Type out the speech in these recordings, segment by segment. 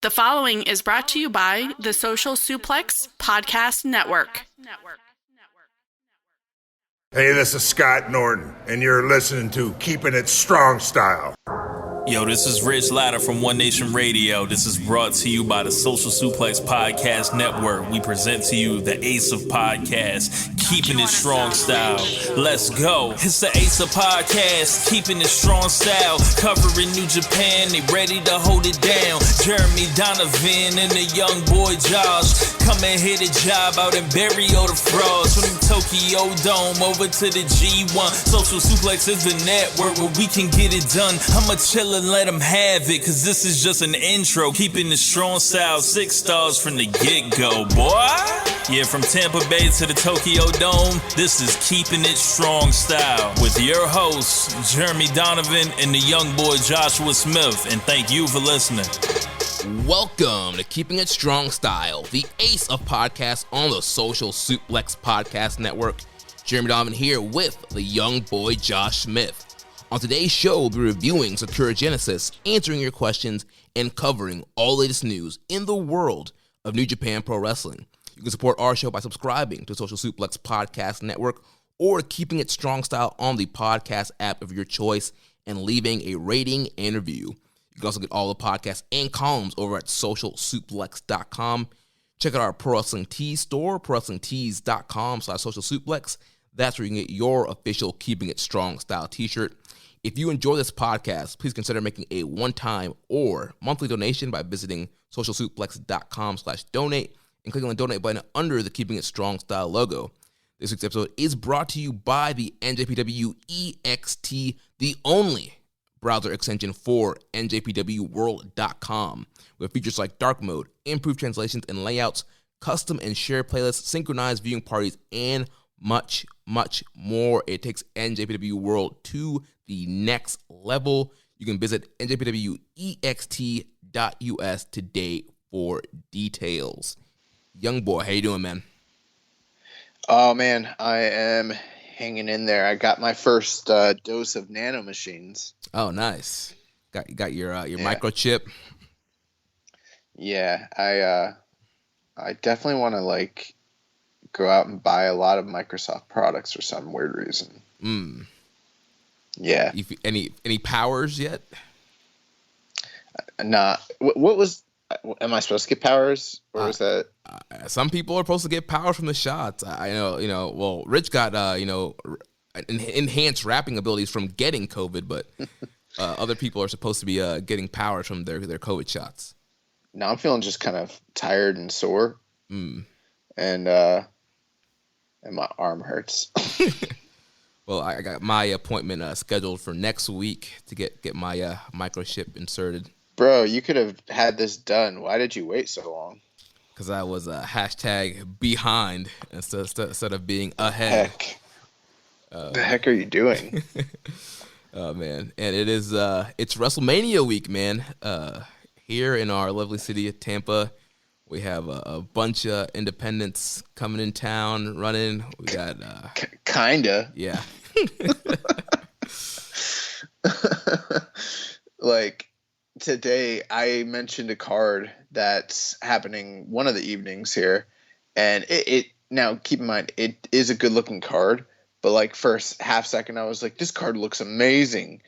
The following is brought to you by the Social Suplex Podcast Network. Hey, this is Scott Norton, and you're listening to Keepin It Strong Style. Yo, this is Rich Latta from One Nation Radio. This is brought to you by the Social Suplex Podcast Network. We present to you the Ace of Podcasts, Keepin It Strong Style. Let's go. It's the Ace of Podcasts, Keepin It Strong Style. Covering New Japan, they ready to hold it down. Jeremy Donovan and the young boy Josh. Come and hit a job out and bury all the frauds. From the Tokyo Dome over to the G1. Social Suplex is the network where we can get it done. I'ma chill and let them have it, cause this is just an intro. Keeping the strong style, 6 stars from the get-go, boy. Yeah, from Tampa Bay to the Tokyo Dome, this is Keeping It Strong Style with your hosts, Jeremy Donovan and the young boy Joshua Smith. And thank you for listening. Welcome to Keeping It Strong Style, the ace of podcasts on the Social Suplex Podcast Network. Jeremy Donovan here with the young boy Josh Smith. On today's show, we'll be reviewing Sakura Genesis, answering your questions, and covering all the latest news in the world of New Japan Pro Wrestling. You can support our show by subscribing to Social Suplex Podcast Network or Keeping It Strong Style on the podcast app of your choice and leaving a rating and review. You can also get all the podcasts and columns over at socialsuplex.com. Check out our Pro Wrestling Tees store, prowrestlingtees.com/socialsuplex. That's where you can get your official Keeping It Strong Style t-shirt. If you enjoy this podcast, please consider making a one-time or monthly donation by visiting socialsuplex.com/donate and clicking on the donate button under the Keeping It Strong Style logo. This week's episode is brought to you by the NJPW EXT, the only browser extension for NJPWWorld.com, with features like dark mode, improved translations and layouts, custom and shared playlists, synchronized viewing parties, and much, much more. It takes NJPW World to the next level. You can visit njpwext.us today for details. Young boy, how you doing, man? Oh, man, I am hanging in there. I got my first dose of nanomachines. Oh, nice. Got your microchip. Yeah, I definitely want to go out and buy a lot of Microsoft products for some weird reason. Yeah. Any powers yet? Nah. What was? Am I supposed to get powers, or was that? Some people are supposed to get powers from the shots. I know. Well, Rich got enhanced rapping abilities from getting COVID, but other people are supposed to be getting powers from their COVID shots. Now I'm feeling just kind of tired and sore, and my arm hurts. Well, I got my appointment scheduled for next week to get my microchip inserted. Bro, you could have had this done. Why did you wait so long? Because I was #behind instead of being ahead. The heck are you doing? Oh, man. And it's WrestleMania week, man. Here in our lovely city of Tampa, we have a bunch of independents coming in town, running. We got... Kinda. Yeah. Today, I mentioned a card that's happening one of the evenings here. And it now, keep in mind, it is a good-looking card. But, first half second, I was like, this card looks amazing.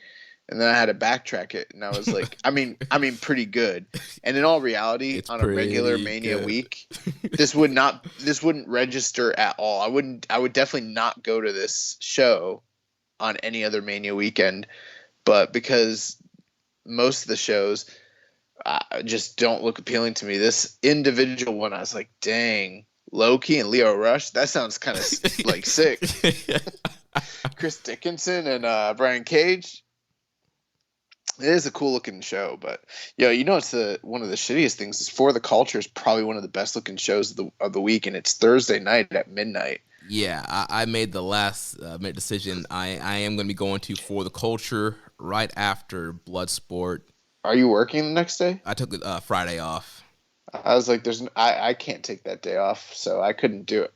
And then I had to backtrack it, and I was like, I mean, pretty good. And in all reality, on a regular Mania week, this wouldn't register at all. I would definitely not go to this show on any other Mania weekend, but because most of the shows just don't look appealing to me, this individual one, I was like, dang, Loki and Leo Rush, that sounds kind of sick. Chris Dickinson and Brian Cage. It is a cool looking show, but it's one of the shittiest things is For the Culture is probably one of the best looking shows of the week, and it's Thursday night at midnight. Yeah, I made the last minute decision. I am going to be going to For the Culture right after Bloodsport. Are you working the next day? I took Friday off. I was like, I can't take that day off, so I couldn't do it.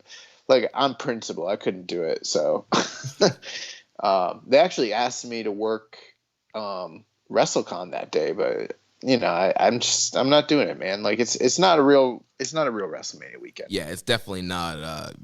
On principle, I couldn't do it. So they actually asked me to work WrestleCon that day, but I'm not doing it, man. Like it's not a real WrestleMania weekend. Yeah, it's definitely not.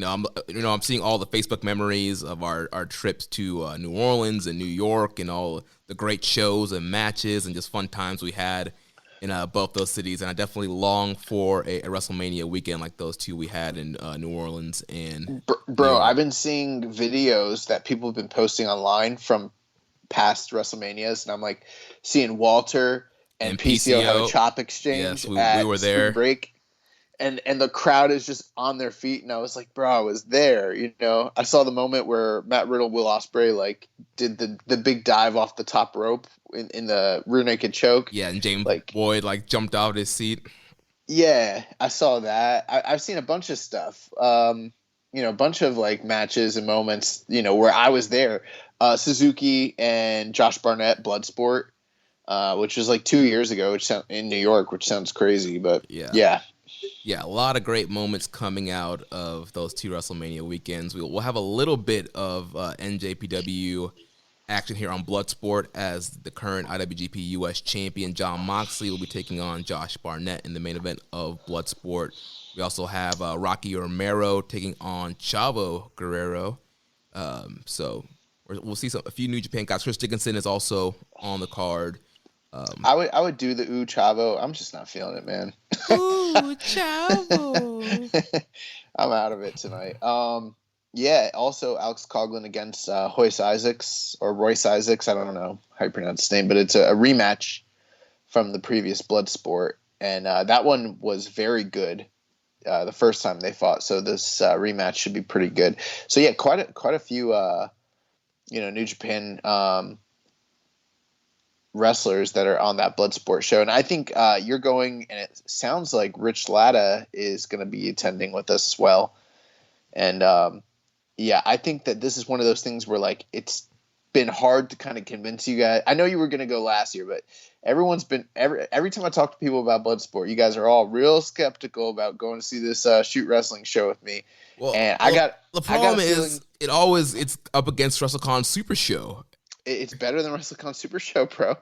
I'm seeing all the Facebook memories of our trips to New Orleans and New York and all the great shows and matches and just fun times we had in both those cities. And I definitely long for a WrestleMania weekend like those two we had in New Orleans and Bro, I've been seeing videos that people have been posting online from past WrestleManias, and I'm like seeing Walter and PCO have a chop exchange yes, we at were there. Spring Break, and the crowd is just on their feet, and I was like, bro, I was there. I saw the moment where Matt Riddle, Will Ospreay, like did the big dive off the top rope in the rear naked choke. Yeah, and James Boyd like jumped out of his seat. Yeah, I saw that. I've seen a bunch of stuff. A bunch of like matches and moments, where I was there. Suzuki and Josh Barnett, Bloodsport, which was like 2 years ago, in New York, which sounds crazy, but yeah. Yeah, a lot of great moments coming out of those two WrestleMania weekends. We'll have a little bit of NJPW action here on Bloodsport as the current IWGP US champion Jon Moxley will be taking on Josh Barnett in the main event of Bloodsport. We also have Rocky Romero taking on Chavo Guerrero. So we'll see a few New Japan guys. Chris Dickinson is also on the card. I would do the Chavo. I'm just not feeling it, man. Ooh, Chavo. I'm out of it tonight. Yeah, also Alex Coughlin against Royce Isaacs. I don't know how you pronounce his name, but it's a rematch from the previous Bloodsport, and that one was very good the first time they fought. So this rematch should be pretty good. So yeah, quite a few New Japan wrestlers that are on that Bloodsport show, and I think you're going, and it sounds like Rich Latta is going to be attending with us as well, and yeah, I think that this is one of those things where like it's been hard to kind of convince you guys. I know you were going to go last year, but everyone's been every time I talk to people about Bloodsport, you guys are all real skeptical about going to see this shoot wrestling show with me. Well, and the problem is it's up against WrestleCon Super Show. It's better than WrestleCon Super Show, bro.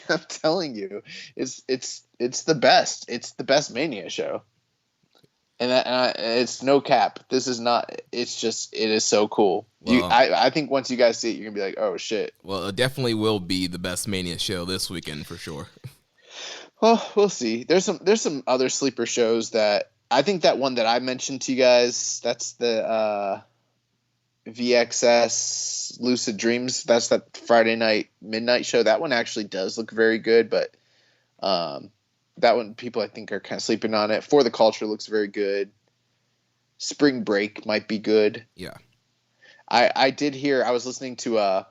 I'm telling you, it's the best. It's the best Mania show, and it's no cap. This is not. It's just it is so cool. Well, I think once you guys see it, you're gonna be like, oh shit. Well, it definitely will be the best Mania show this weekend for sure. Well, we'll see. There's some other sleeper shows that I think that one that I mentioned to you guys. That's the VXS Lucid Dreams. That's that Friday night midnight show. That one actually does look very good, but that one people I think are kind of sleeping on it. For the Culture looks very good. Spring Break might be good. Yeah. I did hear, I was listening to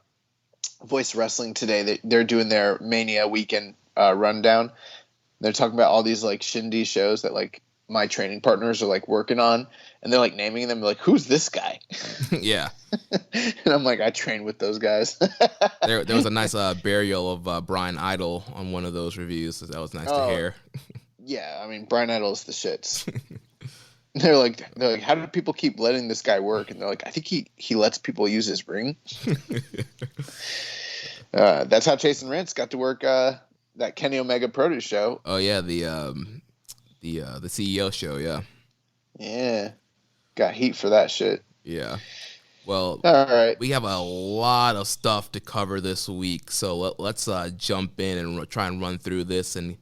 Voice Wrestling today that they're doing their Mania weekend rundown. They're talking about all these like shindy shows that like my training partners are like working on, and they're like naming them like, who's this guy? Yeah. And I'm like, I train with those guys. there was a nice burial of Brian Idol on one of those reviews. So that was nice to hear. Yeah, I mean, Brian Idol's the shits. They're like, how do people keep letting this guy work? And they're like, I think he lets people use his ring. That's how Chase and Rance got to work that Kenny Omega Produce show. Oh yeah, the CEO show, yeah. Yeah. Got heat for that shit. Yeah. Well, all right. We have a lot of stuff to cover this week, so let's jump in and try and run through this and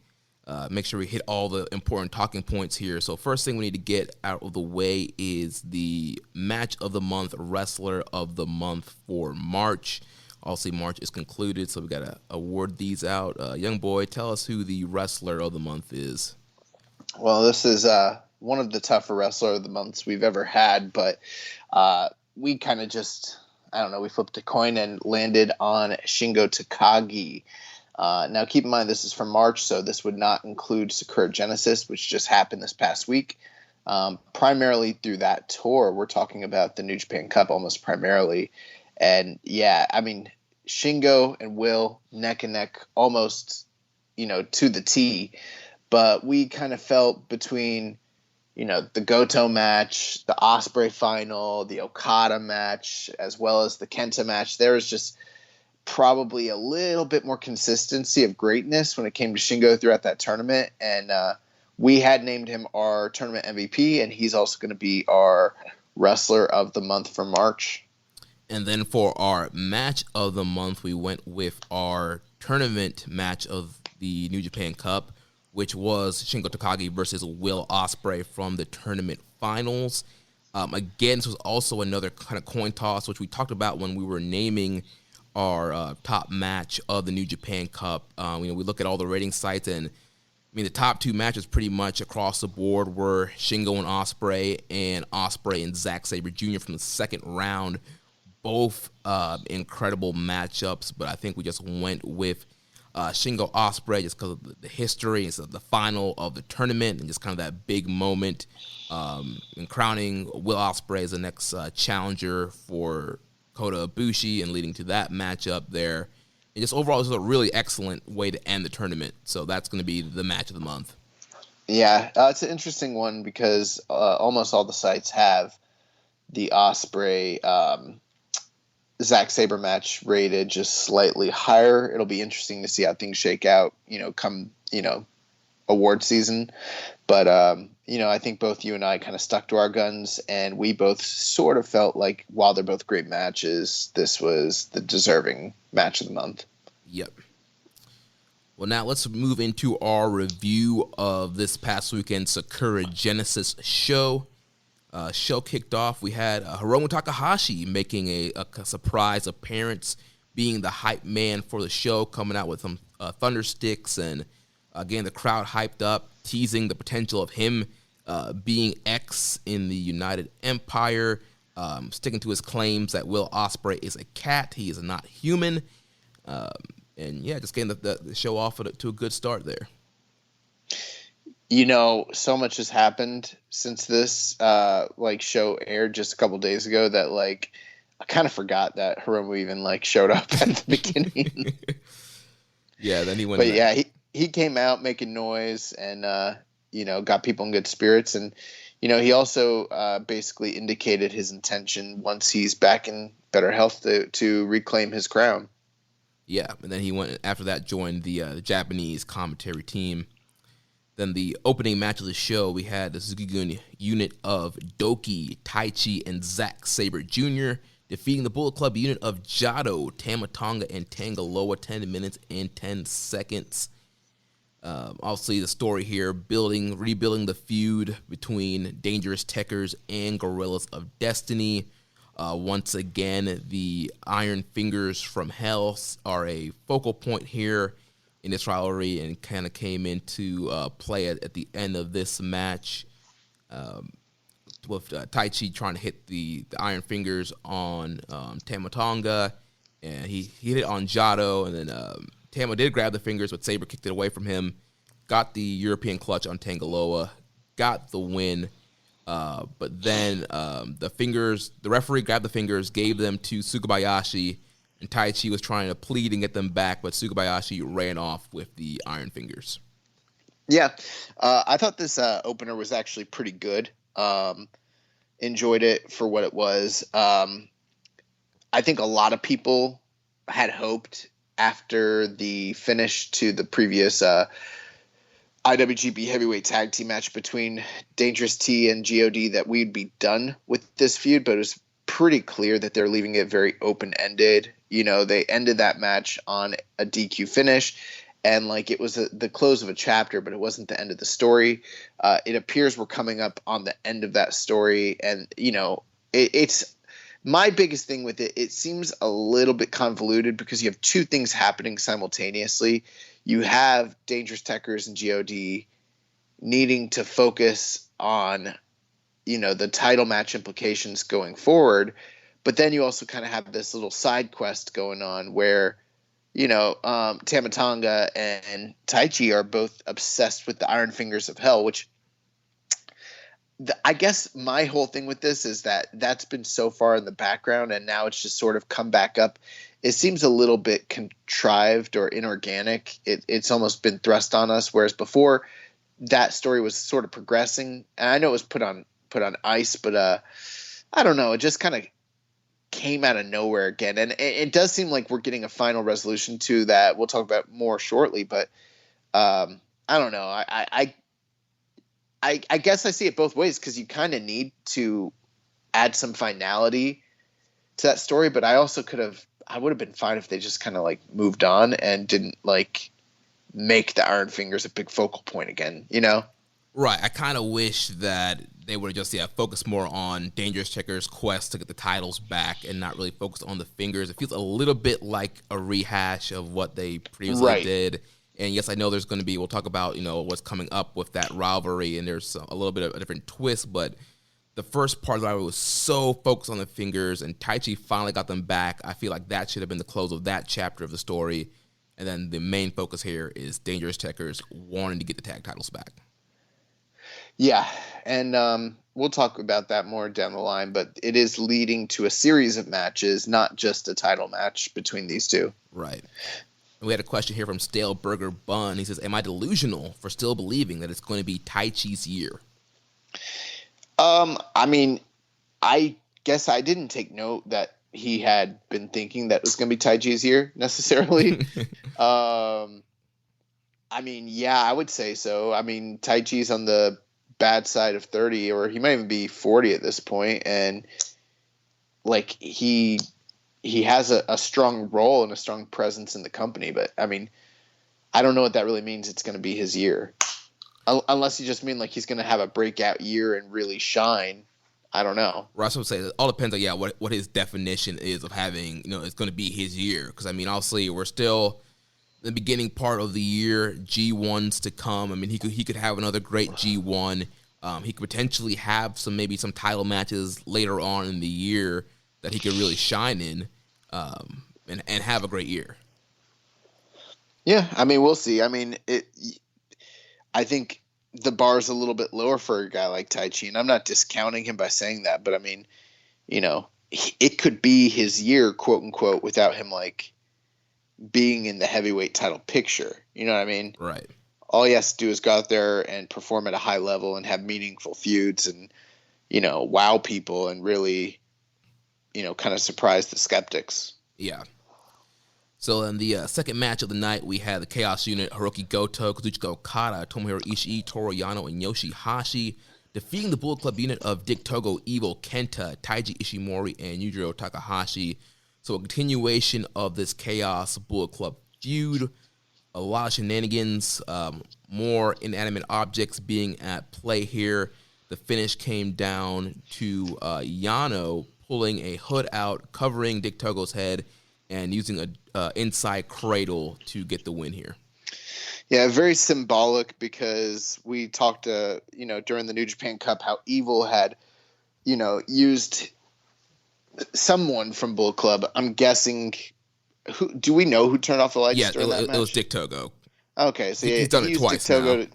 make sure we hit all the important talking points here. So first thing we need to get out of the way is the match of the month, wrestler of the month for March. Obviously, March is concluded, so we got to award these out. Young boy, tell us who the wrestler of the month is. Well, this is one of the tougher wrestler of the months we've ever had, but we kind of just, I don't know, we flipped a coin and landed on Shingo Takagi. Now, keep in mind, this is from March, so this would not include Sakura Genesis, which just happened this past week. Primarily through that tour, we're talking about the New Japan Cup almost primarily. And, yeah, I mean, Shingo and Will neck and neck almost, to the T. But we kind of felt between, the Goto match, the Ospreay final, the Okada match, as well as the Kenta match, there was just probably a little bit more consistency of greatness when it came to Shingo throughout that tournament. And we had named him our tournament MVP, and he's also going to be our wrestler of the month for March. And then for our match of the month, we went with our tournament match of the New Japan Cup, which was Shingo Takagi versus Will Ospreay from the tournament finals. Again, this was also another kind of coin toss, which we talked about when we were naming our top match of the New Japan Cup. We look at all the rating sites, and I mean, the top two matches pretty much across the board were Shingo and Ospreay and Zack Sabre Jr. from the second round. Both incredible matchups, but I think we just went with Shingo Ospreay just because of the history. It's the final of the tournament and just kind of that big moment in crowning Will Ospreay as the next challenger for Kota Ibushi and leading to that matchup there. And just overall, this is a really excellent way to end the tournament. So that's going to be the match of the month. Yeah, it's an interesting one because almost all the sites have the Ospreay Zack Sabre match rated just slightly higher. It'll be interesting to see how things shake out, come, award season. But, I think both you and I kind of stuck to our guns, and we both sort of felt like while they're both great matches, this was the deserving match of the month. Yep. Well, now let's move into our review of this past weekend Sakura Genesis show. Show kicked off. We had Hiromu Takahashi making a surprise appearance, being the hype man for the show, coming out with some thunder sticks, and again the crowd hyped up, teasing the potential of him being X in the United Empire, sticking to his claims that Will Ospreay is a cat, he is not human, and yeah, just getting the show off to a good start there. So much has happened since this show aired just a couple days ago that I kind of forgot that Hiromu even showed up at the beginning. Yeah, then he went. But yeah, he came out making noise and got people in good spirits, and he also basically indicated his intention once he's back in better health to reclaim his crown. Yeah, and then he went after that, joined the Japanese commentary team. Then the opening match of the show, we had the Suzuki-gun unit of Doki, Taichi, and Zack Sabre Jr. defeating the Bullet Club unit of Jado, Tama Tonga, and Tangaloa 10 minutes and 10 seconds. Obviously, the story here, rebuilding the feud between Dangerous Tekkers and Gorillas of Destiny. Once again, the Iron Fingers from Hell are a focal point here in this rivalry and kind of came into play at the end of this match with Taichi trying to hit the Iron Fingers on Tama Tonga, and he hit it on Jado, and then Tama did grab the fingers, but Sabre kicked it away from him, got the European clutch on Tangaloa, got the win, but then the referee grabbed the fingers, gave them to Tsukubayashi, and Taichi was trying to plead and get them back, but Tsukubayashi ran off with the Iron Fingers. Yeah, I thought this opener was actually pretty good. Enjoyed it for what it was. I think a lot of people had hoped after the finish to the previous IWGP Heavyweight Tag Team match between Dangerous T and GOD that we'd be done with this feud, but it was pretty clear that they're leaving it very open-ended. They ended that match on a DQ finish, and it was the close of a chapter, but it wasn't the end of the story. It appears we're coming up on the end of that story, and it's my biggest thing with it. It seems a little bit convoluted because you have two things happening simultaneously. You have Dangerous Tekkers and GOD needing to focus on the title match implications going forward. But then you also kind of have this little side quest going on where, Tama Tonga and Taichi are both obsessed with the Iron Fingers of Hell, which I guess my whole thing with this is that that's been so far in the background and now it's just sort of come back up. It seems a little bit contrived or inorganic. It's almost been thrust on us, whereas before that story was sort of progressing. And I know it was put on ice, but I don't know. It just kind of came out of nowhere again. And it does seem like we're getting a final resolution to that. We'll talk about more shortly, but I don't know. I guess I see it both ways, because you kind of need to add some finality to that story, but I also I would have been fine if they just kind of like moved on and didn't like make the Iron Fingers a big focal point again, you know? Right. I kind of wish that they would have just focus more on Dangerous Checker's quest to get the titles back and not really focus on the Fingers. It feels a little bit like a rehash of what they previously did. And yes, I know there's going to be, we'll talk about, what's coming up with that rivalry, and there's a little bit of a different twist, but the first part of the rivalry was so focused on the Fingers, and Taichi finally got them back. I feel like that should have been the close of that chapter of the story. And then the main focus here is Dangerous Checkers wanting to get the tag titles back. Yeah, and we'll talk about that more down the line, but it is leading to a series of matches, not just a title match between these two. Right. We had a question here from Stale Burger Bun. He says, am I delusional for still believing that it's going to be Taichi's year? I mean, I guess I didn't take note that he had been thinking that it was going to be Taichi's year necessarily. I mean, yeah, I would say so. I mean, Taichi's on the bad side of 30, or he might even be 40 at this point, and like he has a strong role and a strong presence in the company, but I mean, I don't know what that really means. It's going to be his year, unless you just mean like he's going to have a breakout year and really shine. I don't know. Russ would say it all depends on what his definition is of having, it's going to be his year, because I mean, obviously we're still in the beginning part of the year, G1s to come. I mean, he could have another great G1. He could potentially have maybe some title matches later on in the year that he could really shine in, and have a great year. Yeah, I mean, we'll see. I mean, I think the bar's a little bit lower for a guy like Taichi, and I'm not discounting him by saying that, but I mean, it could be his year, quote unquote, without him like being in the heavyweight title picture. You know what I mean? Right. All he has to do is go out there and perform at a high level and have meaningful feuds and, wow people and really, kind of surprise the skeptics. Yeah. So in the second match of the night, we had the Chaos Unit, Hiroki Goto, Kazuchika Okada, Tomohiro Ishii, Toru Yano, and Yoshihashi, defeating the Bullet Club unit of Dick Togo, Evil, Kenta, Taiji Ishimori, and Yujiro Takahashi. So a continuation of this Chaos Bullet Club feud, a lot of shenanigans, more inanimate objects being at play here. The finish came down to Yano pulling a hood out, covering Dick Togo's head, and using a inside cradle to get the win here. Yeah, very symbolic, because we talked, during the New Japan Cup how Evil had, used someone from Bullet Club. I'm guessing. Who do we know who turned off the lights? Yeah, during that match? It was Dick Togo. Okay, so he's done it twice Dick Togo now.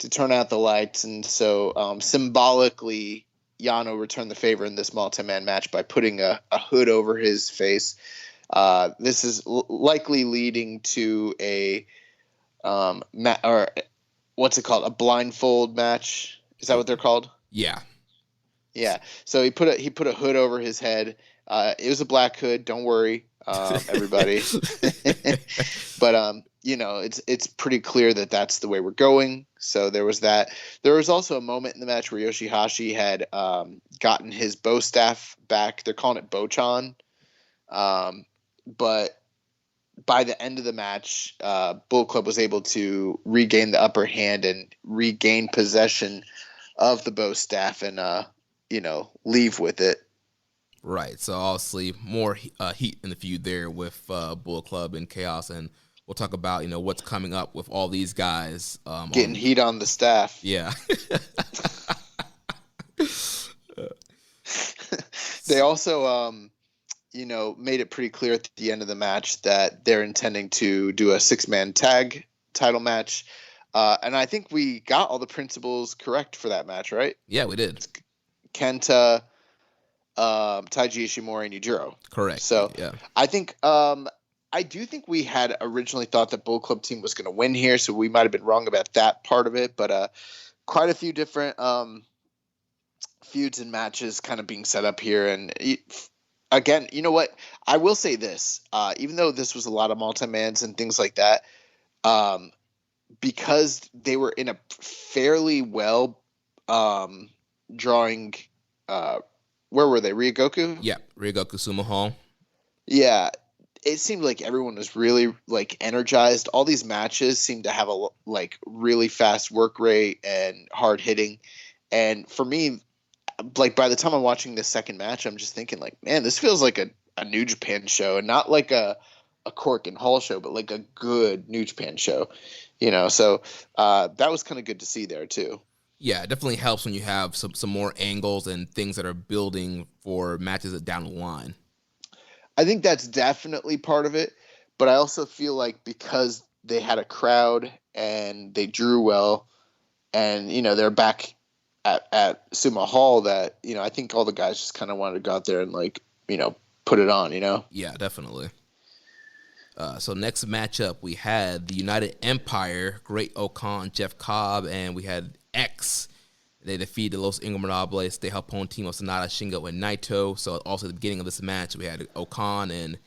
To turn out the lights, and so symbolically, Yano returned the favor in this multi-man match by putting a hood over his face. This is likely leading to a or what's it called? A blindfold match? Is that what they're called? Yeah. Yeah. So he put a hood over his head. It was a black hood. Don't worry, everybody. But it's pretty clear that that's the way we're going. So there was that. There was also a moment in the match where Yoshihashi had gotten his bow staff back. They're calling it Bochan. But by the end of the match, Bullet Club was able to regain the upper hand and regain possession of the bow staff and leave with it. Right. So obviously more heat in the feud there with Bullet Club and Chaos, and we'll talk about what's coming up with all these guys getting heat on the staff. Yeah. They also made it pretty clear at the end of the match that they're intending to do a 6-man tag title match. And I think we got all the principles correct for that match, right? Yeah, we did. It's Kenta, Taiji Ishimori, and Yujiro. Correct. So yeah. I think I do think we had originally thought that Bullet Club team was going to win here, so we might have been wrong about that part of it. But quite a few different feuds and matches kind of being set up here, and again, you know what? I will say this. Even though this was a lot of multi-mans and things like that, um, because they were in a fairly well drawing. Where were they? Ryogoku? Yeah, Ryogoku Sumo Hall. Yeah, it seemed like everyone was really like energized. All these matches seemed to have a like really fast work rate and hard hitting. And for me, like by the time I'm watching this second match, I'm just thinking like, man, this feels like a New Japan show, and not like a Cork and Hall show, but like a good New Japan show. So that was kind of good to see there too. Yeah, it definitely helps when you have some more angles and things that are building for matches down the line. I think that's definitely part of it, but I also feel like because they had a crowd and they drew well, and they're back at Sumo Hall, that I think all the guys just kind of wanted to go out there and like put it on. Yeah, definitely. So next matchup, we had the United Empire, Great Okan, Jeff Cobb, and we had X. They defeated the Los Ingobernables, the Japón team of Sonata, Shingo, and Naito. So also at the beginning of this match, we had Okan and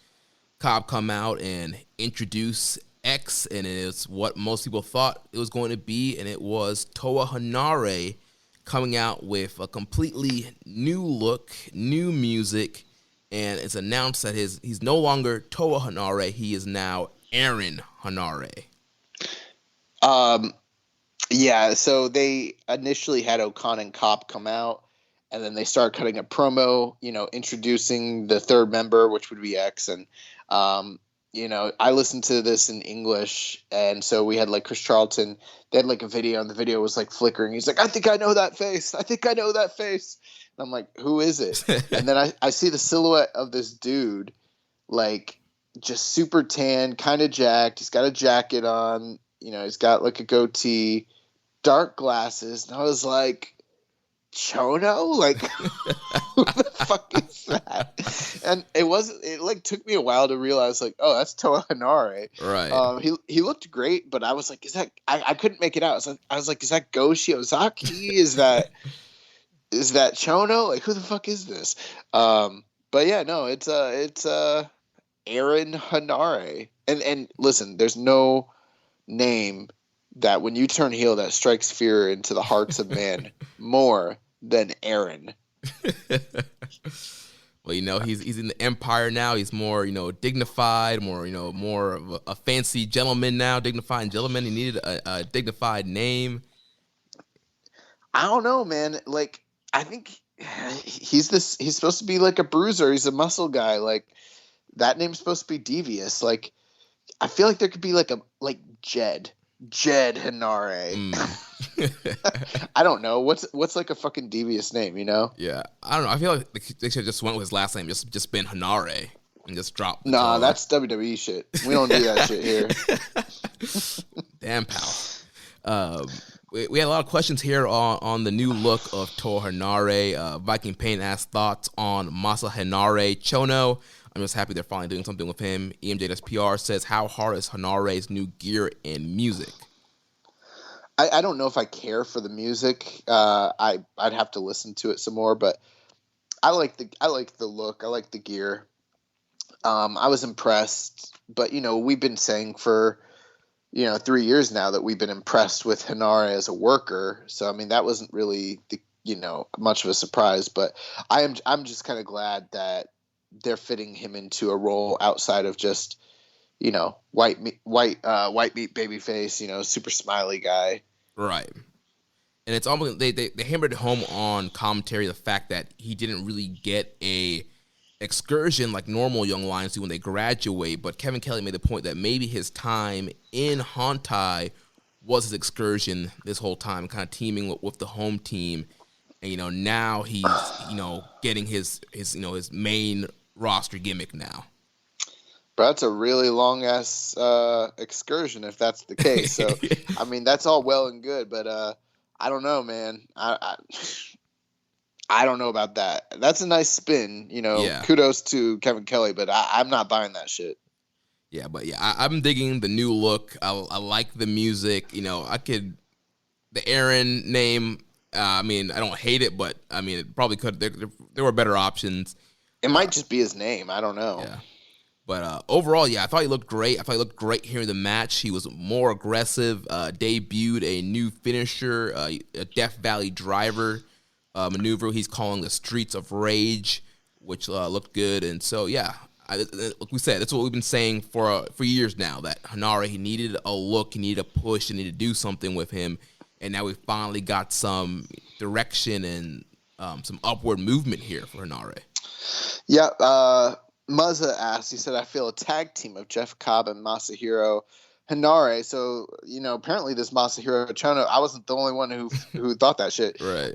Cobb come out and introduce X, and it is what most people thought it was going to be, and it was Toa Hanare coming out with a completely new look, new music, and it's announced that he's no longer Toa Hanare, he is now Aaron Hanare. Yeah, so they initially had Okan and Cobb come out, and then they started cutting a promo, introducing the third member, which would be X. And, I listened to this in English, and so we had like Chris Charlton. They had like a video, and the video was like flickering. He's like, I think I know that face. I think I know that face. And I'm like, who is it? And then I see the silhouette of this dude, like just super tan, kind of jacked. He's got a jacket on, he's got like a goatee, dark glasses, and I was like, Chono? Like, who the fuck is that? And it like took me a while to realize like, oh, that's Toa Hanare. Right. He looked great, but I was like, is that I couldn't make it out. I was like, is that Go Shiozaki? Is that Chono? Like, who the fuck is this? But yeah, no, it's Aaron Hanare. And listen, there's no name that when you turn heel that strikes fear into the hearts of man more than Aaron. Well, he's in the Empire now. He's more, dignified, more of a fancy gentleman now, dignified gentleman. He needed a dignified name. I don't know, man. Like, I think he's supposed to be like a bruiser. He's a muscle guy. Like, that name's supposed to be devious. Like, I feel like there could be like Jed Hanare. I don't know. What's like a fucking devious name, Yeah, I don't know. I feel like they should have just went with his last name, just been Hanare, and just dropped. Nah, that's WWE shit. We don't do that shit here. Damn, pal. We had a lot of questions here on the new look of Toa Hanare. Viking Pain asked thoughts on Masa Hanare Chono. I'm just happy they're finally doing something with him. EMJSPR says, how hard is Hanare's new gear and music? I don't know if I care for the music. I'd have to listen to it some more, but I like the look. I like the gear. I was impressed, but we've been saying for 3 years now that we've been impressed with Hanare as a worker. So I mean that wasn't really much of a surprise, but I'm just kind of glad that they're fitting him into a role outside of just white meat baby face, super smiley guy. Right. And it's almost they hammered home on commentary the fact that he didn't really get a excursion like normal young lions do when they graduate, but Kevin Kelly made the point that maybe his time in Hontai was his excursion this whole time, kind of teaming with the home team. And now he's getting his main roster gimmick now. But that's a really long ass excursion if that's the case. So I mean that's all well and good, but I don't know, man. I don't know about that. That's a nice spin, Yeah. Kudos to Kevin Kelly, but I'm not buying that shit. Yeah, but yeah, I'm digging the new look. I like the music. The Aaron name. I mean, I don't hate it, but I mean, it probably could. There were better options. It might just be his name. I don't know. Yeah. But overall, yeah, I thought he looked great. I thought he looked great here in the match. He was more aggressive, debuted a new finisher, a Death Valley driver maneuver he's calling the Streets of Rage, which looked good. And so, yeah, like we said, that's what we've been saying for years now, that Henare, he needed a look, he needed a push, he needed to do something with him. And now we finally got some direction and some upward movement here for Henare. Yeah, Muzza asked, he said, I feel a tag team of Jeff Cobb and Masahiro Henare. So, apparently this Masahiro Chono, I wasn't the only one who thought that shit. Right.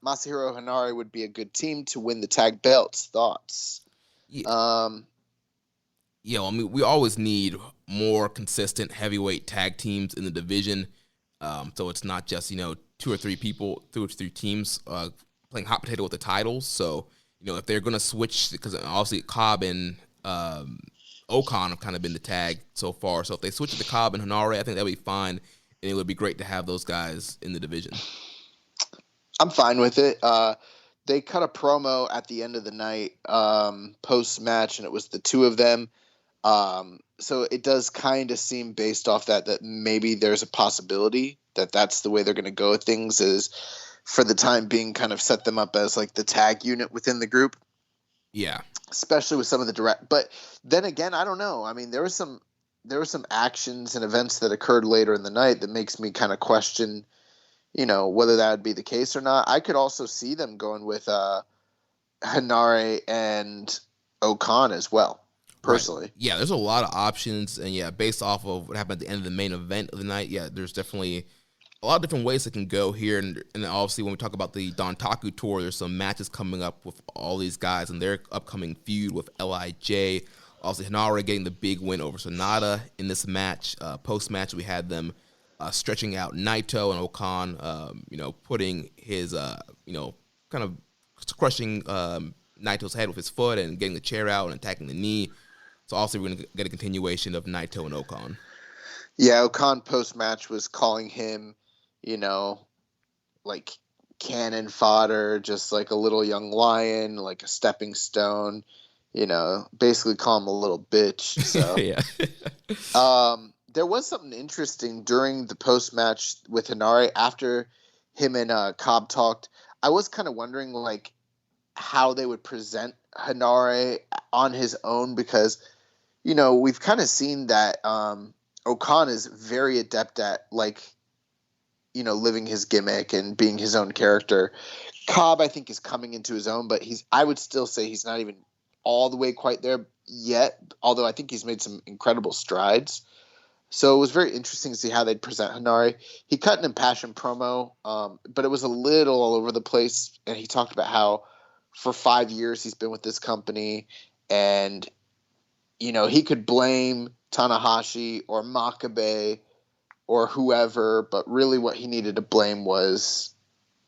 Masahiro Henare would be a good team to win the tag belts. Thoughts? Yeah. We always need more consistent heavyweight tag teams in the division. So it's not just, two or three teams playing hot potato with the titles. So, if they're going to switch, because obviously Cobb and Okan have kind of been the tag so far. So if they switch it to Cobb and Henare, I think that would be fine. And it would be great to have those guys in the division. I'm fine with it. They cut a promo at the end of the night post-match, and it was the two of them. So it does kind of seem based off that maybe there's a possibility that that's the way they're going to go with things, is for the time being kind of set them up as like the tag unit within the group. Yeah. Especially with some of the direct, but then again, I don't know. I mean, there were some actions and events that occurred later in the night that makes me kind of question, whether that would be the case or not. I could also see them going with Henare and Okan as well, personally. Right. Yeah, there's a lot of options, and yeah, based off of what happened at the end of the main event of the night, yeah, there's definitely a lot of different ways that can go here, and obviously when we talk about the Dontaku Tour, there's some matches coming up with all these guys and their upcoming feud with LIJ. Obviously, Henare getting the big win over Sonata in this match. Post-match, we had them stretching out Naito and Okan, putting his, kind of crushing Naito's head with his foot and getting the chair out and attacking the knee. So also we're going to get a continuation of Naito and Okan. Yeah, Okan post-match was calling him, like cannon fodder, just like a little young lion, like a stepping stone, basically call him a little bitch. So yeah. There was something interesting during the post-match with Henare after him and Cobb talked. I was kind of wondering like how they would present Henare on his own, because, we've kind of seen that Okan is very adept at living his gimmick and being his own character. Cobb, I think, is coming into his own, but I would still say he's not even all the way quite there yet, although I think he's made some incredible strides. So it was very interesting to see how they'd present Henare. He cut an impassioned promo, but it was a little all over the place, and he talked about how for 5 years he's been with this company, and, he could blame Tanahashi or Makabe or whoever, but really what he needed to blame was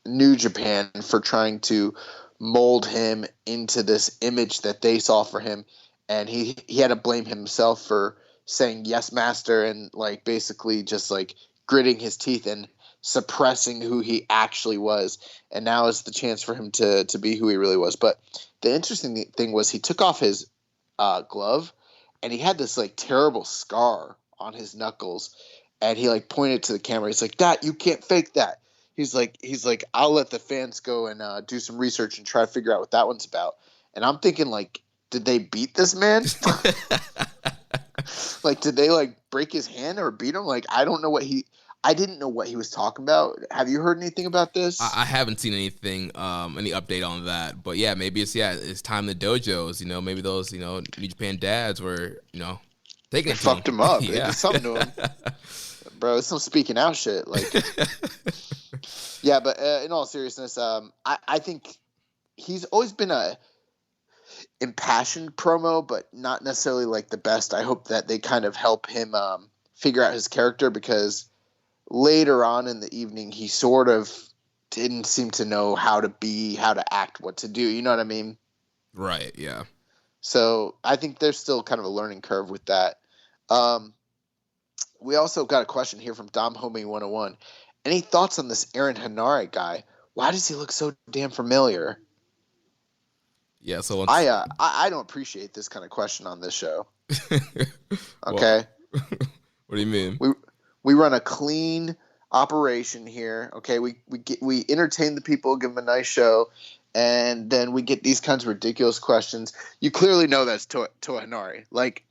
New Japan for trying to mold him into this image that they saw for him, and he had to blame himself for saying yes master and basically just gritting his teeth and suppressing who he actually was. And now is the chance for him to be who he really was. But the interesting thing was he took off his glove, and he had this terrible scar on his knuckles, and he pointed to the camera. He's like, "That, you can't fake that." He's like, "I'll let the fans go and do some research and try to figure out what that one's about." And I'm thinking, did they beat this man? Did they break his hand or beat him? I don't know I didn't know what he was talking about. Have you heard anything about this? I haven't seen anything, any update on that. But yeah, maybe it's time the dojos, maybe those, New Japan dads were, taking it to fucked him up. Yeah. They did something to him. Bro, it's some speaking out shit. Yeah, but in all seriousness, I think he's always been a impassioned promo, but not necessarily the best. I hope that they kind of help him figure out his character, because later on in the evening, he sort of didn't seem to know how to be, how to act, what to do. You know what I mean? Right, yeah. So I think there's still kind of a learning curve with that. We also got a question here from Dom Homie 101. Any thoughts on this Aaron Henare guy? Why does he look so damn familiar? Yeah. So once, I don't appreciate this kind of question on this show. Okay. What do you mean? We run a clean operation here. Okay. We entertain the people, give them a nice show, and then we get these kinds of ridiculous questions. You clearly know that's Toa Henare. Like,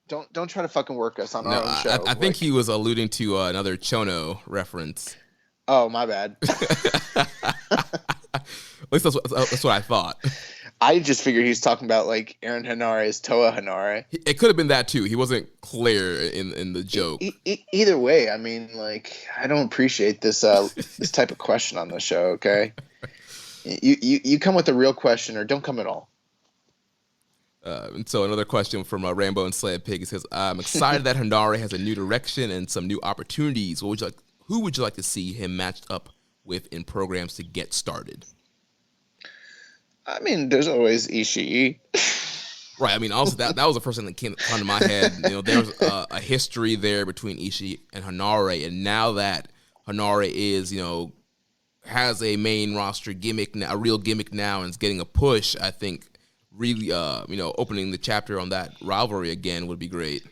don't try to fucking work us on our own show. I think he was alluding to another Chono reference. Oh, my bad. At least that's what I thought. I just figured he was talking about like Aaron Henare is Toa Henare. It could have been that too. He wasn't clear in the joke. Either way, I mean, like, I don't appreciate this this type of question on the show. Okay, you come with a real question or don't come at all. And so another question from Rambo and Sled Pig. He says, "I'm excited that Henare has a new direction and some new opportunities. Who would you like to see him matched up with in programs to get started?" I mean, there's always Ishii. Right. I mean, also that was the first thing that came to my head. You know, there's a history there between Ishii and Henare, and now that Henare is, has a main roster gimmick, a real gimmick now, and is getting a push, I think really, opening the chapter on that rivalry again would be great.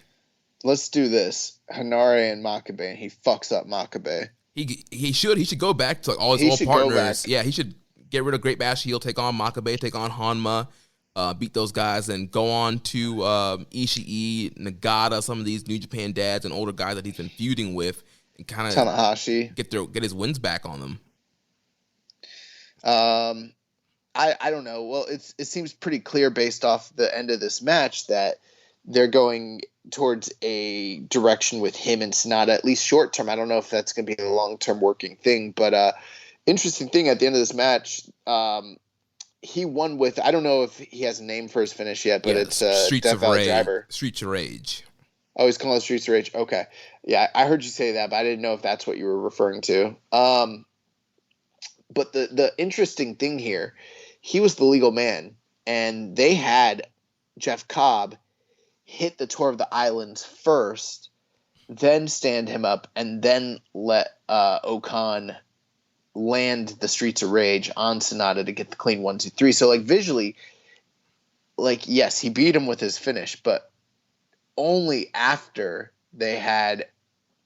Let's do this. Henare and Makabe, and he fucks up Makabe. He should go back to all his old partners. Yeah, he should get rid of Great Bash Heel, take on Makabe, take on Hanma, beat those guys, and go on to Ishii, Nagata, some of these New Japan dads and older guys that he's been feuding with, and kind of Tanahashi, get his wins back on them. I don't know. Well, it seems pretty clear based off the end of this match that they're going towards a direction with him and Sonata, at least short term. I don't know if that's going to be a long term working thing, but interesting thing at the end of this match, he won with, I don't know if he has a name for his finish yet, but it's Streets Death of Valley Rage. Driver. Streets of Rage. Oh, he's calling it Streets of Rage. Okay. Yeah, I heard you say that, but I didn't know if that's what you were referring to. But the interesting thing here, he was the legal man, and they had Jeff Cobb hit the Tour of the Islands first, then stand him up, and then let Okan land the Streets of Rage on Sonata to get the clean 1-2-3. So, like, visually, like, yes, he beat him with his finish, but only after they had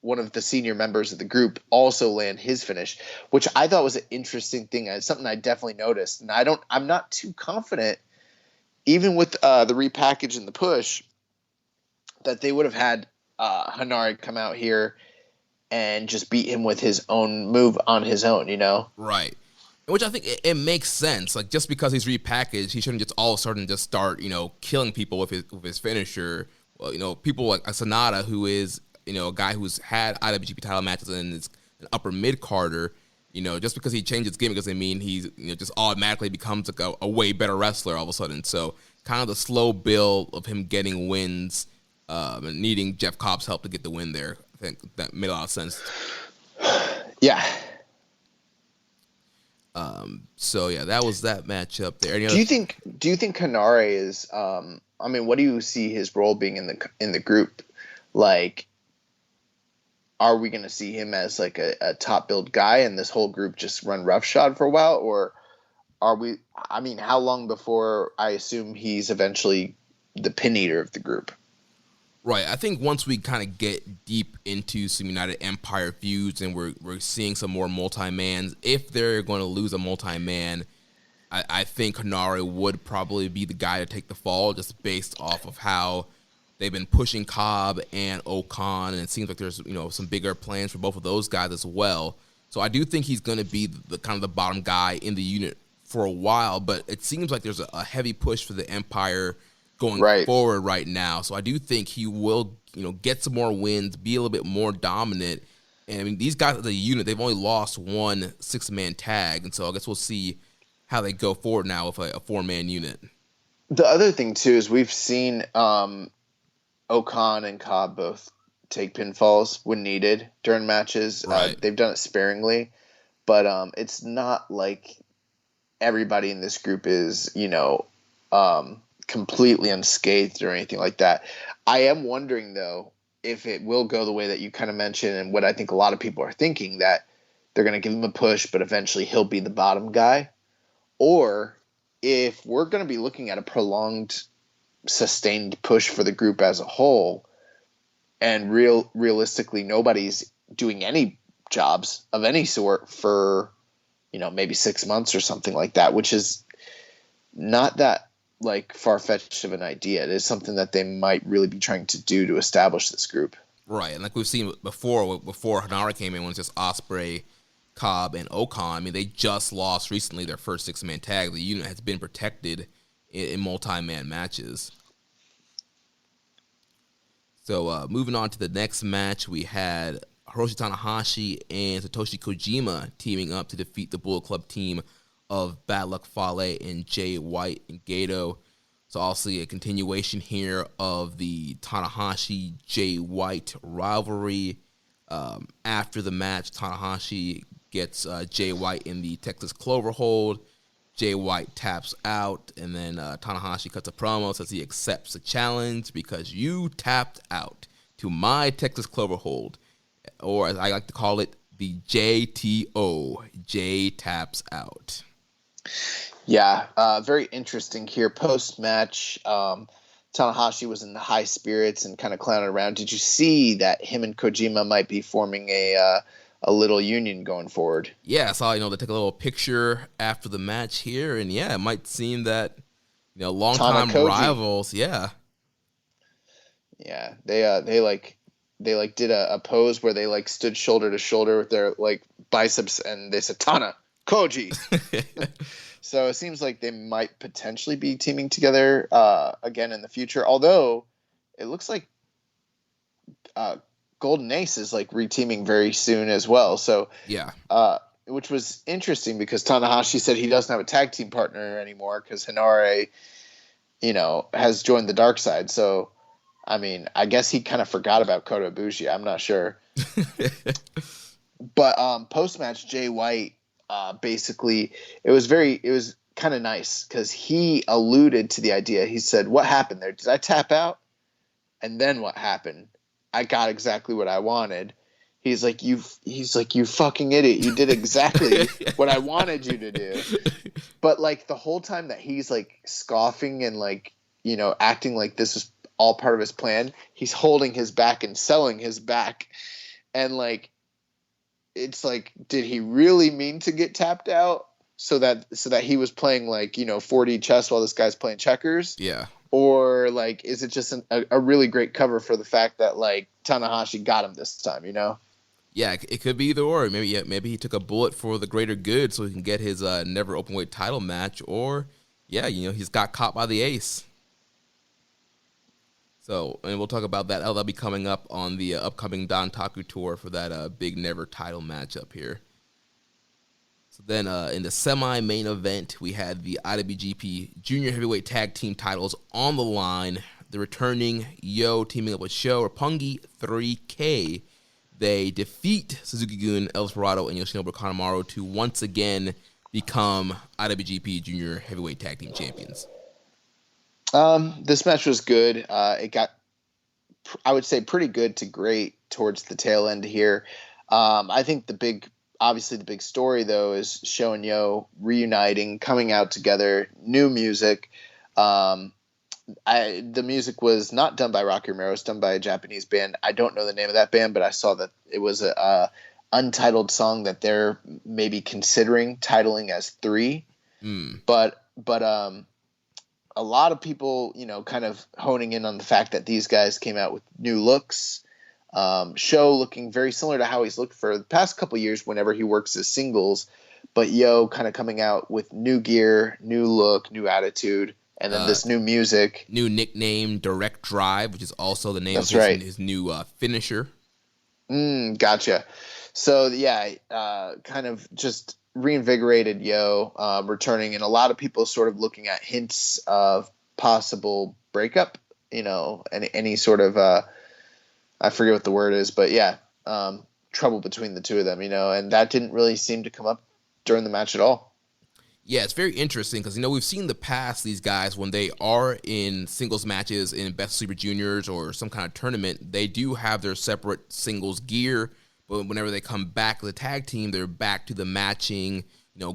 one of the senior members of the group also land his finish, which I thought was an interesting thing. It's something I definitely noticed, and I'm not too confident, even with the repackage and the push, that they would have had Henare come out here and just beat him with his own move on his own, Right. Which I think it makes sense. Like, just because he's repackaged, he shouldn't just all of a sudden just start, killing people with his finisher. Well, people like Sonata, who is, a guy who's had IWGP title matches and is an upper mid carder. Just because he changed his gimmick doesn't mean he's just automatically becomes like a way better wrestler all of a sudden. So kind of the slow build of him getting wins and needing Jeff Cobb's help to get the win there. I think that made a lot of sense. Yeah. So yeah, that was that matchup there. Do you think Henare is? What do you see his role being in the group? Like, are we going to see him as like a top build guy and this whole group just run roughshod for a while, or are we? I mean, how long before I assume he's eventually the pin eater of the group? Right. I think once we kind of get deep into some United Empire feuds and we're seeing some more multi-mans, if they're going to lose a multi-man, I think Henare would probably be the guy to take the fall just based off of how they've been pushing Cobb and Okan, and it seems like there's some bigger plans for both of those guys as well. So I do think he's going to be the kind of the bottom guy in the unit for a while, but it seems like there's a heavy push for the Empire going forward right now. So I do think he will, get some more wins, be a little bit more dominant. And I mean, these guys as a unit, they've only lost one 6-man tag, and so I guess we'll see how they go forward now with a 4-man unit. The other thing too is we've seen Okan and Cobb both take pinfalls when needed during matches. Right. They've done it sparingly, but it's not like everybody in this group is, completely unscathed or anything like that. I am wondering, though, if it will go the way that you kind of mentioned and what I think a lot of people are thinking, that they're going to give him a push, but eventually he'll be the bottom guy. Or if we're going to be looking at a prolonged, sustained push for the group as a whole, and realistically nobody's doing any jobs of any sort for, maybe 6 months or something like that, which is not that like far-fetched of an idea. It is something that they might really be trying to do to establish this group. Right, and like we've seen before Hanara came in, when it was just Ospreay, Cobb, and Okan. I mean, they just lost recently their first 6-man tag. The unit has been protected in multi-man matches. So moving on to the next match, we had Hiroshi Tanahashi and Satoshi Kojima teaming up to defeat the Bullet Club team of Bad Luck Fale and Jay White and Gato. So obviously a continuation here of the Tanahashi-Jay White rivalry. After the match, Tanahashi gets Jay White in the Texas Clover hold. Jay White taps out, and then Tanahashi cuts a promo, says he accepts the challenge because you tapped out to my Texas Clover hold, or as I like to call it, the JTO, Jay taps out. Yeah, very interesting here. Post-match, Tanahashi was in the high spirits and kind of clowning around. Did you see that him and Kojima might be forming a little union going forward? Yeah, I saw, they took a little picture after the match here, and yeah, it might seem that, longtime rivals, yeah. Yeah, they did a pose where they like stood shoulder to shoulder with their like biceps, and they said Tana Koji. So it seems like they might potentially be teaming together again in the future. Although it looks like Golden Ace is like reteaming very soon as well. So yeah, which was interesting because Tanahashi said he doesn't have a tag team partner anymore because Hinare, has joined the dark side. So I mean, I guess he kind of forgot about Kota Ibushi. I'm not sure. But post-match, Jay White, basically, it was kind of nice because he alluded to the idea. He said, "What happened there? Did I tap out? And then what happened? I got exactly what I wanted." He's like, you fucking idiot. You did exactly what I wanted you to do. But like the whole time that he's like scoffing and like, acting like this is all part of his plan, he's holding his back and selling his back. And like, it's like, did he really mean to get tapped out so that he was playing like, 4D chess while this guy's playing checkers? Yeah. Or like, is it just a really great cover for the fact that like Tanahashi got him this time, Yeah, it could be either or. Maybe he took a bullet for the greater good so he can get his never openweight title match, or he's got caught by the ace. So, and we'll talk about that. That'll be coming up on the upcoming Dontaku Tour for that big never title matchup here. So then in the semi-main event, we had the IWGP Junior Heavyweight Tag Team titles on the line. The returning Yo teaming up with Sho Roppongi 3K. They defeat Suzuki-gun, El Desperado, and Yoshinobu Kanemaru to once again become IWGP Junior Heavyweight Tag Team Champions. This match was good. It got, I would say, pretty good to great towards the tail end here. I think the big story, though, is Sho and Yo reuniting, coming out together, new music. The music was not done by Rocky Romero. It was done by a Japanese band. I don't know the name of that band, but I saw that it was a untitled song that they're maybe considering titling as 3. But a lot of people, kind of honing in on the fact that these guys came out with new looks. Sho looking very similar to how he's looked for the past couple years whenever he works as singles, but Yo kind of coming out with new gear, new look, new attitude. And then this new music. New nickname, Direct Drive, which is also the name of his new finisher. Gotcha. So, yeah, kind of just reinvigorated Yo, returning. And a lot of people sort of looking at hints of possible breakup, and any sort of, I forget what the word is, but yeah, trouble between the two of them, and that didn't really seem to come up during the match at all. Yeah, it's very interesting because, we've seen in the past these guys when they are in singles matches in Best Super Juniors or some kind of tournament, they do have their separate singles gear, but whenever they come back to the tag team, they're back to the matching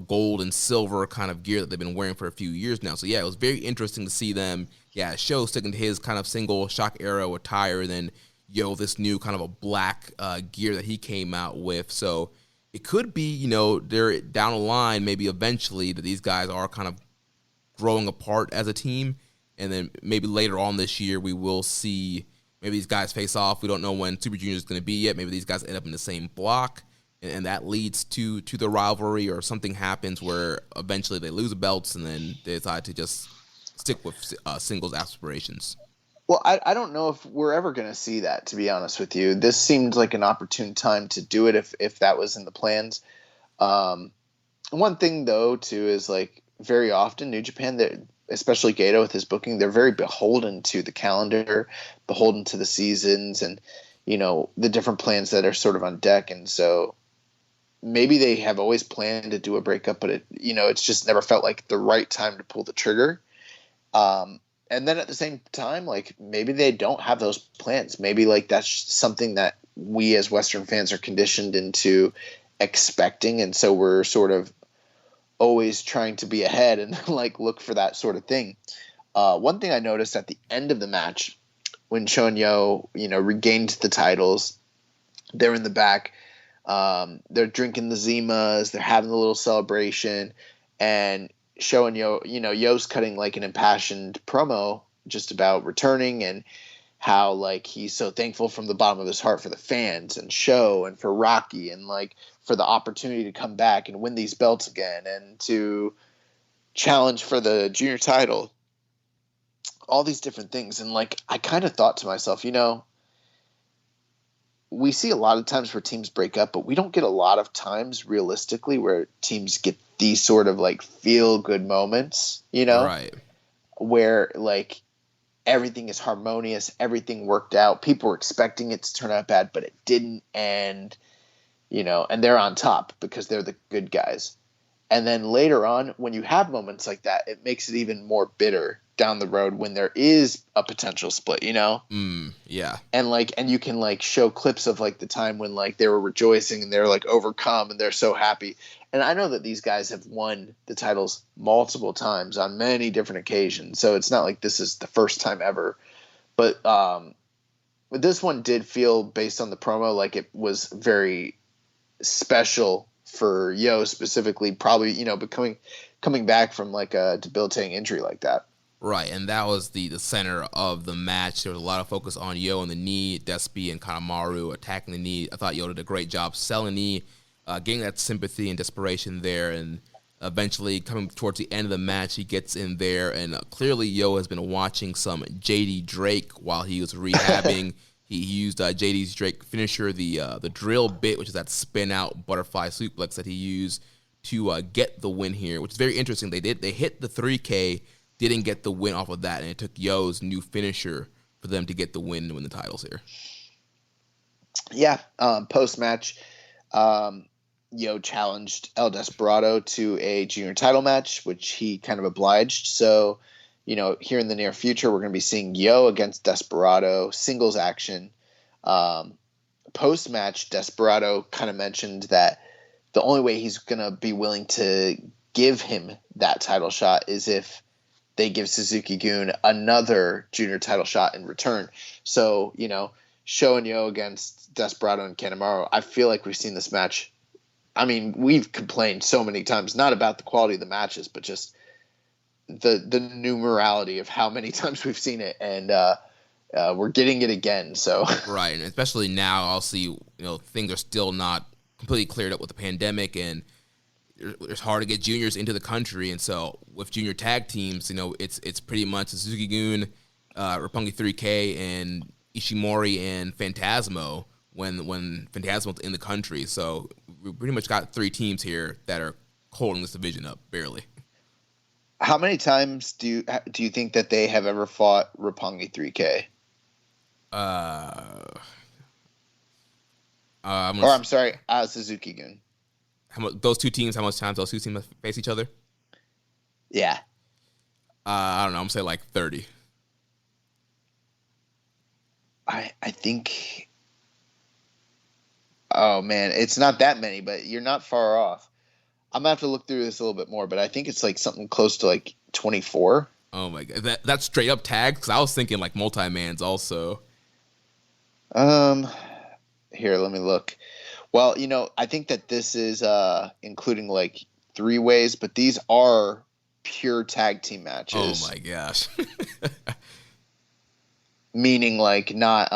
gold and silver kind of gear that they've been wearing for a few years now. So yeah, it was very interesting to see them, Sho sticking to his kind of single shock arrow attire, then this new kind of a black gear that he came out with. So it could be, they're down the line, maybe eventually, that these guys are kind of growing apart as a team. And then maybe later on this year, we will see maybe these guys face off. We don't know when Super Junior is going to be yet. Maybe these guys end up in the same block, and that leads to the rivalry, or something happens where eventually they lose the belts and then they decide to just stick with singles aspirations. Well, I don't know if we're ever going to see that, to be honest with you. This seemed like an opportune time to do it if that was in the plans. One thing, though, too, is like very often New Japan, especially Gato with his booking, they're very beholden to the calendar, beholden to the seasons, and, the different plans that are sort of on deck. And so maybe they have always planned to do a breakup, but it's just never felt like the right time to pull the trigger. And then at the same time, like, maybe they don't have those plans. Maybe like that's something that we as Western fans are conditioned into expecting. And so we're sort of always trying to be ahead and like look for that sort of thing. One thing I noticed at the end of the match when Sho and Yo, regained the titles, they're in the back. They're drinking the Zimas. They're having a little celebration. And Sho and Yo, Yo's cutting like an impassioned promo just about returning and how like he's so thankful from the bottom of his heart for the fans and Sho and for Rocky and like for the opportunity to come back and win these belts again and to challenge for the junior title, all these different things. And like, I kind of thought to myself, we see a lot of times where teams break up, but we don't get a lot of times realistically where teams get these sort of like feel good moments, Right. Where like everything is harmonious, everything worked out. People were expecting it to turn out bad, but it didn't. And, and they're on top because they're the good guys. And then later on, when you have moments like that, it makes it even more bitter down the road when there is a potential split, Yeah. And you can like show clips of like the time when like they were rejoicing and they're like overcome and they're so happy. And I know that these guys have won the titles multiple times on many different occasions. So it's not like this is the first time ever. But this one did feel, based on the promo, like it was very special for Yo specifically, probably, coming back from like a debilitating injury like that. Right, and that was the center of the match. There was a lot of focus on Yo and the knee, Despy and Kanemaru attacking the knee. I thought Yo did a great job selling the knee, getting that sympathy and desperation there, and eventually coming towards the end of the match, he gets in there, and clearly Yo has been watching some JD Drake while he was rehabbing. He used JD's Drake finisher, the drill bit, which is that spin-out butterfly suplex that he used to get the win here, which is very interesting. They hit the 3K, didn't get the win off of that, and it took Yo's new finisher for them to get the win and win the titles here. Yeah, post-match, Yo challenged El Desperado to a junior title match, which he kind of obliged. So, here in the near future, we're going to be seeing Yo against Desperado, singles action. Post-match, Desperado kind of mentioned that the only way he's going to be willing to give him that title shot is if they give Suzuki-gun another junior title shot in return. So, Sho and Yo against Desperado and Kanemaru, I feel like we've seen this match. I mean, we've complained so many times, not about the quality of the matches, but just the numerality of how many times we've seen it. And we're getting it again. So right, and especially now, I'll see, things are still not completely cleared up with the pandemic, and it's hard to get juniors into the country, and so with junior tag teams, it's pretty much Suzuki-gun, Roppongi 3K, and Ishimori and Phantasmo when Phantasmo's in the country. So we pretty much got 3 teams here that are holding this division up, barely. How many times do you think that they have ever fought Roppongi 3K? I'm sorry, Suzuki-gun. Those two teams, how much times those two teams face each other? Yeah. I don't know. I'm going to say like 30. I think... Oh, man. It's not that many, but you're not far off. I'm gonna have to look through this a little bit more, but I think it's like something close to like 24. Oh my god, that's straight up tagged? Because I was thinking like multi-mans also. Here, let me look. Well, I think that this is including like 3-ways, but these are pure tag team matches. Oh my gosh. Meaning like not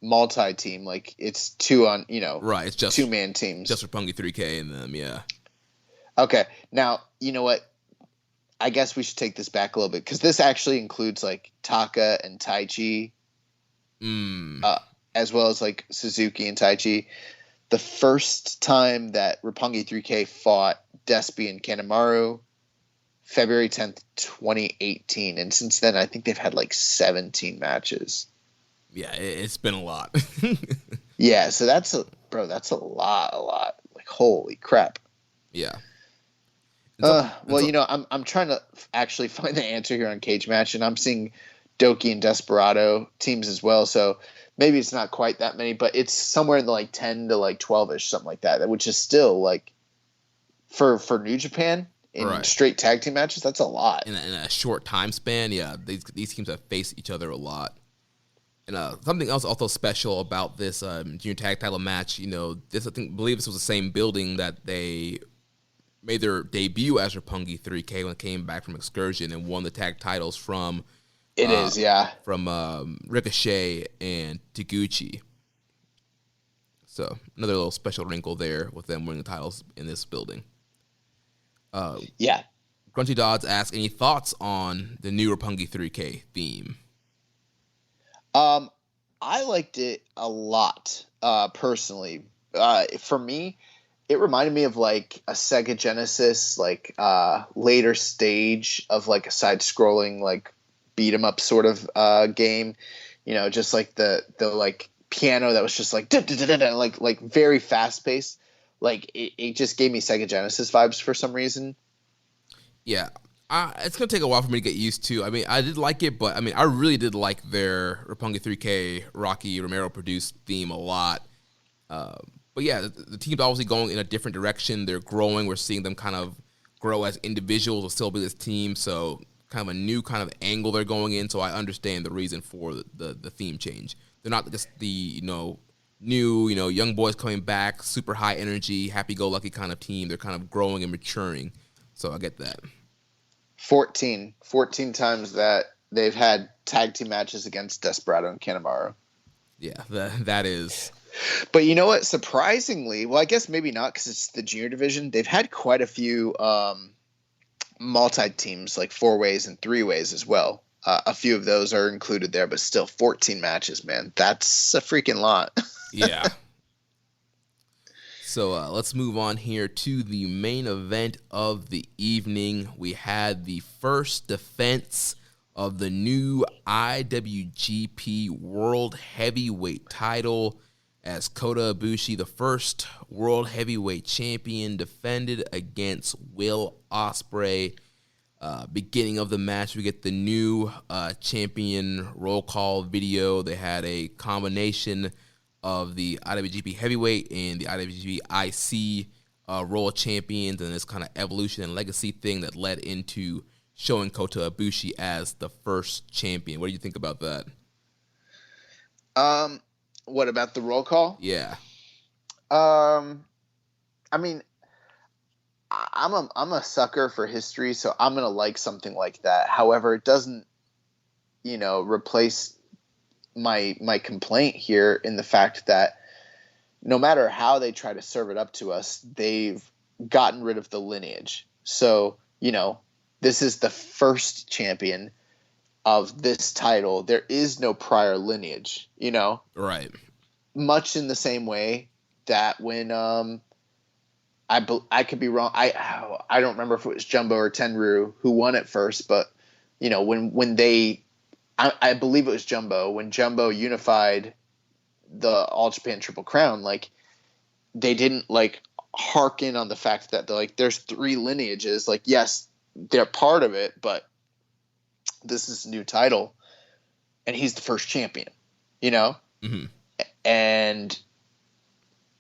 multi-team, like it's Right, it's just 2-man teams. Just Roppongi 3K in them, yeah. Okay, now you know what? I guess we should take this back a little bit because this actually includes like Taka and Taichi, as well as like Suzuki and Taichi. The first time that Roppongi 3K fought Despy and Kanemaru, February 10th, 2018, and since then I think they've had like 17 matches. Yeah, it's been a lot. Yeah, so that's a lot. Like holy crap. Yeah. I'm trying to actually find the answer here on Cage Match, and I'm seeing Doki and Desperado teams as well. So maybe it's not quite that many, but it's somewhere in the like 10 to like 12ish, something like that, which is still like for New Japan in straight tag team matches. That's a lot in a short time span. Yeah, these teams have faced each other a lot. And something else also special about this junior tag title match, believe this was the same building that they made their debut as Roppongi 3K when they came back from Excursion and won the tag titles from Ricochet and Taguchi. So another little special wrinkle there with them winning the titles in this building. Grunty Dodds asks, any thoughts on the new Roppongi 3K theme? I liked it a lot, personally. For me, it reminded me of like a Sega Genesis, like later stage of like a side-scrolling like beat 'em up sort of game. Just like the like piano that was just like like very fast paced. Like it just gave me Sega Genesis vibes for some reason. Yeah. It's going to take a while for me to get used to. I mean, I did like it, but I mean, I really did like their Roppongi 3K Rocky Romero produced theme a lot. But yeah, the team's obviously going in a different direction. They're growing. We're seeing them kind of grow as individuals will still be this team. So kind of a new kind of angle they're going in. So I understand the reason for the theme change. They're not just the, new, young boys coming back, super high energy, happy-go-lucky kind of team. They're kind of growing and maturing. So I get that. 14 times that they've had tag team matches against Desperado and Kanemaru. Yeah, that is. But you know what? Surprisingly, well, I guess maybe not because it's the junior division. They've had quite a few multi-teams, like 4-ways and 3-ways as well. A few of those are included there, but still 14 matches, man. That's a freaking lot. Yeah. So let's move on here to the main event of the evening. We had the first defense of the new IWGP World Heavyweight title as Kota Ibushi, the first World Heavyweight Champion, defended against Will Ospreay. Beginning of the match, we get the new champion roll call video. They had a combination of the IWGP Heavyweight and the IWGP IC World Champions, and this kind of evolution and legacy thing that led into showing Kota Ibushi as the first champion. What do you think about that? What about the roll call? Yeah. I mean, I'm a sucker for history, so I'm gonna like something like that. However, it doesn't, replace my complaint here in the fact that no matter how they try to serve it up to us, they've gotten rid of the lineage. So, this is the first champion of this title. There is no prior lineage, Right. Much in the same way that when I could be wrong. I don't remember if it was Jumbo or Tenryu who won it first, but when they I believe it was Jumbo. When Jumbo unified the All Japan Triple Crown, like they didn't like harken on the fact that there's 3 lineages. Like, yes, they're part of it, but this is a new title, and he's the first champion. Mm-hmm. And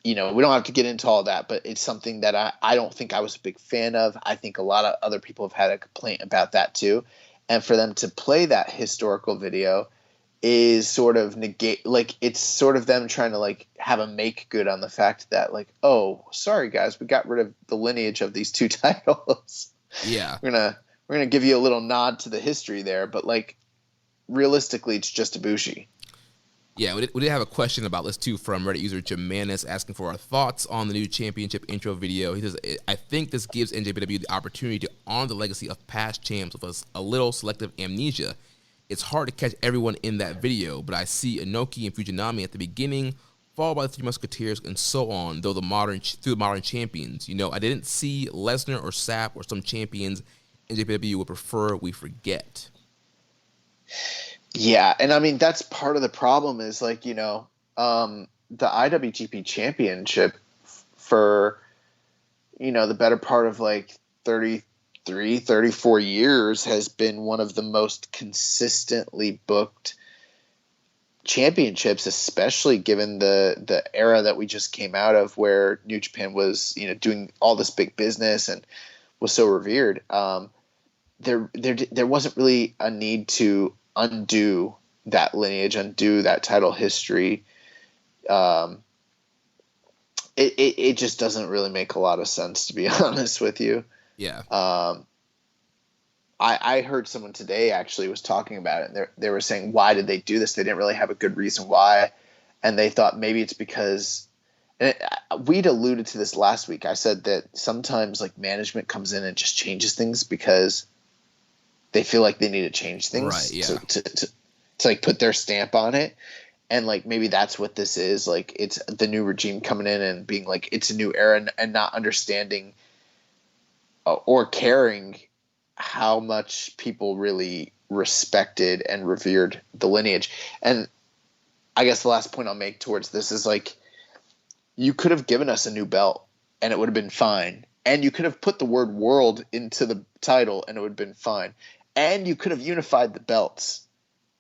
we don't have to get into all that, but it's something that I don't think I was a big fan of. I think a lot of other people have had a complaint about that too. And for them to play that historical video is sort of it's sort of them trying to have a make good on the fact that oh, sorry guys, we got rid of the lineage of these two titles. Yeah. We're gonna give you a little nod to the history there, but realistically it's just Ibushi. Yeah, we did have a question about this too from Reddit user Jamanus asking for our thoughts on the new championship intro video. He says, I think this gives NJPW the opportunity to honor the legacy of past champs with a little selective amnesia. It's hard to catch everyone in that video, but I see Inoki and Fujinami at the beginning, followed by the Three Musketeers and so on, through the modern champions. I didn't see Lesnar or Sap or some champions NJPW would prefer we forget. Yeah, and I mean that's part of the problem is the IWGP Championship for the better part of 34 years has been one of the most consistently booked championships, especially given the era that we just came out of where New Japan was doing all this big business and was so revered. There wasn't really a need to undo that lineage, undo that title history. It just doesn't really make a lot of sense, to be honest with you. Yeah. I heard someone today actually was talking about it, and they were saying, why did they do this? They didn't really have a good reason why, and they thought maybe it's because we'd alluded to this last week. I said that sometimes management comes in and just changes things because they feel like they need to change things, right? Yeah. To put their stamp on it, and maybe that's what this is. It's the new regime coming in and being it's a new era, and not understanding or caring how much people really respected and revered the lineage. And I guess the last point I'll make towards this is you could have given us a new belt and it would have been fine. And you could have put the word world into the title and it would have been fine. And you could have unified the belts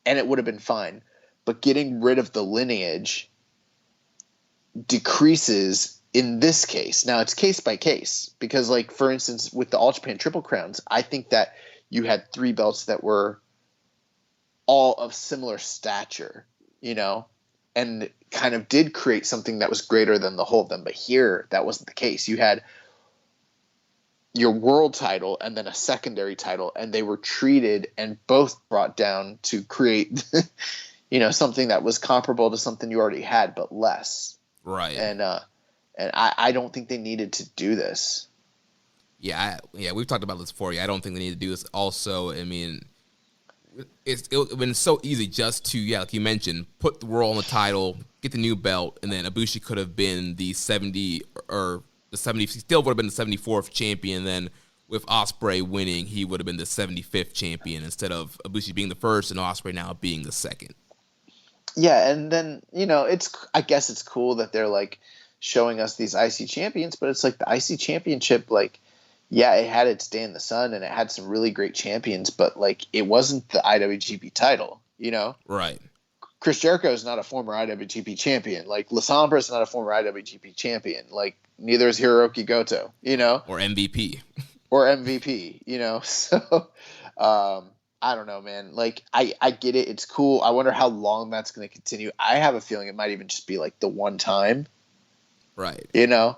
and it would have been fine. But getting rid of the lineage decreases in this case. Now it's case by case because for instance, with the All Japan Triple Crowns, I think that you had 3 belts that were all of similar stature, and kind of did create something that was greater than the whole of them. But here, that wasn't the case. You had your world title and then a secondary title, and they were treated and both brought down to create, something that was comparable to something you already had, but less. Right. And I don't think they needed to do this. Yeah, we've talked about this before. Yeah, I don't think they need to do this. Also, I mean, it would have been so easy just to, like you mentioned, put the world on the title, get the new belt, and then Ibushi could have been the 70 or the 70. He still would have been the 74th champion. Then with Ospreay winning, he would have been the 75th champion instead of Ibushi being the first and Ospreay now being the second. Yeah, and then I guess it's cool that they're showing us these IC champions, but it's the IC championship, yeah, it had its day in the sun and it had some really great champions, but it wasn't the IWGP title, Right. Chris Jericho is not a former IWGP champion. La Sombra is not a former IWGP champion. Neither is Hiroki Goto, Or MVP. Or MVP, So, I don't know, man. I get it. It's cool. I wonder how long that's going to continue. I have a feeling it might even just be the one time. Right. To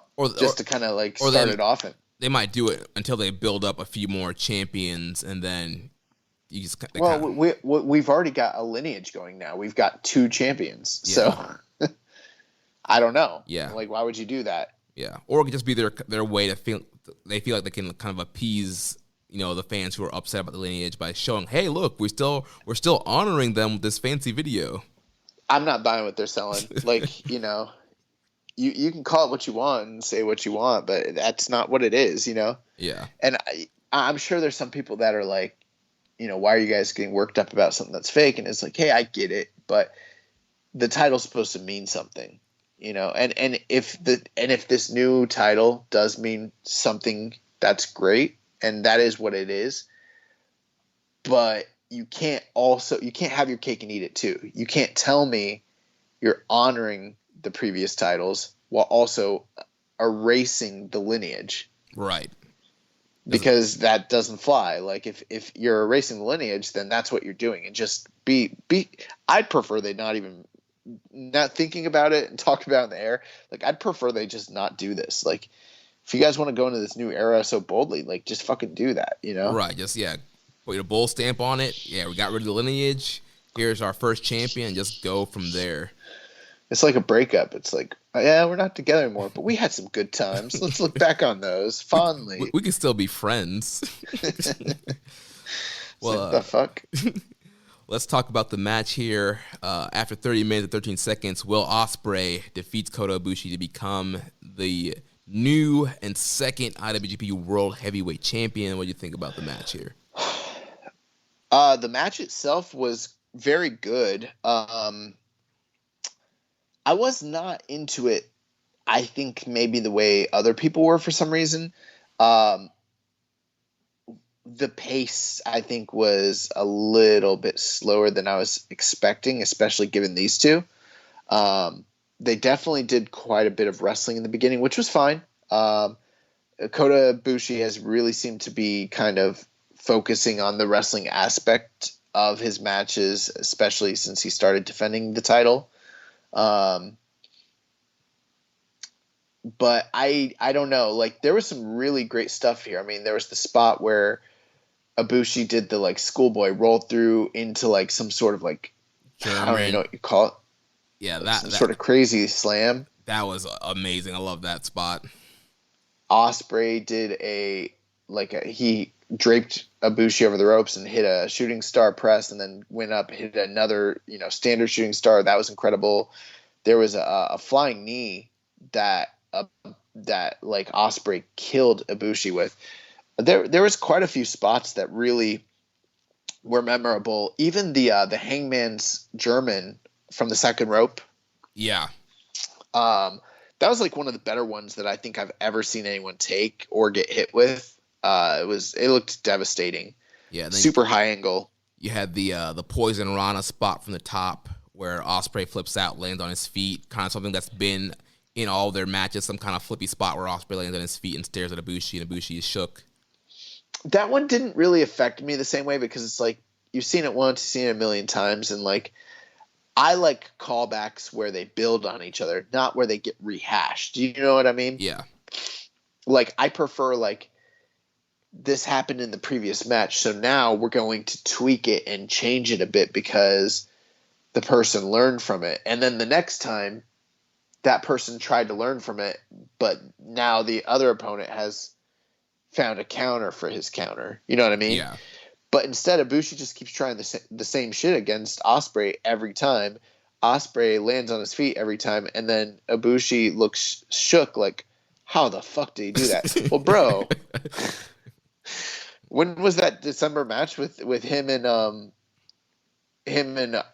kind of start it off. They might do it until they build up a few more champions, and then you just. We've already got a lineage going now. We've got 2 champions, yeah. So I don't know. Yeah, why would you do that? Yeah, or it could just be their way to feel. They feel like they can kind of appease the fans who are upset about the lineage by showing, hey, look, we're still honoring them with this fancy video. I'm not buying what they're selling. You can call it what you want and say what you want, but that's not what it is, Yeah. And I'm sure there's some people that are why are you guys getting worked up about something that's fake? And it's hey, I get it, but the title's supposed to mean something, and if this new title does mean something, that's great, and that is what it is. But you can't have your cake and eat it too. You can't tell me you're honoring the previous titles, while also erasing the lineage. Right. Because that doesn't fly. Like if you're erasing the lineage, then that's what you're doing. And just be I'd prefer they not thinking about it and talk about it in the air. Like I'd prefer they just not do this. Like if you guys want to go into this new era so boldly, like just fucking do that, you know? Right. Just put your bull stamp on it. Yeah, we got rid of the lineage. Here's our first champion. Just go from there. It's like a breakup. It's like, yeah, we're not together anymore, but we had some good times. Let's look back on those fondly. We can still be friends. Well, the fuck? Let's talk about the match here. After 30 minutes and 13 seconds, Will Ospreay defeats Kota Ibushi to become the new and second IWGP World Heavyweight Champion. What do you think about the match here? The match itself was very good. I was not into it, I think maybe the way other people were for some reason. The pace, I think, was a little bit slower than I was expecting, especially given these two. They definitely did quite a bit of wrestling in the beginning, which was fine. Kota Ibushi has really seemed to be kind of focusing on the wrestling aspect of his matches, especially since he started defending the title. But I don't know, like there was some really great stuff here. I mean, there was the spot where Ibushi did the like schoolboy roll through into like some sort of like, German. I don't even know what you call it. Yeah, like that sort of crazy slam. That was amazing. I love that spot. Ospreay did he draped Ibushi over the ropes and hit a shooting star press, and then went up, hit another, standard shooting star. That was incredible. There was a flying knee that like Ospreay killed Ibushi with. There was quite a few spots that really were memorable. Even the Hangman's German from the second rope. Yeah. That was like one of the better ones that I think I've ever seen anyone take or get hit with. It looked devastating. Yeah. Super high angle. You had the Poison Rana spot from the top where Ospreay flips out, lands on his feet, kind of something that's been in all their matches, some kind of flippy spot where Ospreay lands on his feet and stares at Ibushi, and Ibushi is shook. That one didn't really affect me the same way because it's like you've seen it once, you've seen it a million times, and like I like callbacks where they build on each other, not where they get rehashed. Do you know what I mean? Yeah. Like I prefer like this happened in the previous match, so now we're going to tweak it and change it a bit because the person learned from it, and then the next time that person tried to learn from it, but now the other opponent has found a counter for his counter. You know what I mean? Yeah. But instead, Ibushi just keeps trying the same shit against Ospreay every time. Ospreay lands on his feet every time, and then Ibushi looks shook like, how the fuck did he do that? Well, bro, when was that December match with him and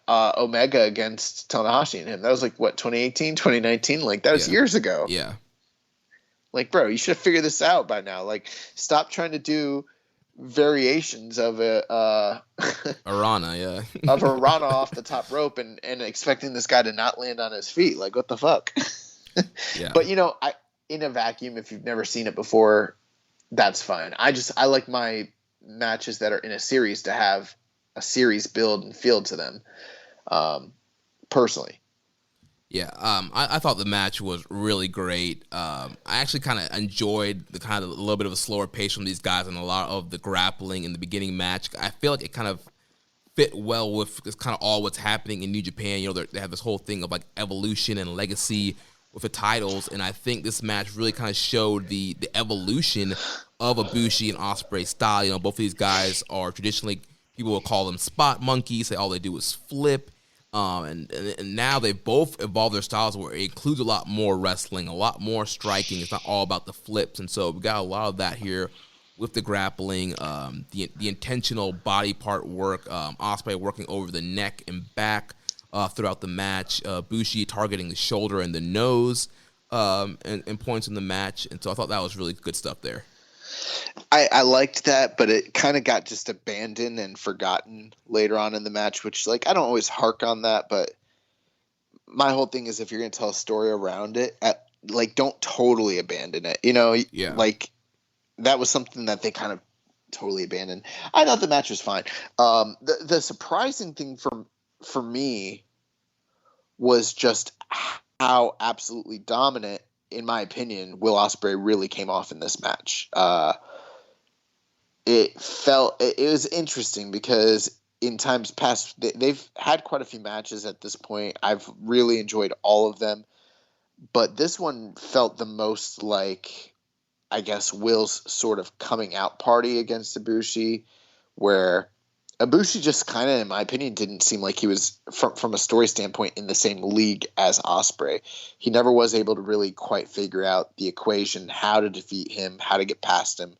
Omega against Tanahashi and him? That was like, what, 2018, 2019? Like, that was years ago. Yeah. Like, bro, you should have figured this out by now. Like, stop trying to do variations of a Arana, yeah. of a Rana off the top rope and expecting this guy to not land on his feet. Like, what the fuck? Yeah. But, in a vacuum, if you've never seen it before, that's fine. I like my matches that are in a series to have a series build and feel to them, personally. Yeah, I thought the match was really great. I actually kind of enjoyed the kind of a little bit of a slower pace from these guys and a lot of the grappling in the beginning match. I feel like it kind of fit well with just kind of all what's happening in New Japan. They have this whole thing of like evolution and legacy with the titles, and I think this match really kind of showed the evolution of Ibushi and Ospreay's style. Both of these guys are traditionally, people will call them spot monkeys. All they do is flip. And now they've both evolved their styles where it includes a lot more wrestling, a lot more striking. It's not all about the flips. And so we got a lot of that here with the grappling, the intentional body part work, Ospreay working over the neck and back throughout the match, Bushi targeting the shoulder and the nose and points in the match. And so I thought that was really good stuff there. I liked that, but it kind of got just abandoned and forgotten later on in the match, which, like, I don't always hark on that, but my whole thing is if you're going to tell a story around it, like don't totally abandon it. Yeah. Like that was something that they kind of totally abandoned. I thought the match was fine. The surprising thing for me was just how absolutely dominant, in my opinion, Will Ospreay really came off in this match. It was interesting because in times past they've had quite a few matches at this point. I've really enjoyed all of them, but this one felt the most like, I guess, Will's sort of coming out party against Ibushi, where Ibushi just kind of, in my opinion, didn't seem like he was, from a story standpoint, in the same league as Ospreay. He never was able to really quite figure out the equation, how to defeat him, how to get past him.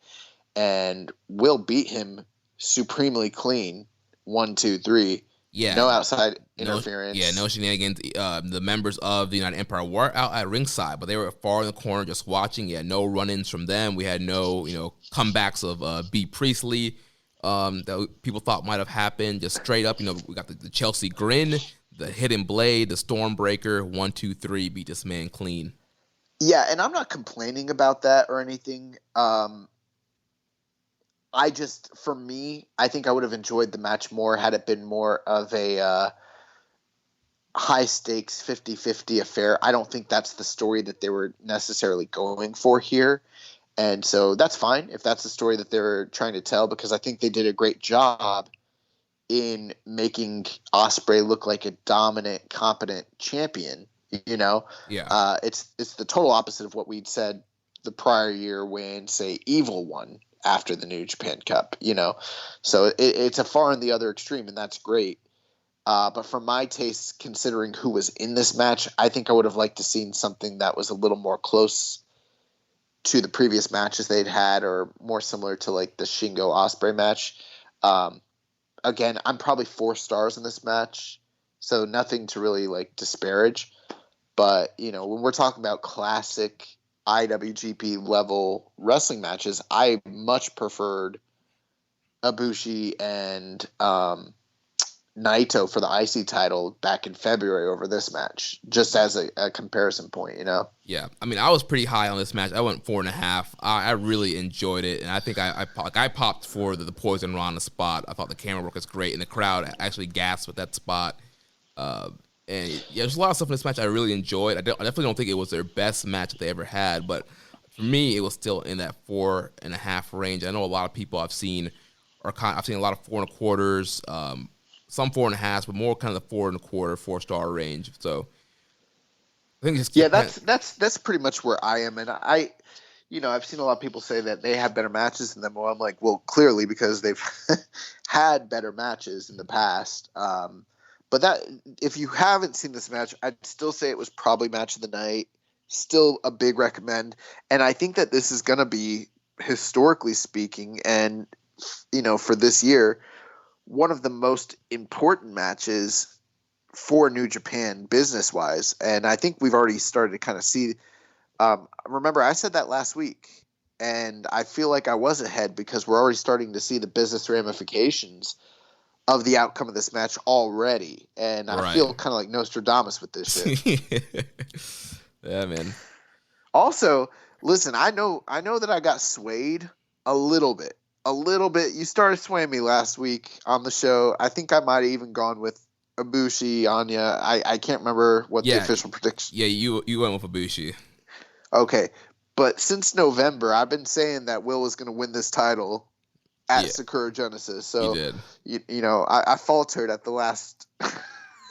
And Will beat him supremely clean, 1, 2, 3. Yeah. No outside interference. No shenanigans. The members of the United Empire were out at ringside, but they were far in the corner just watching. Yeah, no run-ins from them. We had no, comebacks of B. Priestley that people thought might have happened. Just straight up, we got the Chelsea Grin, the Hidden Blade, the Stormbreaker. 1, 2, 3 beat this man clean. Yeah, and I'm not complaining about that or anything. For me, I think I would have enjoyed the match more had it been more of a high-stakes 50-50 affair. I don't think that's the story that they were necessarily going for here. And so that's fine if that's the story that they're trying to tell, because I think they did a great job in making Ospreay look like a dominant, competent champion. Yeah. It's the total opposite of what we'd said the prior year when, say, Evil won after the New Japan Cup, so it's a far on the other extreme, and that's great. But for my taste, considering who was in this match, I think I would have liked to seen something that was a little more close to the previous matches they'd had, or more similar to like the Shingo Ospreay match. Again, I'm probably 4 stars in this match, so nothing to really like disparage. But when we're talking about classic IWGP level wrestling matches, I much preferred Ibushi and Naito for the IC title back in February over this match, just as a comparison point, Yeah, I mean, I was pretty high on this match. I went 4.5. I really enjoyed it, and I think I popped for the Poison Rana spot. I thought the camera work was great, and the crowd actually gasped with that spot. And yeah, there's a lot of stuff in this match I really enjoyed. I definitely don't think it was their best match that they ever had, but for me, it was still in that 4.5 range. I know a lot of people I've seen I've seen a lot of 4.25s, some 4.5s, but more kind of the 4.25, 4-star range. So I think that's pretty much where I am, and I've seen a lot of people say that they have better matches than them. Well, I'm like, well, clearly because they've had better matches in the past. But that, if you haven't seen this match, I'd still say it was probably match of the night. Still a big recommend. And I think that this is going to be, historically speaking, and, for this year, one of the most important matches for New Japan business-wise. And I think we've already started to kind of see. Remember, I said that last week, and I feel like I was ahead because we're already starting to see the business ramifications of the outcome of this match already, and I feel kind of like Nostradamus with this shit. Yeah, man. Also, listen, I know that I got swayed a little bit. You started swaying me last week on the show. I think I might have even gone with Ibushi, Anya. I can't remember what the official prediction. Yeah, you went with Ibushi. Okay, but since November, I've been saying that Will was going to win this title at Sakura Genesis. So you did. I faltered at the last.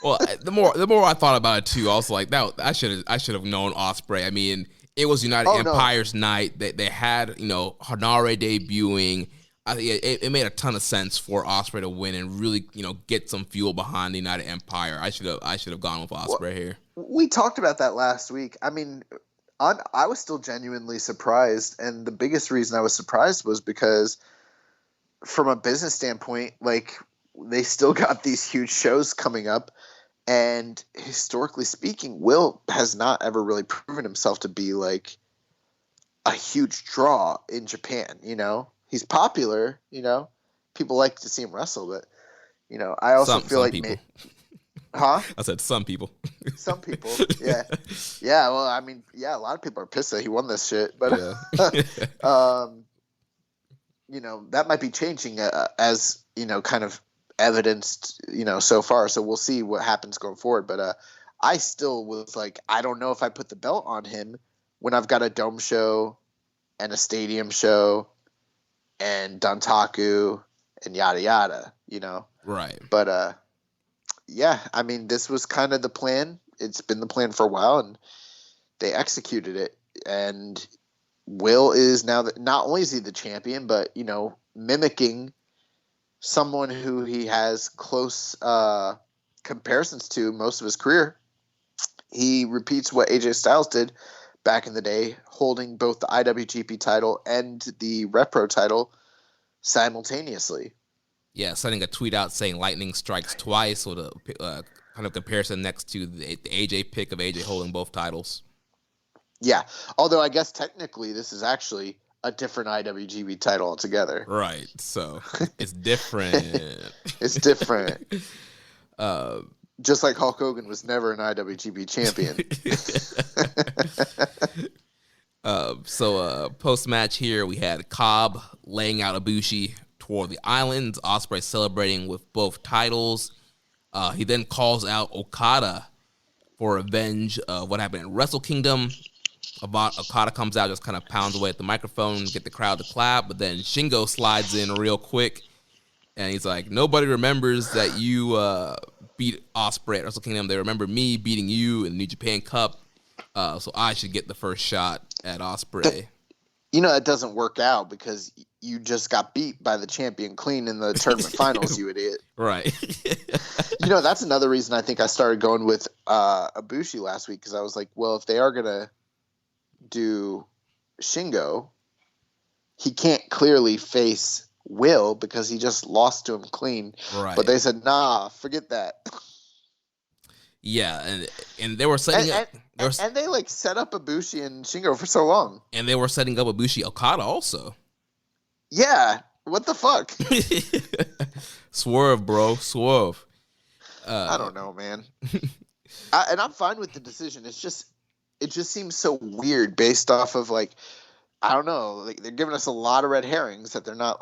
Well, the more I thought about it too, I was like, I should have known Ospreay. I mean, it was United Empire's night. They had Hanare debuting. I think it made a ton of sense for Ospreay to win and really get some fuel behind the United Empire. I should have gone with Ospreay here. We talked about that last week. I mean, I was still genuinely surprised, and the biggest reason I was surprised was because, from a business standpoint, like, they still got these huge shows coming up, and historically speaking, Will has not ever really proven himself to be like a huge draw in Japan. He's popular, people like to see him wrestle, but I also feel like Huh? I said some people. Some people, yeah. Yeah, well, I mean, yeah, a lot of people are pissed that he won this shit. But, Yeah. that might be changing as, kind of evidenced, so far. So we'll see what happens going forward. But I still was like, I don't know if I put the belt on him when I've got a dome show and a stadium show and Dontaku and yada yada, Right. But yeah, I mean, this was kind of the plan. It's been the plan for a while, and they executed it. And Will is now not only is he the champion, but mimicking someone who he has close comparisons to most of his career. He repeats what AJ Styles did back in the day, holding both the IWGP title and the Repro title simultaneously. Yeah, sending a tweet out saying lightning strikes twice, with a kind of comparison next to the AJ pick of AJ holding both titles. Yeah, although I guess technically this is actually a different IWGP title altogether. Right, so it's different. It's different. Just like Hulk Hogan was never an IWGP champion. So post-match here, we had Cobb laying out Ibushi toward the island, Ospreay celebrating with both titles. He then calls out Okada for revenge of what happened in Wrestle Kingdom. Okada comes out, just kind of pounds away at the microphone, get the crowd to clap, but then Shingo slides in real quick, and he's like, nobody remembers that you beat Ospreay at Wrestle Kingdom. They remember me beating you in the New Japan Cup, so I should get the first shot at Ospreay. That doesn't work out because you just got beat by the champion clean in the tournament finals, you idiot. Right. That's another reason I think I started going with Ibushi last week, because I was like, well, if they are going to do Shingo, he can't clearly face Will because he just lost to him clean. Right. But they said, nah, forget that. Yeah, and they were setting up... And they set up Ibushi and Shingo for so long. And they were setting up Ibushi Okada also. Yeah, what the fuck? Swerve, bro, swerve. I don't know, man. And I'm fine with the decision. It just seems so weird based off of I don't know. They're giving us a lot of red herrings that they're not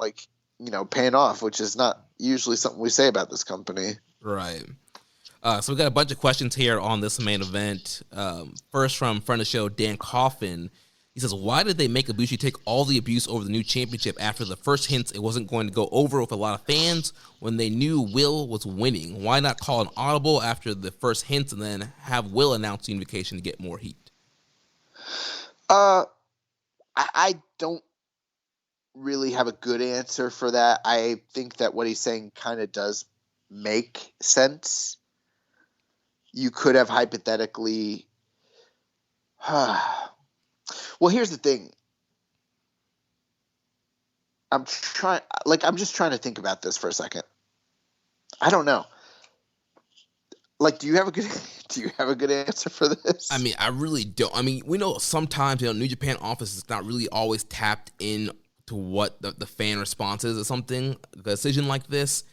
paying off, which is not usually something we say about this company. Right. So we got a bunch of questions here on this main event. First from friend of the show, Dan Coffin. He says, why did they make Ibushi take all the abuse over the new championship after the first hints it wasn't going to go over with a lot of fans when they knew Will was winning? Why not call an audible after the first hints and then have Will announce the unification to get more heat? I don't really have a good answer for that. I think that what he's saying kind of does make sense. You could have hypothetically... Well, here's the thing. I'm just trying to think about this for a second. I don't know. Do you have a good answer for this? I mean, I really don't. I mean, we know sometimes, New Japan office is not really always tapped in to what the fan response is or something, a decision like this.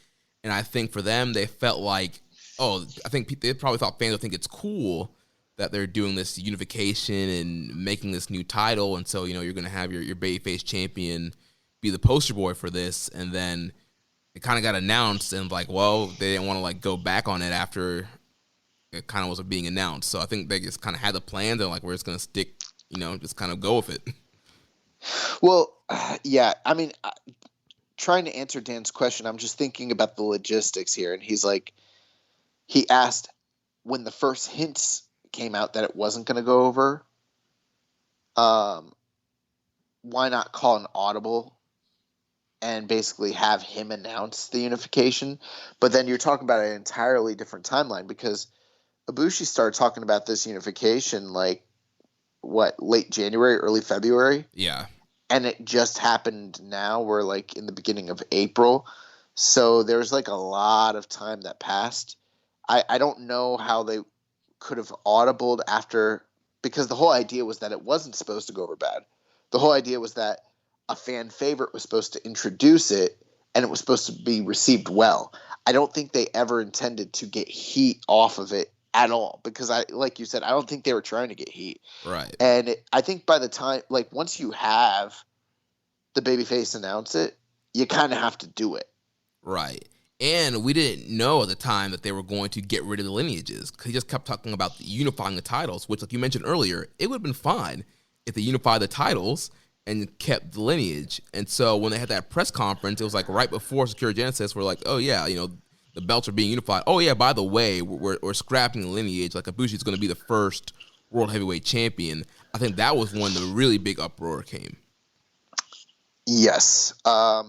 And I think for them, they felt like, I think they probably thought fans would think it's cool that they're doing this unification and making this new title. And so, you're going to have your babyface champion be the poster boy for this. And then it kind of got announced and they didn't want to go back on it after it kind of was being announced. So I think they just kind of had the plan. They're we're just going to stick, just kind of go with it. Well, yeah, I mean, trying to answer Dan's question, I'm just thinking about the logistics here. And he asked when the first hints came out that it wasn't going to go over, why not call an audible and basically have him announce the unification? But then you're talking about an entirely different timeline, because Ibushi started talking about this unification late January, early February? Yeah. And it just happened now. We're in the beginning of April. So there's a lot of time that passed. I don't know how they could have audibled after, because the whole idea was that it wasn't supposed to go over bad. The whole idea was that a fan favorite was supposed to introduce it, and it was supposed to be received well. I don't think they ever intended to get heat off of it at all, because like you said, I don't think they were trying to get heat. Right. And I think by the time, like, once you have the babyface announce it, you kind of have to do it. Right. And we didn't know at the time that they were going to get rid of the lineages, because he just kept talking about unifying the titles, which, like you mentioned earlier, it would have been fine if they unified the titles and kept the lineage. And so when they had that press conference, it was like right before Sakura Genesis, we're like, oh yeah, the belts are being unified. Oh yeah, by the way, we're scrapping the lineage. Like, Ibushi is going to be the first world heavyweight champion. I think that was when the really big uproar came. Yes. I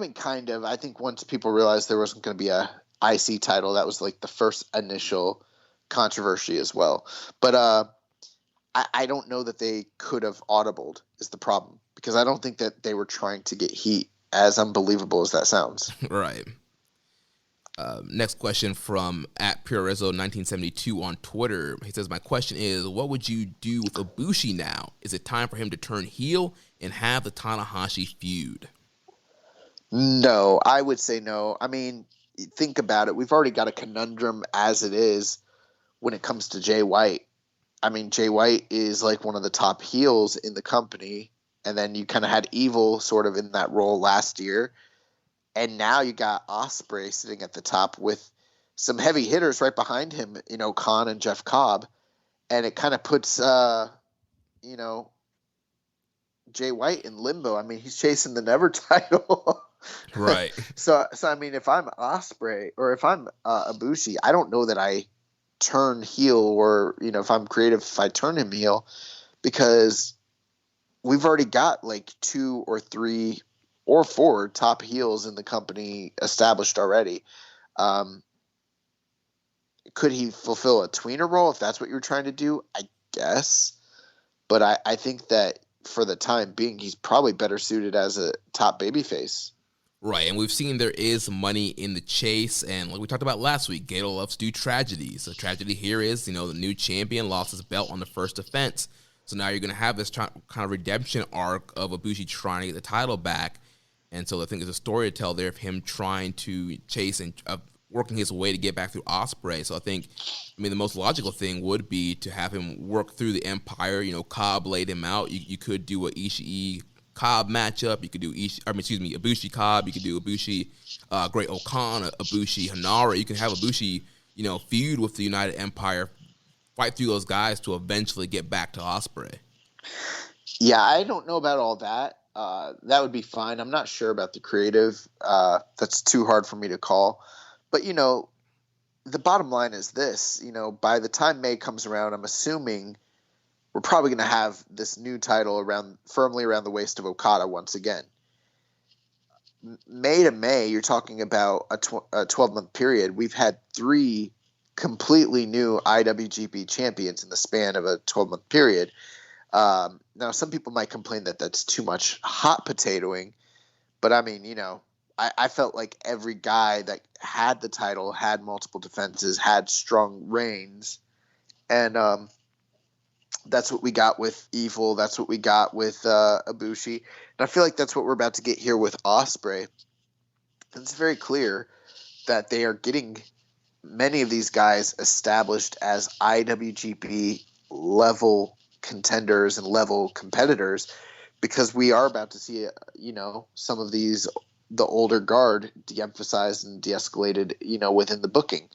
mean, kind of. I think once people realized there wasn't going to be a IC title, that was like the first initial controversy as well. But I don't know that they could have audibled is the problem, because I don't think that they were trying to get heat, as unbelievable as that sounds. Right. Next question from @PureRezzo1972 on Twitter. He says, my question is, what would you do with Ibushi now? Is it time for him to turn heel and have the Tanahashi feud? No, I would say no. I mean, think about it. We've already got a conundrum as it is when it comes to Jay White. I mean, Jay White is like one of the top heels in the company, and then you kind of had Evil sort of in that role last year. And now you got Ospreay sitting at the top with some heavy hitters right behind him, Khan and Jeff Cobb. And it kind of puts, Jay White in limbo. I mean, he's chasing the Never title. Right. So I mean, if I'm Ospreay or if I'm Ibushi, I don't know that I turn heel, or, if I'm creative, if I turn him heel, because we've already got like 2 or 3 or 4 top heels in the company established already. Could he fulfill a tweener role if that's what you're trying to do? I guess. But I think that for the time being, he's probably better suited as a top babyface. Right, and we've seen there is money in the chase, and like we talked about last week, Gato loves to do tragedies. The tragedy here is, the new champion lost his belt on the first defense, so now you're going to have this kind of redemption arc of Ibushi trying to get the title back, and so I think there's a story to tell there of him trying to chase and working his way to get back through Ospreay. So I think, the most logical thing would be to have him work through the Empire. Cobb laid him out. You could do a Ishii Cobb matchup. You could do Ibushi Cobb. You could do Ibushi Great Okan, Ibushi Hanara. You can have Ibushi, feud with the United Empire, fight through those guys to eventually get back to Ospreay. Yeah, I don't know about all that. That would be fine. I'm not sure about the creative. That's too hard for me to call. But, the bottom line is this. By the time May comes around, I'm assuming we're probably going to have this new title firmly around the waist of Okada once again. May to May, you're talking about a 12-month period. We've had 3 completely new IWGP champions in the span of a 12-month period. Now, some people might complain that that's too much hot potatoing, but I mean, I felt like every guy that had the title had multiple defenses, had strong reigns, and that's what we got with Evil. That's what we got with Ibushi, and I feel like that's what we're about to get here with Ospreay. It's very clear that they are getting many of these guys established as IWGP level contenders and level competitors, because we are about to see, some of these, the older guard, de-emphasized and de-escalated, within the booking.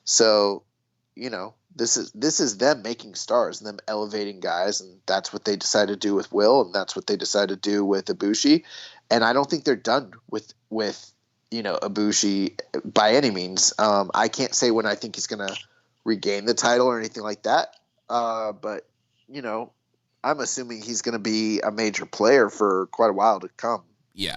So, this is them making stars and them elevating guys, and that's what they decided to do with Will, and that's what they decided to do with Ibushi. And I don't think they're done with Ibushi by any means. I can't say when I think he's going to regain the title or anything like that. But I'm assuming he's going to be a major player for quite a while to come. Yeah,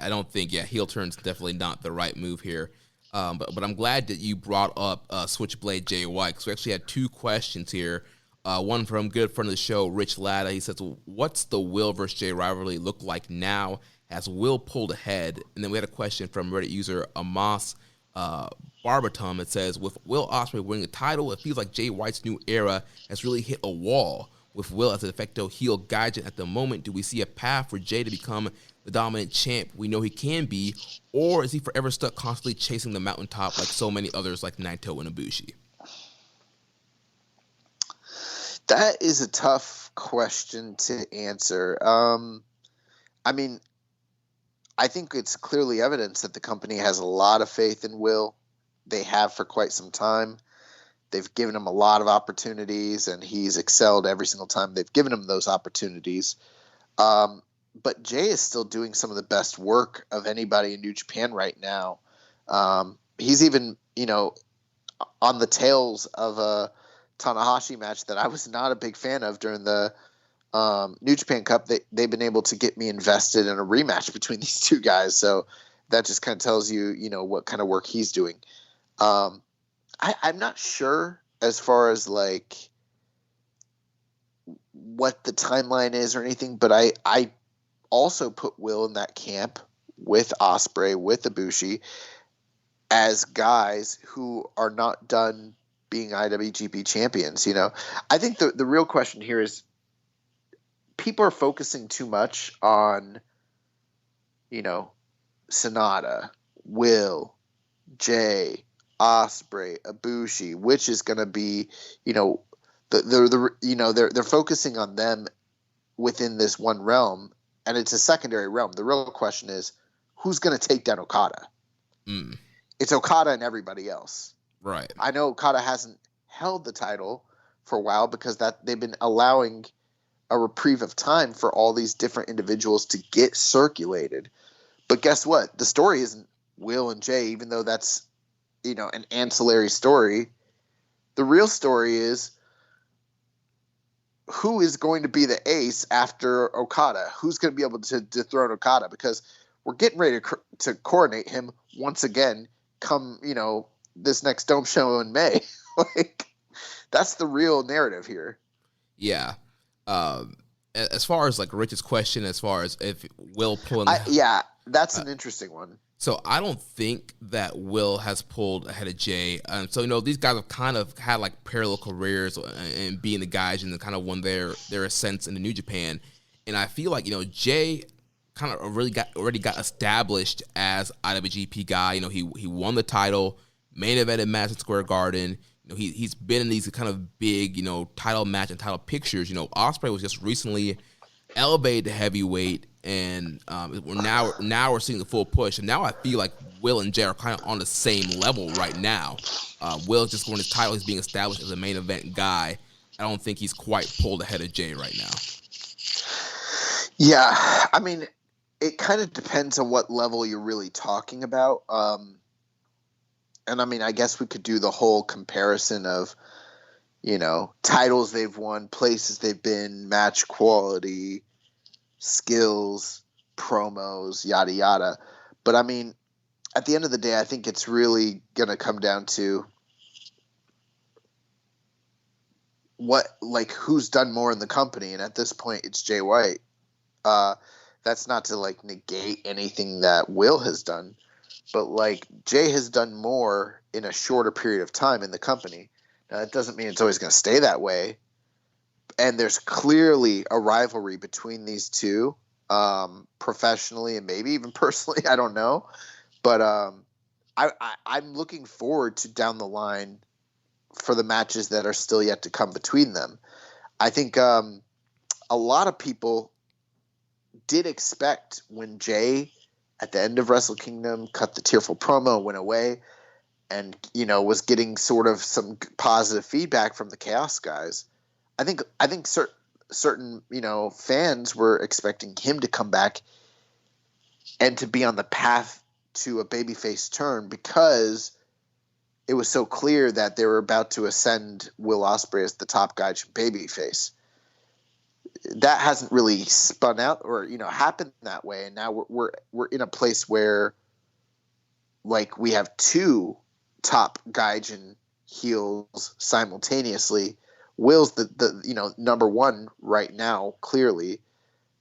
I don't think heel turn's definitely not the right move here. But I'm glad that you brought up Switchblade Jay White, because we actually had 2 questions here. One from good friend of the show, Rich Latta. He says, what's the Will versus Jay rivalry look like now? Has Will pulled ahead? And then we had a question from Reddit user Amos Barbatum. It says, with Will Ospreay winning the title, it feels like Jay White's new era has really hit a wall. with Will as a de facto heel gaijin at the moment, do we see a path for Jay to become the dominant champ we know he can be, or is he forever stuck constantly chasing the mountaintop like so many others like Naito and Ibushi? That is a tough question to answer. I mean, I think it's clearly evidence that the company has a lot of faith in Will. They have for quite some time. They've given him a lot of opportunities, and he's excelled every single time they've given him those opportunities. But Jay is still doing some of the best work of anybody in New Japan right now. He's even, on the tails of a Tanahashi match that I was not a big fan of during the New Japan Cup. They've been able to get me invested in a rematch between these two guys. So that just kind of tells you, what kind of work he's doing. I'm not sure as far as like what the timeline is or anything, but I also put Will in that camp with Ospreay, with Ibushi, as guys who are not done being IWGP champions. I think the real question here is people are focusing too much on, Sonata, Will, Jay, Ospreay, Ibushi, which is going to be, they're focusing on them within this one realm, and it's a secondary realm. The real question is, who's going to take down Okada? It's Okada and everybody else. Right. I know Okada hasn't held the title for a while because they've been allowing a reprieve of time for all these different individuals to get circulated. But guess what? The story isn't Will and Jay, even though that's, an ancillary story. The real story is who is going to be the ace after Okada? Who's going to be able to dethrone Okada? Because we're getting ready to coronate him once again come, this next Dome show in May. Like, that's the real narrative here. Yeah. As far as like Rich's question, as far as if Will pulling, that's an interesting one. So I don't think that Will has pulled ahead of Jay. So these guys have kind of had like parallel careers and being the guys and kind of won their ascents into New Japan. And I feel like Jay kind of already got established as IWGP guy. He won the title, main event at Madison Square Garden. He's been in these kind of big, title match and title pictures. Ospreay was just recently elevated to heavyweight, and now we're seeing the full push. And now I feel like Will and Jay are kind of on the same level right now. Will just won his title. He's being established as a main event guy. I don't think he's quite pulled ahead of Jay right now. Yeah, I mean, it kind of depends on what level you're really talking about. And I mean, I guess we could do the whole comparison of, titles they've won, places they've been, match quality, skills, promos, yada, yada. But I mean, at the end of the day, I think it's really going to come down to who's done more in the company. And at this point, it's Jay White. That's not to negate anything that Will has done. But Jay has done more in a shorter period of time in the company. Now, that doesn't mean it's always going to stay that way. And there's clearly a rivalry between these two, professionally and maybe even personally. I don't know. But I'm looking forward to down the line for the matches that are still yet to come between them. I think a lot of people did expect when Jay – at the end of Wrestle Kingdom, cut the tearful promo, went away, and was getting sort of some positive feedback from the Chaos guys. I think certain fans were expecting him to come back and to be on the path to a babyface turn because it was so clear that they were about to ascend Will Ospreay as the top guy to babyface. That hasn't really spun out or happened that way, and now we're in a place where we have two top gaijin heels simultaneously. Will's the number one right now, clearly,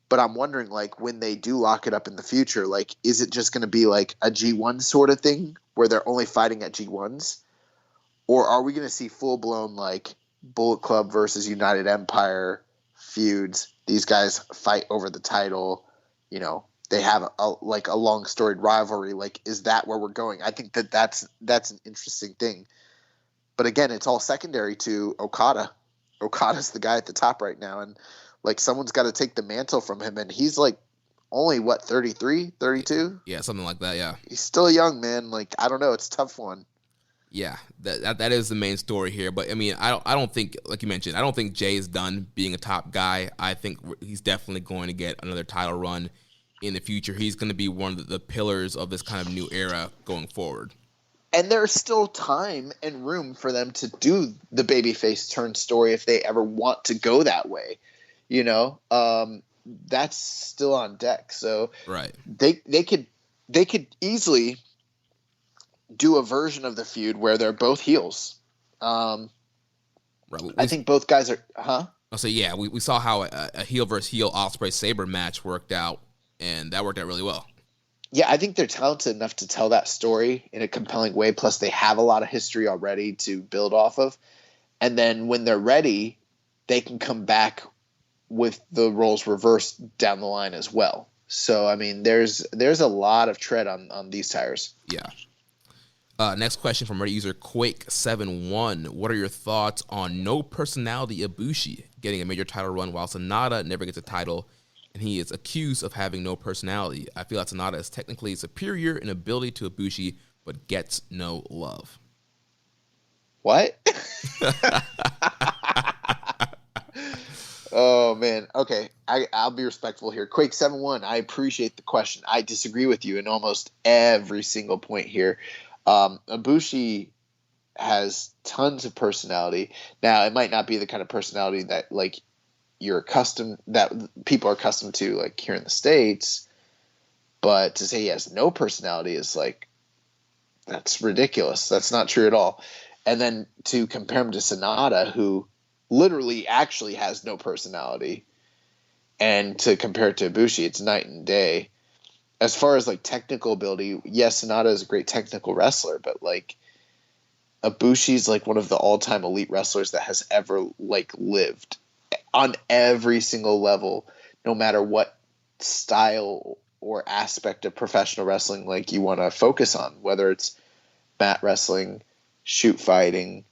but I'm wondering when they do lock it up in the future, is it just going to be a G1 sort of thing where they're only fighting at G1s, or are we going to see full blown Bullet Club versus United Empire feuds. These guys fight over the title. You know, they have a long storied rivalry. Like, is that where we're going? I think that's an interesting thing. But again, it's all secondary to Okada. Okada's the guy at the top right now, and like someone's got to take the mantle from him, and he's like only 33, 32? Yeah, something like that. Yeah, he's still young, man. Like, I don't know, it's a tough one. Yeah, that is the main story here. But I mean, I don't think, like you mentioned, I don't think Jay is done being a top guy. I think he's definitely going to get another title run in the future. He's going to be one of the pillars of this kind of new era going forward. And there's still time and room for them to do the babyface turn story if they ever want to go that way. You know, that's still on deck. So right, they could easily do a version of the feud where they're both heels. Right. I think both guys are, huh? I'll say, yeah, we saw how a heel versus heel Ospreay Sabre match worked out, and that worked out really well. Yeah, I think they're talented enough to tell that story in a compelling way. Plus, they have a lot of history already to build off of. And then when they're ready, they can come back with the roles reversed down the line as well. So, I mean, there's a lot of tread on these tires. Yeah. Next question from Reddit user Quake71. What are your thoughts on no personality Ibushi getting a major title run while Sonata never gets a title and he is accused of having no personality? I feel like Sonata is technically superior in ability to Ibushi, but gets no love. What? Oh, man. Okay, I'll be respectful here. Quake71, I appreciate the question. I disagree with you in almost every single point here. Ibushi has tons of personality. Now, it might not be the kind of personality that like that people are accustomed to like here in the States, but to say he has no personality is like, that's ridiculous. That's not true at all. And then to compare him to Sonata, who literally actually has no personality, and to compare it to Ibushi, it's night and day. As far as like technical ability, yes, Sonata is a great technical wrestler, but like Ibushi's like one of the all-time elite wrestlers that has ever like lived on every single level, no matter what style or aspect of professional wrestling like you want to focus on, whether it's mat wrestling, shoot fighting,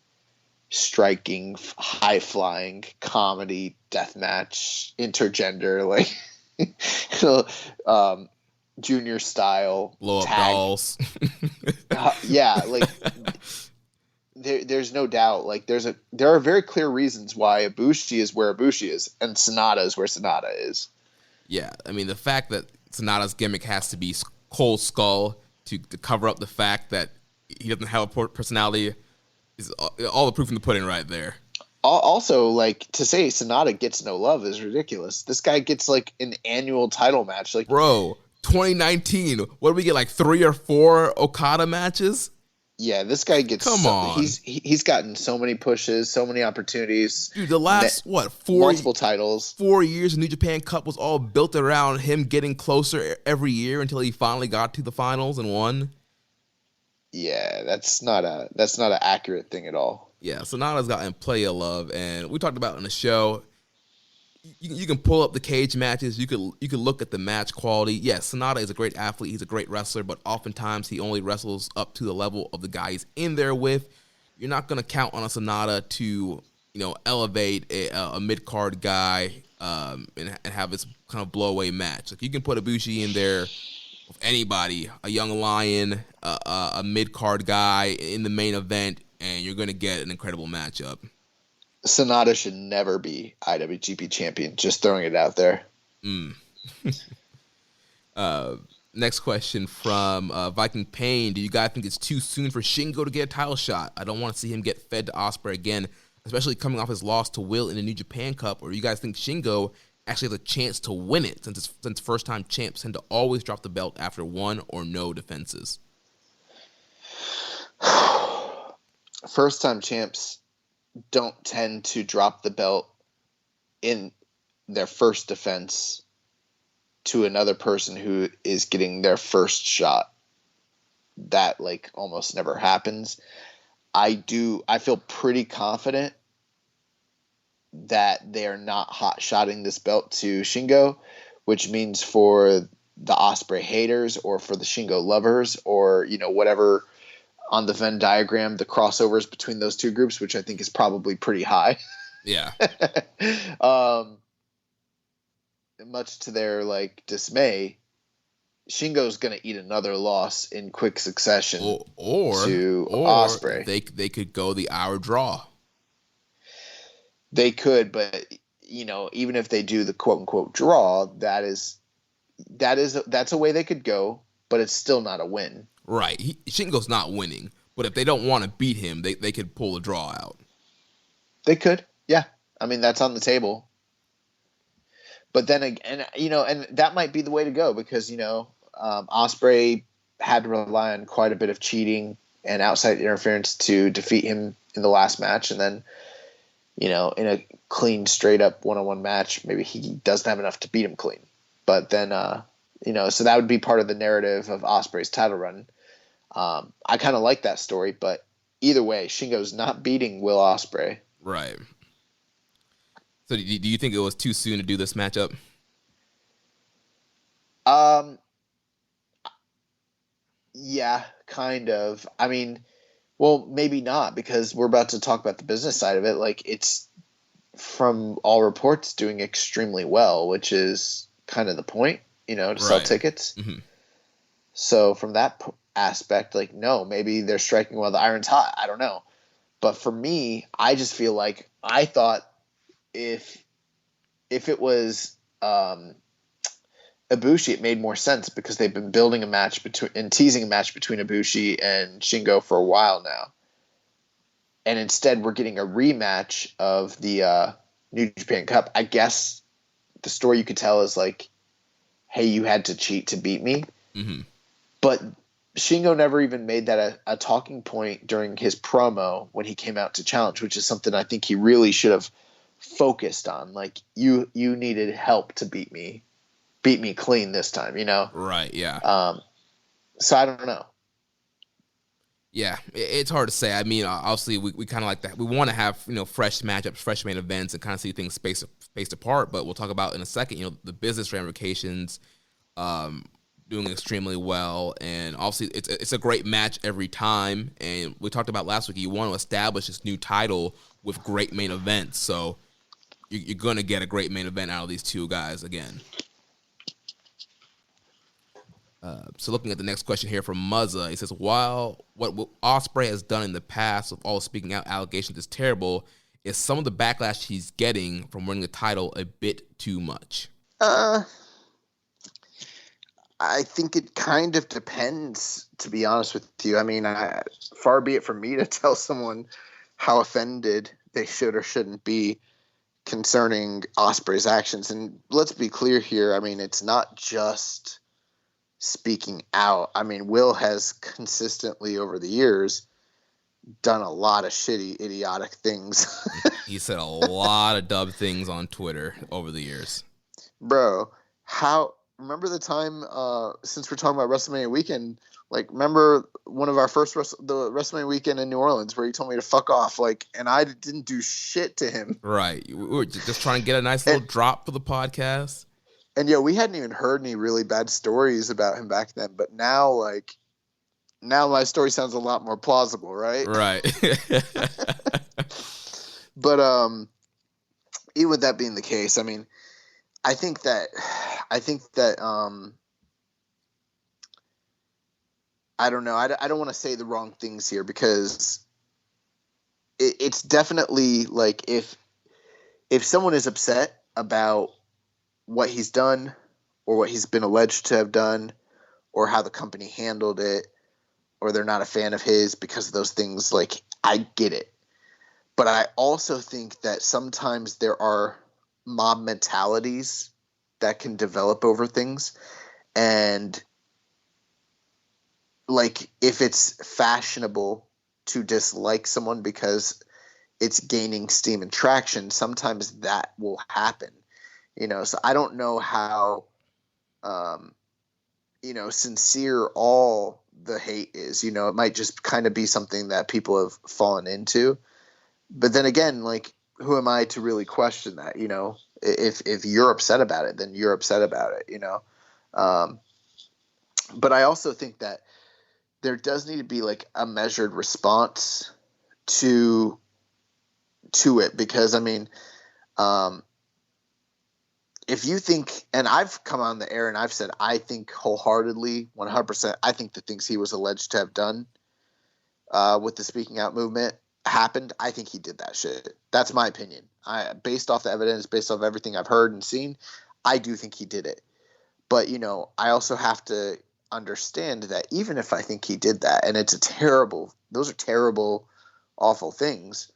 striking, high flying, comedy, deathmatch, intergender, like junior style, blow up dolls. Yeah, like there's no doubt. Like there are very clear reasons why Ibushi is where Ibushi is, and Sonata is where Sonata is. Yeah, I mean the fact that Sonata's gimmick has to be Cold Skull to cover up the fact that he doesn't have a personality is all the proof in the pudding right there. Also, like, to say Sonata gets no love is ridiculous. This guy gets like an annual title match. Like, bro, 2019, what did we get, like 3 or 4 Okada matches? Yeah, this guy gets. Come on, he's gotten so many pushes, so many opportunities. Dude, the last multiple titles, 4 years of New Japan Cup was all built around him getting closer every year until he finally got to the finals and won. Yeah, that's not an accurate thing at all. Yeah, Sonata's gotten plenty of love, and we talked about in the show. You can pull up the cage matches. You could look at the match quality. Yes, Sonata is a great athlete. He's a great wrestler, but oftentimes he only wrestles up to the level of the guy he's in there with. You're not going to count on a Sonata to elevate a mid card guy and have this kind of blow away match. Like, you can put Ibushi in there with anybody, a young lion, a mid card guy in the main event, and you're going to get an incredible matchup. Sonata should never be IWGP champion. Just throwing it out there. Next question from Viking Pain. Do you guys think it's too soon for Shingo to get a title shot? I don't want to see him get fed to Ospreay again, especially coming off his loss to Will in the New Japan Cup. Or do you guys think Shingo actually has a chance to win it, since first-time champs tend to always drop the belt after one or no defenses? First-time champs don't tend to drop the belt in their first defense to another person who is getting their first shot. That like almost never happens. I feel pretty confident that they're not hot-shotting this belt to Shingo, which means for the Ospreay haters or for the Shingo lovers or, whatever on the Venn diagram, the crossovers between those two groups, which I think is probably pretty high. Yeah. Much to their dismay, Shingo's going to eat another loss in quick succession to Ospreay. They could go the hour draw. They could, but even if they do the quote unquote draw, that's a way they could go, but it's still not a win. Right. Shingo's not winning, but if they don't want to beat him, they could pull a draw out. They could, yeah. I mean, that's on the table. But then again, and that might be the way to go because, Ospreay had to rely on quite a bit of cheating and outside interference to defeat him in the last match. And then, in a clean, straight up one-on-one match, maybe he doesn't have enough to beat him clean. But then, so that would be part of the narrative of Ospreay's title run. I kind of like that story, but either way, Shingo's not beating Will Ospreay. Right. So do you think it was too soon to do this matchup? Yeah, kind of. I mean, well, maybe not because we're about to talk about the business side of it. It's from all reports doing extremely well, which is kind of the point, to sell tickets. Mm-hmm. So from that aspect, no, maybe they're striking while the iron's hot. I don't know. But for me, I just feel like I thought if it was Ibushi, it made more sense because they've been building a match teasing a match between Ibushi and Shingo for a while now. And instead we're getting a rematch of the New Japan Cup. I guess the story you could tell is hey, you had to cheat to beat me. Mm-hmm. But Shingo never even made that a talking point during his promo when he came out to challenge, which is something I think he really should have focused on. You needed help to beat me clean this time, Right, yeah. So I don't know. Yeah, it's hard to say. I mean, obviously, we kind of like that. We want to have, fresh matchups, fresh main events, and kind of see things spaced apart. But we'll talk about in a second, the business ramifications, doing extremely well. And obviously, it's a great match every time. And we talked about last week, you want to establish this new title with great main events. So you're going to get a great main event out of these two guys again. So looking at the next question here from Muzza, he says, while what Ospreay has done in the past of all speaking out allegations is terrible, is some of the backlash he's getting from winning the title a bit too much? I think it kind of depends, to be honest with you. I mean, far be it from me to tell someone how offended they should or shouldn't be concerning Ospreay's actions. And let's be clear here. I mean, it's not just speaking out. I mean, Will has consistently over the years done a lot of shitty, idiotic things. He said a lot of dumb things on Twitter over the years. Bro, remember the time, since we're talking about WrestleMania weekend, remember one of our first the WrestleMania weekend in New Orleans where he told me to fuck off, and I didn't do shit to him. Right. We were just trying to get a nice little drop for the podcast. And we hadn't even heard any really bad stories about him back then, but now now my story sounds a lot more plausible, right? Right. But even with that being the case, I mean, I think that I don't know. I don't want to say the wrong things here because it's definitely if someone is upset about what he's done or what he's been alleged to have done or how the company handled it, or they're not a fan of his because of those things, I get it. But I also think that sometimes there are mob mentalities that can develop over things. And if it's fashionable to dislike someone because it's gaining steam and traction, sometimes that will happen. So I don't know how, sincere all the hate is. It might just kind of be something that people have fallen into. But then again, who am I to really question that? If you're upset about it, then you're upset about it. But I also think that there does need to be like a measured response to it, because I mean, if you think, and I've come on the air and I've said, I think wholeheartedly, 100%, I think the things he was alleged to have done with the speaking out movement happened. I think he did that shit. That's my opinion. Based off the evidence, based off everything I've heard and seen, I do think he did it. But, I also have to understand that even if I think he did that, and those are terrible, awful things,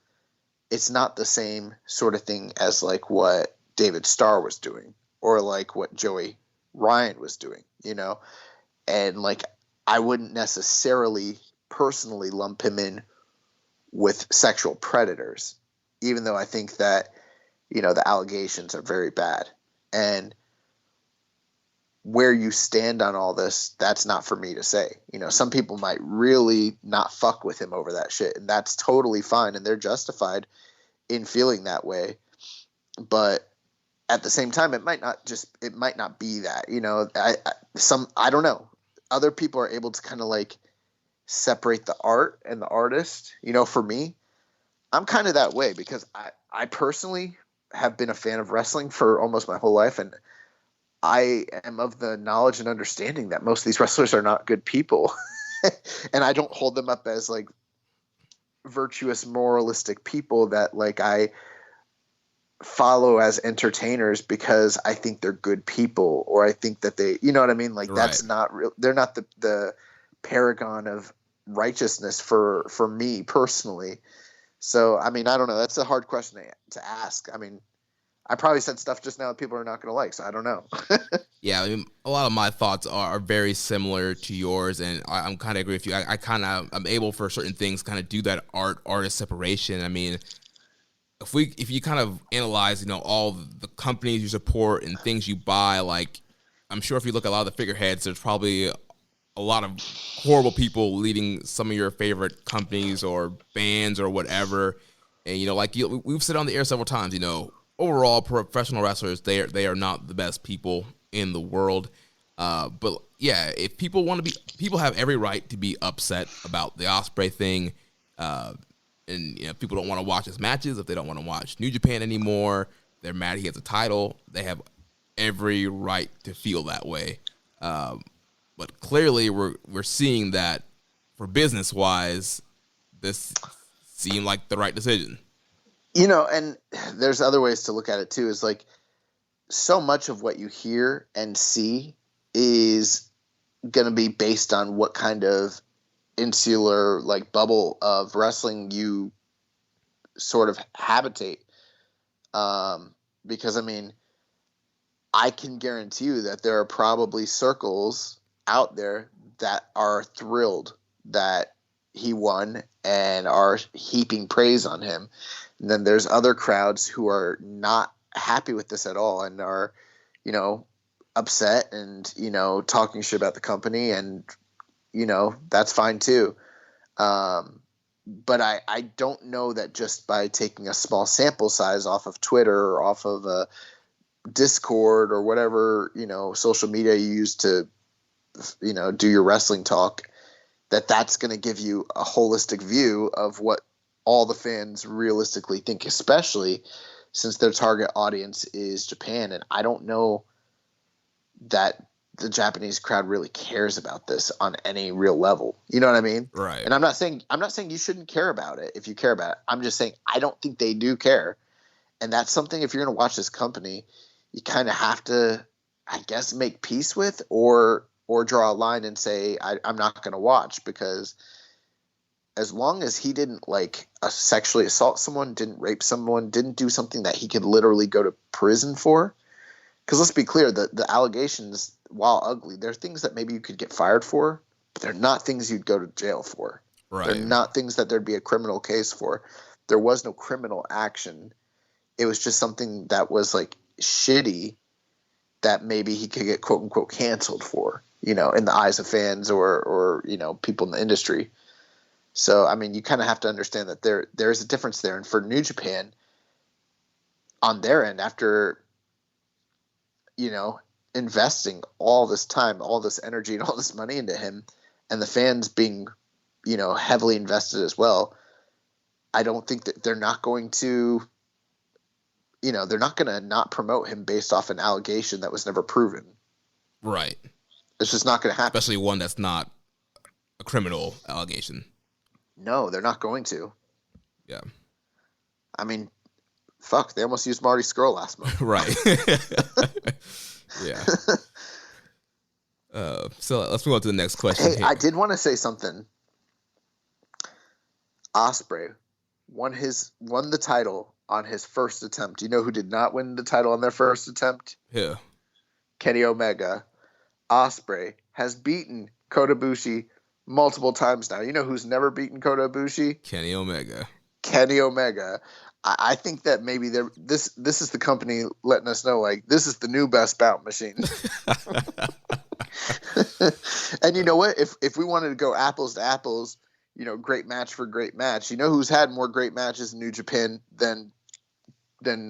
it's not the same sort of thing as like what David Starr was doing, or like what Joey Ryan was doing, and like, I wouldn't necessarily personally lump him in with sexual predators, even though I think that, the allegations are very bad. And where you stand on all this, that's not for me to say. Some people might really not fuck with him over that shit, and that's totally fine, and they're justified in feeling that way. But at the same time, it might not be that. I don't know. Other people are able to kind of like separate the art and the artist. For me, I'm kind of that way, because I personally have been a fan of wrestling for almost my whole life, and I am of the knowledge and understanding that most of these wrestlers are not good people. And I don't hold them up as like virtuous, moralistic people that like I follow as entertainers because I think they're good people, or I think that they, you know what I mean? Like, that's not real. They're not the paragon of righteousness for me personally. So, I mean, I don't know. That's a hard question to ask. I mean, I probably said stuff just now that people are not going to like, so I don't know. Yeah, I mean, a lot of my thoughts are very similar to yours, and I'm kind of agree with you. I'm able for certain things kind of do that artist separation. I mean, if you kind of analyze, all the companies you support and things you buy, like, I'm sure if you look at a lot of the figureheads, there's probably a lot of horrible people leading some of your favorite companies or bands or whatever. And, we've said on the air several times, overall professional wrestlers, they are not the best people in the world. But yeah, if people have every right to be upset about the Ospreay thing. And people don't want to watch his matches. If they don't want to watch New Japan anymore, they're mad he has a title. They have every right to feel that way. But clearly we're seeing that for business wise, this seemed like the right decision. And there's other ways to look at it too, is like, so much of what you hear and see is going to be based on what kind of insular like bubble of wrestling you sort of habitate. Because I mean, I can guarantee you that there are probably circles out there that are thrilled that he won and are heaping praise on him. And then there's other crowds who are not happy with this at all and are, upset and, talking shit about the company, and, that's fine too. But I don't know that just by taking a small sample size off of Twitter or off of Discord or whatever, social media you use to, do your wrestling talk, that's going to give you a holistic view of what all the fans realistically think, especially since their target audience is Japan. And I don't know that the Japanese crowd really cares about this on any real level. You know what I mean? Right. And I'm not saying you shouldn't care about it if you care about it. I'm just saying I don't think they do care. And that's something, if you're going to watch this company, you kind of have to, I guess, make peace with, or draw a line and say, I'm not going to watch, because as long as he didn't like sexually assault someone, didn't rape someone, didn't do something that he could literally go to prison for. Because let's be clear, the allegations, while ugly, they're things that maybe you could get fired for, but they're not things you'd go to jail for. Right. They're not things that there'd be a criminal case for. There was no criminal action. It was just something that was like shitty that maybe he could get quote unquote canceled for, in the eyes of fans or people in the industry. So, I mean, you kind of have to understand that there's a difference there. And for New Japan, on their end, after, investing all this time, all this energy, and all this money into him, and the fans being, heavily invested as well, I don't think that they're not going to, they're not going to not promote him based off an allegation that was never proven. Right. It's just not going to happen. Especially one that's not a criminal allegation. No, they're not going to. Yeah. I mean, fuck, they almost used Marty Scurll last month. Right. Yeah. So let's move on to the next question. Hey, I did want to say something. Ospreay won the title on his first attempt. Do you know who did not win the title on their first attempt? Yeah. Kenny Omega. Ospreay has beaten Kota Ibushi multiple times now. You know who's never beaten Kota Ibushi? Kenny Omega. Kenny Omega. I think that maybe this is the company letting us know, like, this is the new best bout machine. And you know what? If we wanted to go apples to apples, great match for great match, who's had more great matches in New Japan than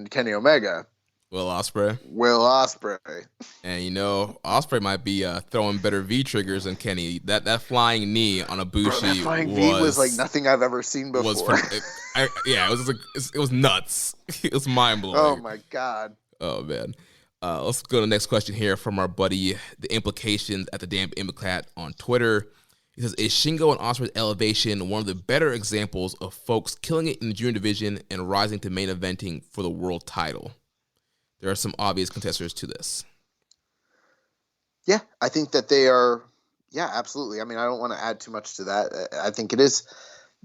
Kenny Omega? Will Ospreay. And Ospreay might be throwing better V triggers than Kenny. That flying knee on Ibushi, that flying knee was like nothing I've ever seen before. It was nuts. It was mind blowing. Oh my god. Oh man. Let's go to the next question here from our buddy, the implications at the damn Implicat on Twitter. He says, is Shingo and Ospreay's elevation one of the better examples of folks killing it in the junior division and rising to main eventing for the world title? There are some obvious contestants to this. Yeah, I think that they are. Yeah, absolutely. I mean, I don't want to add too much to that. I think it is.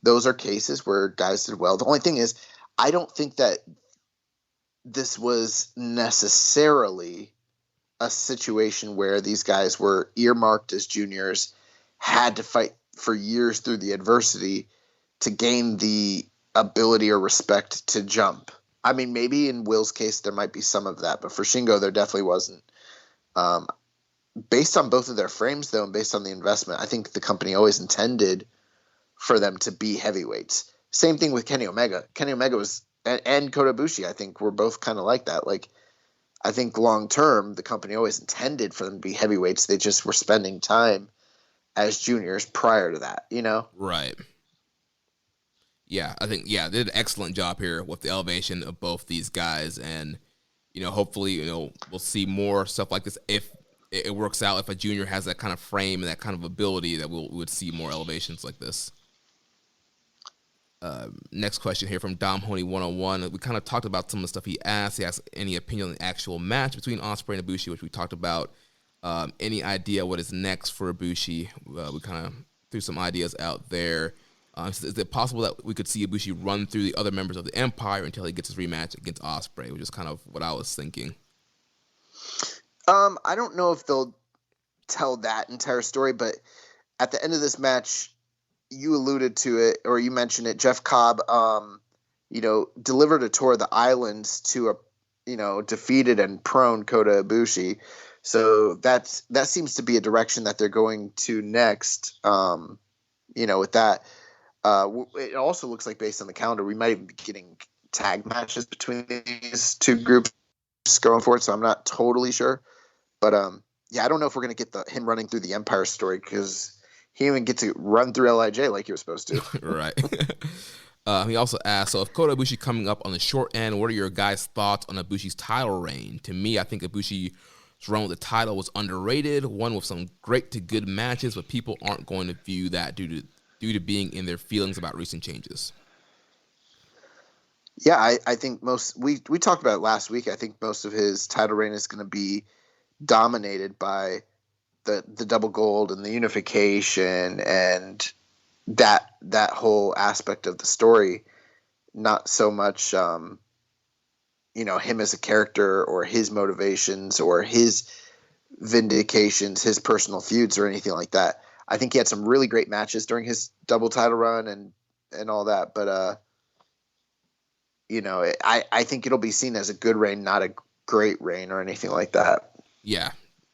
Those are cases where guys did well. The only thing is, I don't think that this was necessarily a situation where these guys were earmarked as juniors, had to fight for years through the adversity to gain the ability or respect to jump. I mean, maybe in Will's case, there might be some of that, but for Shingo, there definitely wasn't. Based on both of their frames, though, and based on the investment, I think the company always intended for them to be heavyweights. Same thing with Kenny Omega. Kenny Omega was, and Kota Ibushi, I think, were both kind of like that. Like, I think long term, the company always intended for them to be heavyweights. They just were spending time as juniors prior to that, Right. Yeah, I think, they did an excellent job here with the elevation of both these guys. And, hopefully, we'll see more stuff like this if it works out. If a junior has that kind of frame and that kind of ability, that we would see more elevations like this. Next question here from Dom Honey 101. We kind of talked about some of the stuff he asked. He asked any opinion on the actual match between Ospreay and Ibushi, which we talked about. Any idea what is next for Ibushi? We kind of threw some ideas out there. Is it possible that we could see Ibushi run through the other members of the Empire until he gets his rematch against Ospreay, which is kind of what I was thinking. I don't know if they'll tell that entire story, but at the end of this match, you alluded to it, or you mentioned it, Jeff Cobb, delivered a tour of the islands to a, defeated and prone Kota Ibushi. So that seems to be a direction that they're going to next, with that. It also looks like, based on the calendar, we might even be getting tag matches between these two groups going forward, so I'm not totally sure. But, I don't know if we're going to get him running through the Empire story, because he didn't even get to run through LIJ like he was supposed to. Right. He also asked, so if Kota Ibushi coming up on the short end, what are your guys' thoughts on Ibushi's title reign? To me, I think Ibushi's run with the title was underrated, one with some great to good matches, but people aren't going to view that due to being in their feelings about recent changes. Yeah, I think we talked about it last week. I think most of his title reign is going to be dominated by the double gold and the unification and that whole aspect of the story, not so much him as a character or his motivations or his vindications, his personal feuds or anything like that. I think he had some really great matches during his double title run and all that, but I think it'll be seen as a good reign, not a great reign or anything like that. Yeah,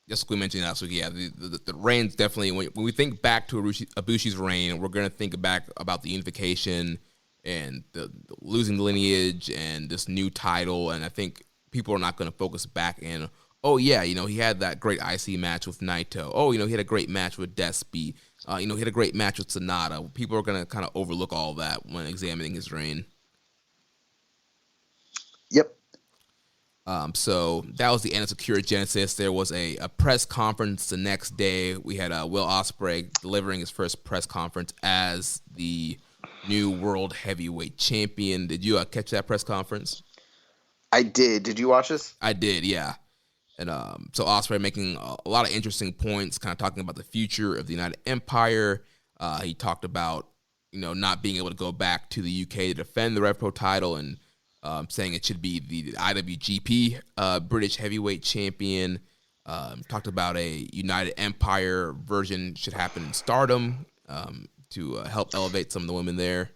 just like we mentioned last week. Yeah, the reign's definitely, when we think back to Ibushi's reign, we're going to think back about the unification and the losing the lineage and this new title. And I think people are not going to focus back in, oh, yeah, he had that great IC match with Naito. Oh, he had a great match with Despy. He had a great match with Sonata. People are going to kind of overlook all that when examining his reign. Yep. So that was the end of Sakura Genesis. There was a press conference the next day. We had Will Ospreay delivering his first press conference as the new World Heavyweight Champion. Did you catch that press conference? I did. Did you watch this? I did, yeah. And so Ospreay making a lot of interesting points, kind of talking about the future of the United Empire. He talked about, not being able to go back to the UK to defend the Rev Pro title, and saying it should be the IWGP British Heavyweight Champion. Talked about a United Empire version should happen in Stardom to help elevate some of the women there.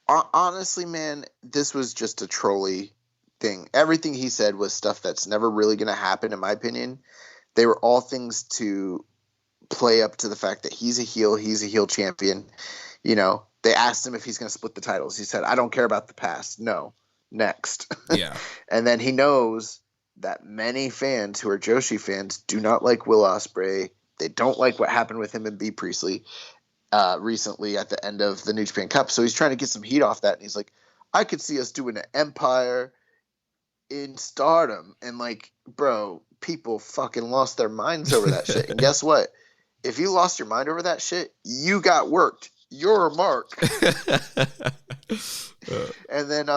Honestly, man, this was just a trolley thing. Everything he said was stuff that's never really going to happen, in my opinion. They were all things to play up to the fact that he's a heel champion. They asked him if he's going to split the titles. He said, I don't care about the past. No. Next. Yeah. And then he knows that many fans who are Joshi fans do not like Will Ospreay. They don't like what happened with him and B. Priestley recently at the end of the New Japan Cup. So he's trying to get some heat off that. And he's like, I could see us doing an Empire in Stardom. And like, bro, people fucking lost their minds over that shit. And guess what? If you lost your mind over that shit, you got worked. You're a mark. And then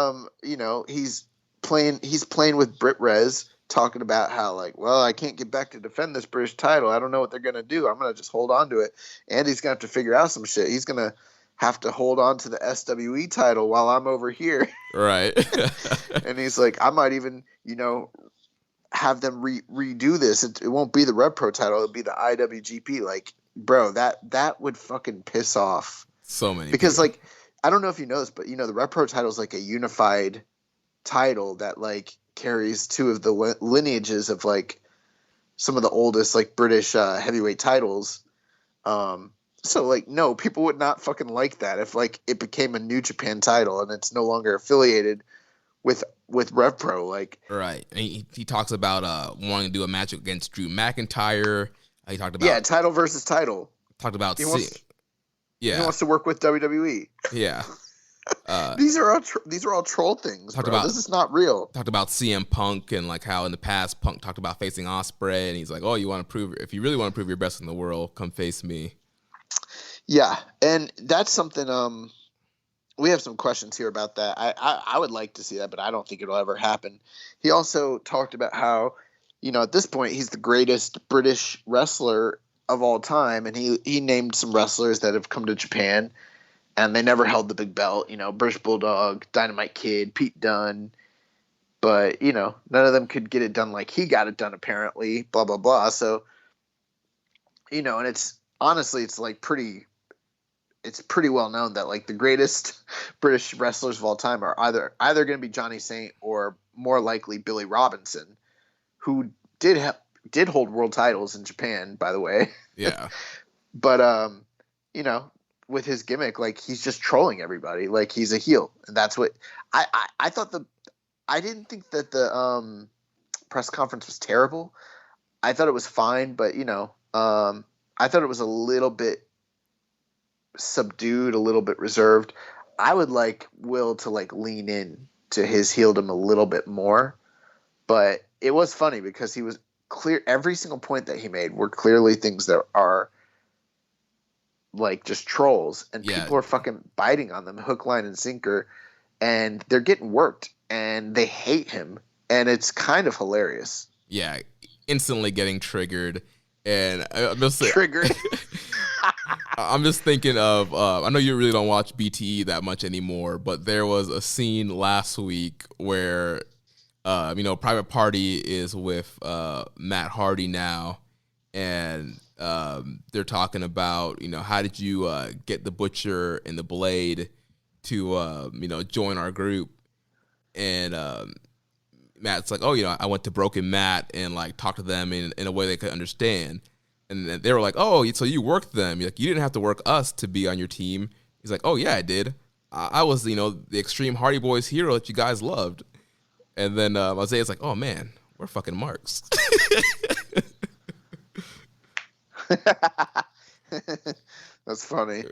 he's playing with Britt Rez, talking about how like, well, I can't get back to defend this British title. I don't know what they're gonna do. I'm gonna just hold on to it. And he's gonna have to figure out some shit. He's gonna have to hold on to the SWE title while I'm over here. Right. And he's like, I might even, have them redo this. It won't be the Rev Pro title. It'll be the IWGP. Like, bro, that would fucking piss off so many because people. Like, I don't know if you know this, but the Rev Pro title is like a unified title that like carries two of the lineages of like some of the oldest like British heavyweight titles. So like, no, people would not fucking like that if like it became a New Japan title and it's no longer affiliated with Rev Pro. Like, right. And he talks about wanting to do a match against Drew McIntyre. He talked about title versus title. Talked about he wants to work with WWE. Yeah. These are all troll things, bro. This is not real. Talked about CM Punk and like how in the past Punk talked about facing Ospreay, and he's like, "Oh, if you really want to prove you're best in the world, come face me." Yeah, and that's something. We have some questions here about that. I would like to see that, but I don't think it'll ever happen. He also talked about how, at this point he's the greatest British wrestler of all time, and he named some wrestlers that have come to Japan and they never held the big belt, British Bulldog, Dynamite Kid, Pete Dunne, but none of them could get it done like he got it done apparently, blah blah blah. So and it's honestly it's pretty well known that like the greatest British wrestlers of all time are either going to be Johnny Saint or more likely Billy Robinson, who did hold world titles in Japan, by the way. Yeah. But with his gimmick, like he's just trolling everybody, like he's a heel, and that's what I thought. I didn't think that the press conference was terrible. I thought it was fine, but I thought it was a little bit subdued, a little bit reserved. I would like Will to like lean in to his heeldom a little bit more, but it was funny because he was clear. Every single point that he made were clearly things that are like just trolls, and people are fucking biting on them hook, line, and sinker, and they're getting worked, and they hate him, and it's kind of hilarious. Yeah, instantly getting triggered, and I'm just triggered. I'm just thinking of I know you really don't watch BTE that much anymore, but there was a scene last week where Private Party is with Matt Hardy now, and they're talking about how did you get the Butcher and the Blade to join our group, and Matt's like, oh, I went to Broken Matt and like talked to them in a way they could understand. And they were like, oh, so you worked them. You're like, you didn't have to work us to be on your team. He's like, oh, yeah, I did. I was, the Extreme Hardy Boys hero that you guys loved. And then Isaiah's like, oh, man, we're fucking marks. That's funny.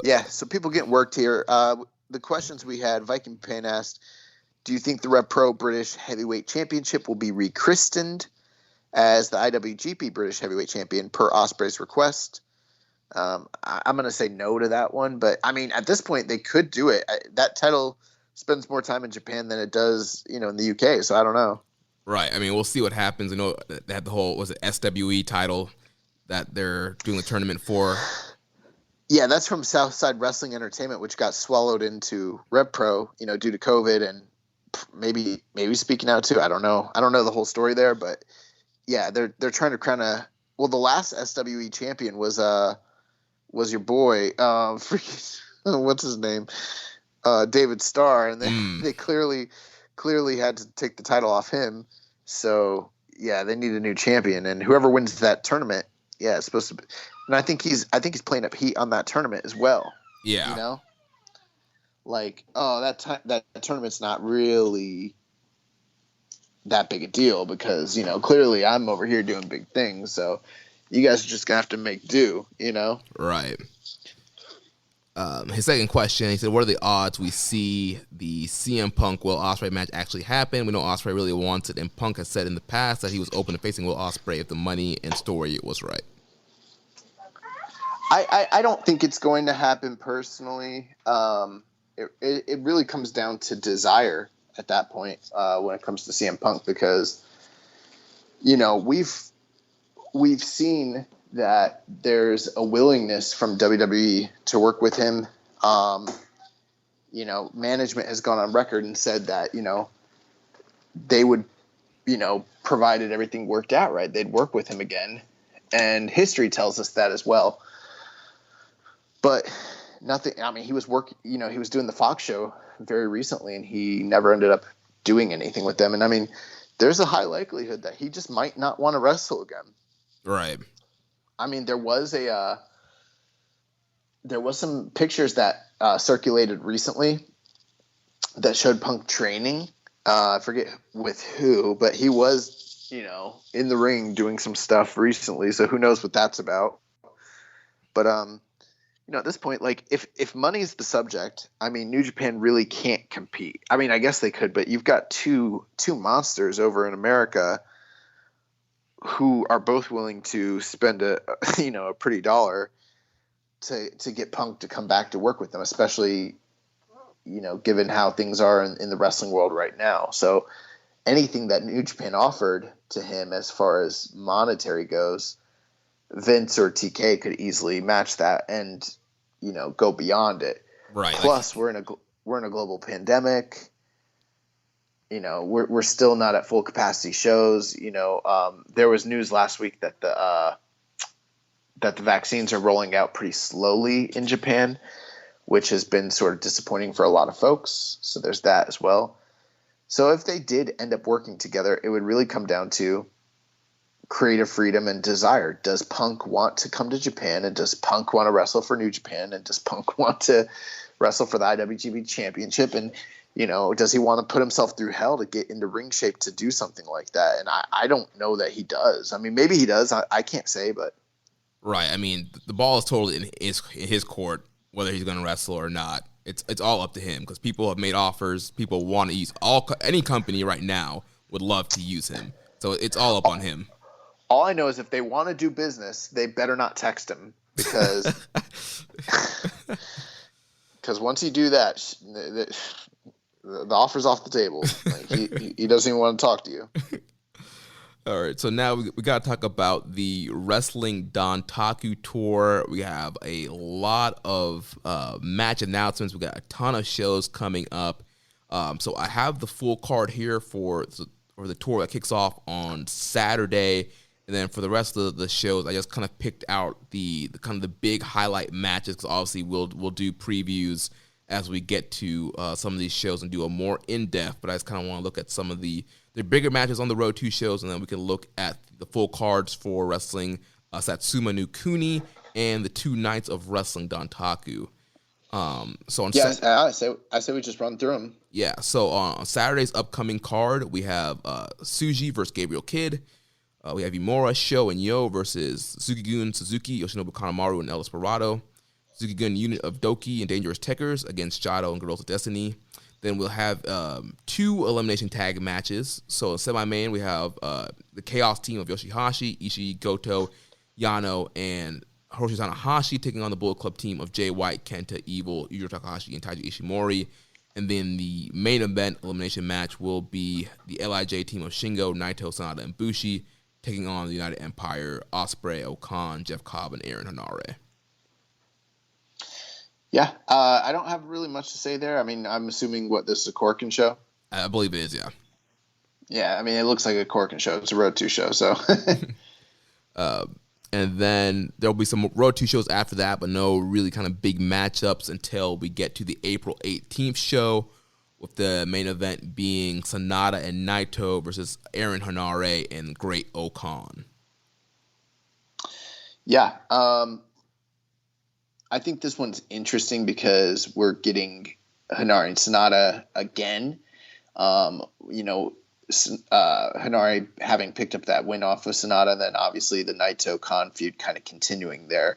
Yeah, so people getting worked here. The questions we had, Viking Pan asked, do you think the Rev Pro British Heavyweight Championship will be rechristened as the IWGP British Heavyweight Champion per Ospreay's request? I'm going to say no to that one, but I mean, at this point, they could do it. That title spends more time in Japan than it does, in the UK, so I don't know. Right. I mean, we'll see what happens. They had the whole, was it SWE title that they're doing the tournament for? Yeah, that's from Southside Wrestling Entertainment, which got swallowed into Rev Pro, due to COVID and maybe speaking out too. I don't know. I don't know the whole story there, but yeah, they're trying to kind of. Well, the last SWE champion was your boy, what's his name, David Starr, and they clearly had to take the title off him. So yeah, they need a new champion, and whoever wins that tournament, yeah, it's supposed to be. And I think he's playing up heat on that tournament as well. Yeah. Like, that tournament's not really that big a deal because, clearly I'm over here doing big things. So you guys are just going to have to make do, Right. His second question, he said, what are the odds we see the CM Punk Will Ospreay match actually happen? We know Ospreay really wants it, and Punk has said in the past that he was open to facing Will Ospreay if the money and story was right. I don't think it's going to happen personally. It really comes down to desire at that point when it comes to CM Punk because, we've seen that there's a willingness from WWE to work with him. Management has gone on record and said that, they would, provided everything worked out right, they'd work with him again. And history tells us that as well. But nothing. I mean, he was he was doing the Fox show very recently, and he never ended up doing anything with them. And I mean, there's a high likelihood that he just might not want to wrestle again. Right. I mean, there was some pictures that circulated recently that showed Punk training. I forget with who, but he was, in the ring doing some stuff recently. So who knows what that's about? But at this point, like if money's the subject, I mean, New Japan really can't compete. I mean, I guess they could, but you've got two monsters over in America who are both willing to spend a pretty dollar to get Punk to come back to work with them, especially, given how things are in the wrestling world right now. So anything that New Japan offered to him as far as monetary goes, Vince or TK could easily match that and, go beyond it. Right. Plus, we're in a global pandemic. We're still not at full capacity shows. There was news last week that the vaccines are rolling out pretty slowly in Japan, which has been sort of disappointing for a lot of folks. So there's that as well. So if they did end up working together, it would really come down to creative freedom and desire. Does Punk want to come to Japan, and does Punk want to wrestle for New Japan, and does Punk want to wrestle for the IWGP Championship, and does he want to put himself through hell to get into ring shape to do something like that? And I don't know that he does. I mean, maybe he does. I can't say, but right. I mean, the ball is totally in his court whether he's going to wrestle or not. It's all up to him because people have made offers. People want to use any company right now would love to use him. So it's all up on him. All I know is if they want to do business, they better not text him because once you do that, the offer's off the table. Like he doesn't even want to talk to you. All right, so now we got to talk about the Wrestling Dontaku Tour. We have a lot of match announcements. We got a ton of shows coming up. So I have the full card here for the tour that kicks off on Saturday. And then for the rest of the shows, I just kind of picked out the kind of the big highlight matches because obviously we'll do previews as we get to some of these shows and do a more in-depth. But I just kind of want to look at some of the bigger matches on the Road 2 shows, and then we can look at the full cards for Wrestling Satsuma no Kuni and the 2 nights of Wrestling Dontaku. So on I say we just run through them. Yeah, so on Saturday's upcoming card, we have Tsuji versus Gabriel Kidd. We have Imura, Sho, and Yo versus Suzuki-gun Suzuki, Yoshinobu Kanemaru, and El Desperado. Suzuki-gun unit of Doki and Dangerous Tekkers against Jado and Girls of Destiny. Then we'll have 2 elimination tag matches. So in semi-main, we have the Chaos team of Yoshihashi, Ishii, Goto, Yano, and Hiroshi Tanahashi taking on the Bullet Club team of Jay White, Kenta, Evil, Yujiro Takahashi, and Taiji Ishimori. And then the main event elimination match will be the LIJ team of Shingo, Naito, Sanada, and Bushi taking on the United Empire, Ospreay, Okan, Jeff Cobb, and Aaron Hanare. Yeah, I don't have really much to say there. I mean, I'm assuming this is a Corkin show? I believe it is, yeah. Yeah, I mean, it looks like a Corkin show. It's a Road 2 show, so. And then there'll be some Road 2 shows after that, but no really kind of big matchups until we get to the April 18th show, with the main event being Sanada and Naito versus Aaron Hanare and Great Okan. Yeah, I think this one's interesting because we're getting Hanare and Sanada again. Hanare having picked up that win off of Sanada, and then obviously the Naito Khan feud kind of continuing there.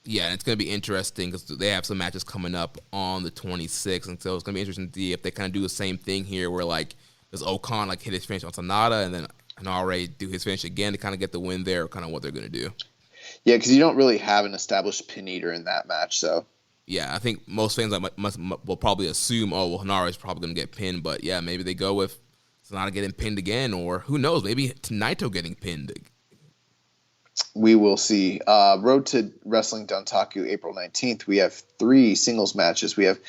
Yeah, and it's going to be interesting because they have some matches coming up on the 26th, and so it's going to be interesting to see if they kind of do the same thing here, where like does Okan like hit his finish on Sanada, and then Hanare do his finish again to kind of get the win there, or kind of what they're going to do. Yeah, because you don't really have an established pin eater in that match, so. Yeah, I think most fans will probably assume, oh, well, Hanare is probably going to get pinned, but yeah, maybe they go with Sanada getting pinned again, or who knows, maybe Naito getting pinned. We will see. Road to Wrestling Dontaku, April 19th. We have 3 singles matches. We have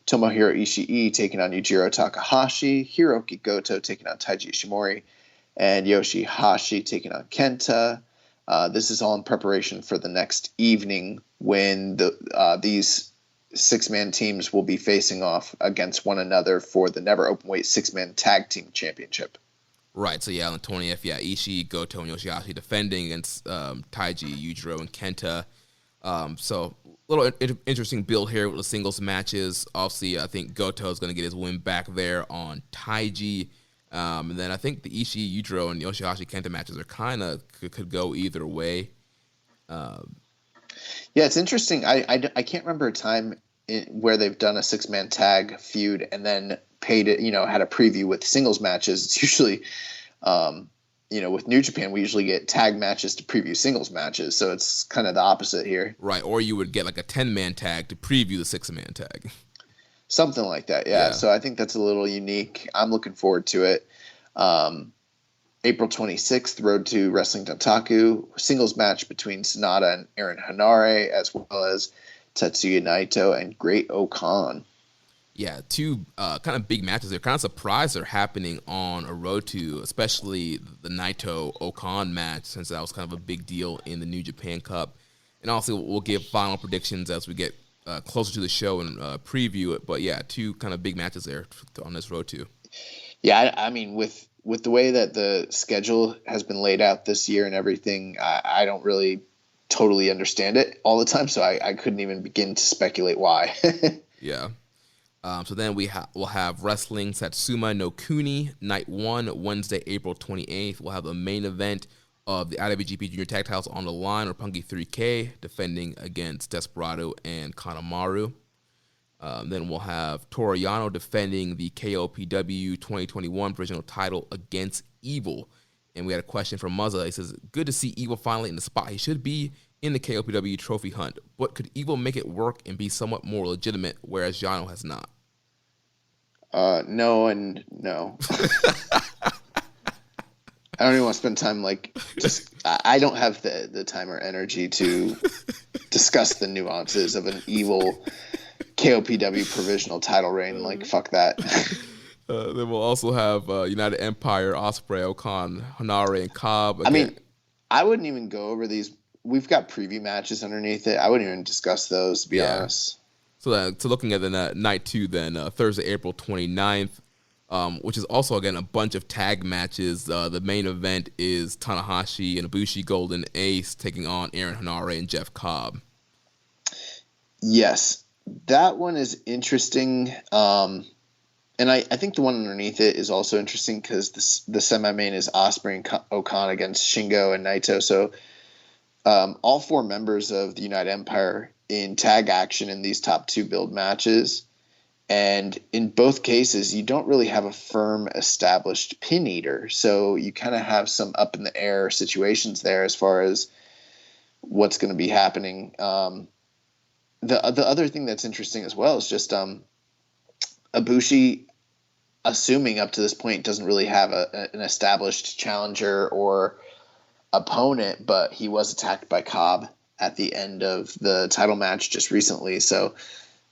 Tomohiro Ishii taking on Yujiro Takahashi, Hiroki Goto taking on Taiji Ishimori, and Yoshihashi taking on Kenta. This is all in preparation for the next evening when these 6-man teams will be facing off against one another for the Never Openweight 6-man Tag Team Championship. Right, so yeah, on the 20th, Ishii, Goto, and Yoshihashi defending against Taiji, Yujiro, and Kenta. So a little interesting build here with the singles matches. Obviously, I think Goto is going to get his win back there on Taiji. And then I think the Ishii, Yujiro, and Yoshihashi Kenta matches are kind of could go either way. Yeah, it's interesting. I can't remember a time where they've done a 6-man tag feud and then paid it, had a preview with singles matches. It's usually, with New Japan, we usually get tag matches to preview singles matches. So it's kind of the opposite here. Right. Or you would get like a 10-man tag to preview the 6-man tag. Something like that. Yeah. So I think that's a little unique. I'm looking forward to it. April 26th, Road to Wrestling Dontaku, singles match between Sanada and Aaron Hanare, as well as Tetsuya Naito and Great Okan. Yeah, 2 kind of big matches. They're kind of surprised they're happening on a Road to, especially the Naito Okan match, since that was kind of a big deal in the New Japan Cup. And also, we'll give final predictions as we get closer to the show and preview it. But yeah, 2 kind of big matches there on this Road to. Yeah, I mean, with the way that the schedule has been laid out this year and everything, I don't really totally understand it all the time, so I couldn't even begin to speculate why. Yeah. So then we'll have Wrestling Satsuma no Kuni, Night 1, Wednesday, April 28th. We'll have the main event of the IWGP Junior Tag Titles on the line, Roppongi 3K, defending against Desperado and Kanemaru. Then we'll have Toru Yano defending the KOPW 2021 provisional title against Evil. And we had a question from Muzza. He says, good to see Evil finally in the spot he should be in the KOPW trophy hunt. But could Evil make it work and be somewhat more legitimate, whereas Yano has not? No and no. I don't even want to spend time I don't have the time or energy to discuss the nuances of an Evil KOPW provisional title reign. Fuck that. Then we'll also have United Empire, Ospreay, Okan, Hanare, and Cobb. Again. I mean, I wouldn't even go over these. We've got preview matches underneath it. I wouldn't even discuss those, to be honest. So looking at the night 2 then, Thursday, April 29th, which is also, again, a bunch of tag matches. The main event is Tanahashi and Ibushi Golden Ace taking on Aaron Hanare and Jeff Cobb. Yes. That one is interesting. And I think the one underneath it is also interesting because the semi-main is Ospreay and Okan against Shingo and Naito. So all four members of the United Empire in tag action in these top two build matches. And in both cases, you don't really have a firm established pin eater. So you kind of have some up in the air situations there as far as what's going to be happening. The other thing that's interesting as well is just Ibushi, assuming up to this point, doesn't really have an established challenger or opponent, but he was attacked by Cobb at the end of the title match just recently. So,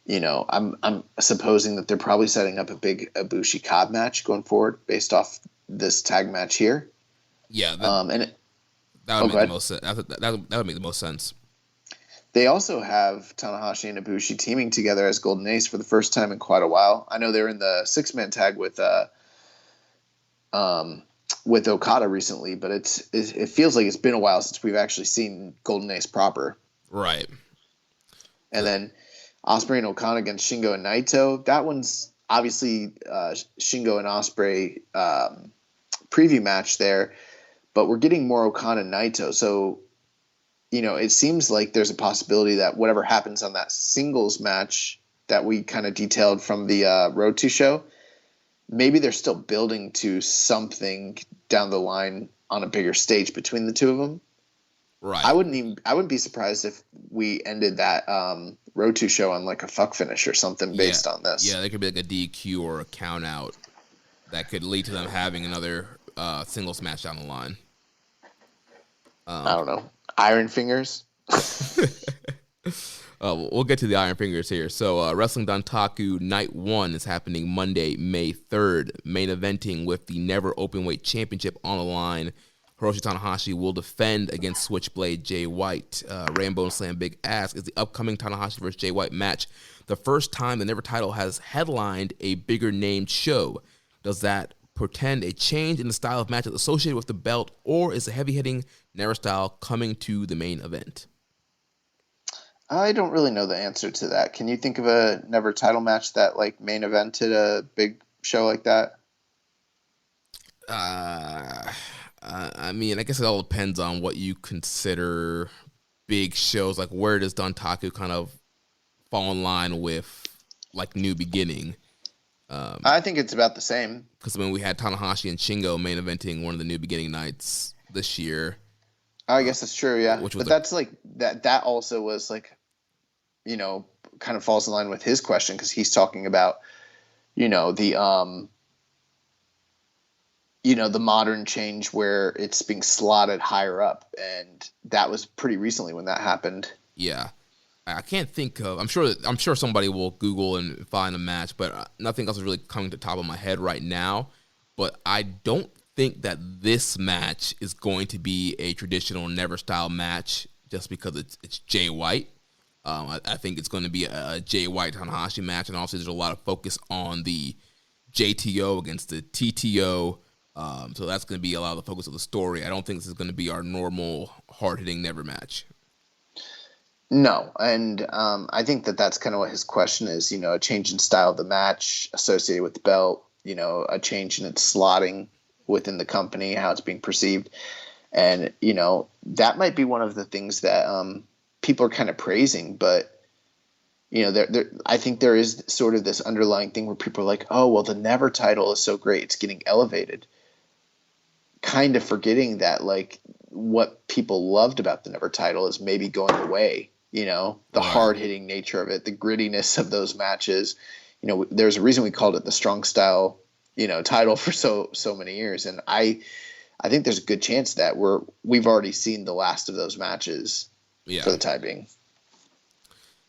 I'm supposing that they're probably setting up a big Ibushi Cobb match going forward based off this tag match here. Yeah, that would make the most sense. That would make the most sense. They also have Tanahashi and Ibushi teaming together as Golden Ace for the first time in quite a while. I know they're in the 6-man tag with Okada recently, but it feels like it's been a while since we've actually seen Golden Ace proper. Right. And then Ospreay and Okan against Shingo and Naito. That one's obviously Shingo and Ospreay preview match there, but we're getting more Okan and Naito. So, it seems like there's a possibility that whatever happens on that singles match that we kind of detailed from the Road to show, maybe they're still building to something down the line on a bigger stage between the two of them. Right. I wouldn't be surprised if we ended that Road to show on like a fuck finish or something based on this. Yeah, there could be like a DQ or a count out that could lead to them having another singles match down the line. I don't know. Iron Fingers? We'll get to the Iron Fingers here. So Wrestling Dontaku Night 1 is happening Monday, May 3rd. Main eventing with the Never Openweight Championship on the line. Hiroshi Tanahashi will defend against Switchblade Jay White. Rainbow Slam Big Ass is the upcoming Tanahashi versus Jay White match. The first time the Never title has headlined a bigger named show. Does that portend a change in the style of matches associated with the belt, or is the heavy-hitting Never style coming to the main event? I don't really know the answer to that. Can you think of a Never title match that like main evented a big show like that? I mean, I guess it all depends on what you consider big shows. Like, where does Dontaku kind of fall in line with like New Beginning? I think it's about the same. Because when we had Tanahashi and Shingo main eventing one of the New Beginning nights this year. I guess that's true, yeah. But that's like that also was like, kind of falls in line with his question because he's talking about, the modern change where it's being slotted higher up, and that was pretty recently when that happened. Yeah. I can't think of. I'm sure somebody will Google and find a match, but nothing else is really coming to the top of my head right now. But I don't think that this match is going to be a traditional Never style match just because it's Jay White. I think it's going to be a Jay White Tanahashi match, and obviously there's a lot of focus on the JTO against the TTO. So that's going to be a lot of the focus of the story. I don't think this is going to be our normal hard hitting Never match. No, and I think that's kind of what his question is, a change in style of the match associated with the belt, a change in its slotting within the company, how it's being perceived. And, that might be one of the things that people are kind of praising, but, I think there is sort of this underlying thing where people are like, oh, well, the Never title is so great, it's getting elevated. Kind of forgetting that, like, what people loved about the Never title is maybe going away. The hard-hitting nature of it, the grittiness of those matches. There's a reason we called it the Strong Style, title for so many years. And I think there's a good chance that we've already seen the last of those matches for the time being.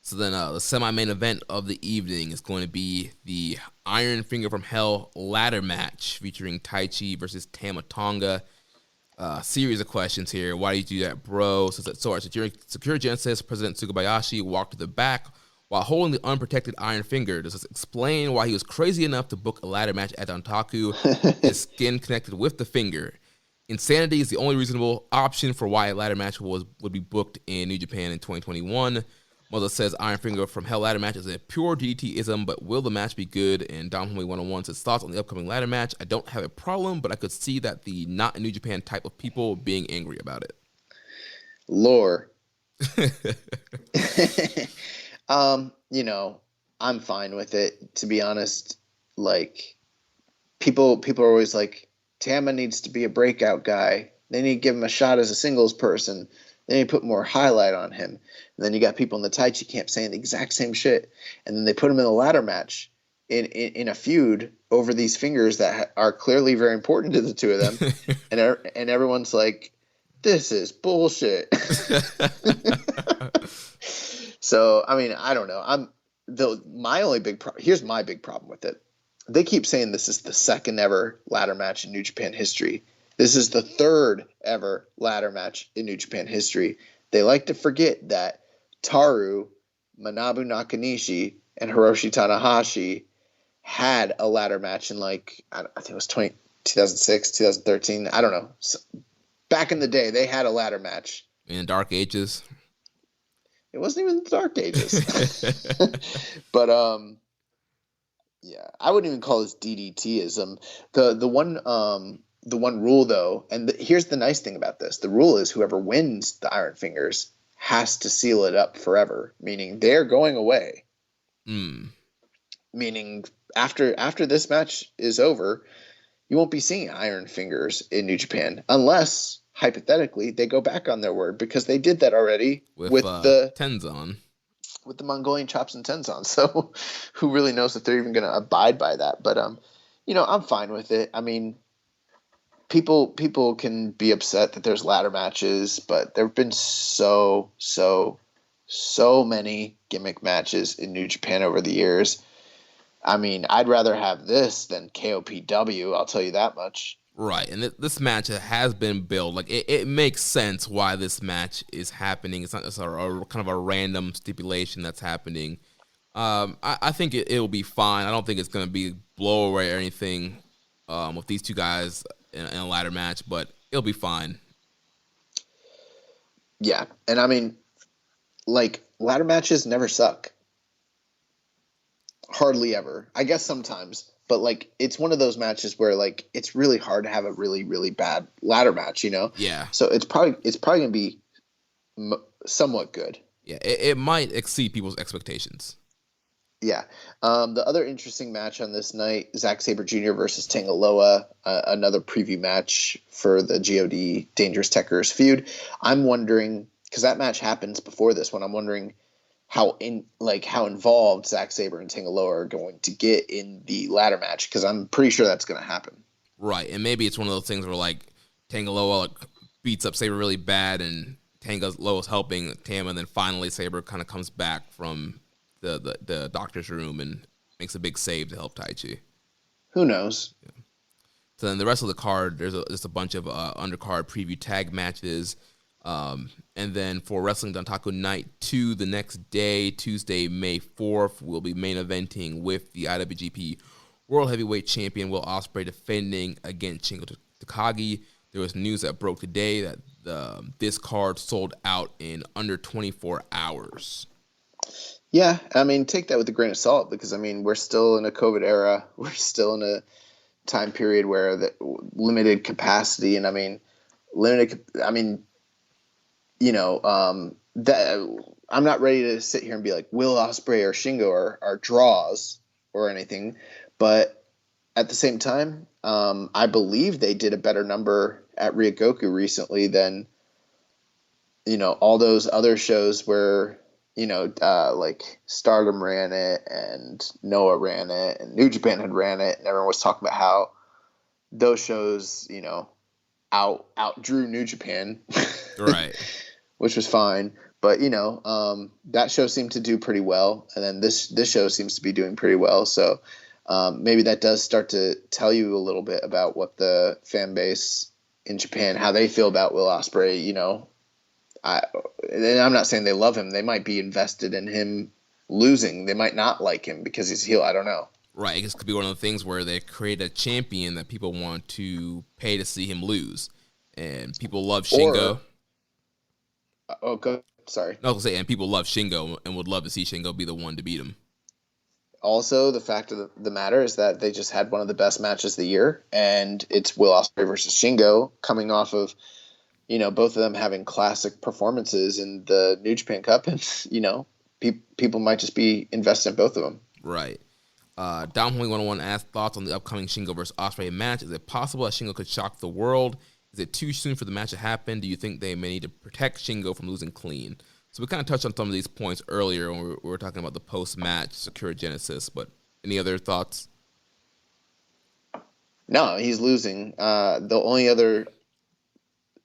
So then the semi-main event of the evening is going to be the Iron Finger from Hell ladder match featuring Taichi versus Tama Tonga. Series of questions here. Why do you do that, bro? Sakura Genesis President Tsukubayashi walked to the back while holding the unprotected Iron Finger. Does this explain why he was crazy enough to book a ladder match at Dontaku? His skin connected with the finger. Insanity is the only reasonable option for why a ladder match would be booked in New Japan in 2021. Mother says Iron Finger from Hell ladder match is a pure DDT-ism, but will the match be good? And Dom Homie 101 says thoughts on the upcoming ladder match. I don't have a problem, but I could see that the not in New Japan type of people being angry about it. Lore. You know, I'm fine with it, to be honest. Like, people are always like, Tama needs to be a breakout guy. They need to give him a shot as a singles person. They need to put more highlight on him. And then you got people in the Taichi camp saying the exact same shit. And then they put him in a ladder match in a feud over these fingers that are clearly very important to the two of them. and everyone's like, this is bullshit. So, I mean, I don't know. Here's my big problem with it. They keep saying this is the second ever ladder match in New Japan history. This is the third ever ladder match in New Japan history. They like to forget that Taru, Manabu Nakanishi, and Hiroshi Tanahashi had a ladder match in, like, I think it was 2006, 2013. I don't know. So, back in the day, they had a ladder match. In the Dark Ages. It wasn't even the Dark Ages. But, yeah, I wouldn't even call this DDT-ism. The one rule, though, and here's the nice thing about this. The rule is whoever wins the Iron Fingers has to seal it up forever, meaning they're going away. Meaning after this match is over, you won't be seeing Iron Fingers in New Japan unless, hypothetically, they go back on their word, because they did that already with the Tenzan. With the Mongolian chops and Tenzan. So who really knows if they're even going to abide by that? But, you know, I'm fine with it. I mean, people can be upset that there's ladder matches, but there have been so many gimmick matches in New Japan over the years. I mean, I'd rather have this than KOPW, I'll tell you that much. Right, and this match has been built. Like, it makes sense why this match is happening. It's not just a kind of a random stipulation that's happening. I think it'll be fine. I don't think it's going to be blow away or anything with these two guys in a ladder match, but it'll be fine. Yeah, and I mean, like, ladder matches never suck. Hardly ever. I guess sometimes. But, like, it's one of those matches where, like, it's really hard to have a really, really bad ladder match, you know? Yeah. So it's probably going to be somewhat good. Yeah, it might exceed people's expectations. Yeah. The other interesting match on this night, Zack Sabre Jr. versus Tangaloa, another preview match for the GOD Dangerous Tekkers feud. I'm wondering, because that match happens before this one, I'm wondering how involved Zack Sabre and Tangaloa are going to get in the ladder match, because I'm pretty sure that's going to happen. Right, and maybe it's one of those things where, like, Tangaloa beats up Sabre really bad, and Tangaloa's helping Tama, and then finally Sabre kind of comes back from the doctor's room and makes a big save to help Taichi. Who knows? Yeah. So then the rest of the card, there's just a bunch of undercard preview tag matches. And then for Wrestling Dontaku Night 2, the next day, Tuesday, May 4th, we'll be main eventing with the IWGP World Heavyweight Champion Will Ospreay defending against Shingo Takagi. There was news that broke today that this card sold out in under 24 hours. Yeah, I mean, take that with a grain of salt, because, I mean, we're still in a COVID era. We're still in a time period where the limited capacity, and, I mean, you know, that I'm not ready to sit here and be like Will Ospreay or Shingo are draws or anything, but at the same time, I believe they did a better number at Ryogoku recently than, you know, all those other shows where, you know, like Stardom ran it and Noah ran it and New Japan had ran it, and everyone was talking about how those shows, you know, outdrew New Japan. Right. Which was fine. But, you know, that show seemed to do pretty well. And then this show seems to be doing pretty well. So maybe that does start to tell you a little bit about what the fan base in Japan, how they feel about Will Ospreay. You know, and I'm not saying they love him. They might be invested in him losing. They might not like him because he's a heel. I don't know. Right. It could be one of the things where they create a champion that people want to pay to see him lose. And people love Shingo. Go Sorry. No, I was gonna say, and people love Shingo and would love to see Shingo be the one to beat him. Also, the fact of the matter is that they just had one of the best matches of the year, and it's Will Ospreay versus Shingo, coming off of, both of them having classic performances in the New Japan Cup, and, people might just be invested in both of them. Right. Dom Holy 101 asked thoughts on the upcoming Shingo versus Ospreay match. Is it possible that Shingo could shock the world? Is it too soon for the match to happen? Do you think they may need to protect Shingo from losing clean? So we kind of touched on some of these points earlier when we were talking about the post-match Sakura Genesis, but any other thoughts? No, he's losing. The only other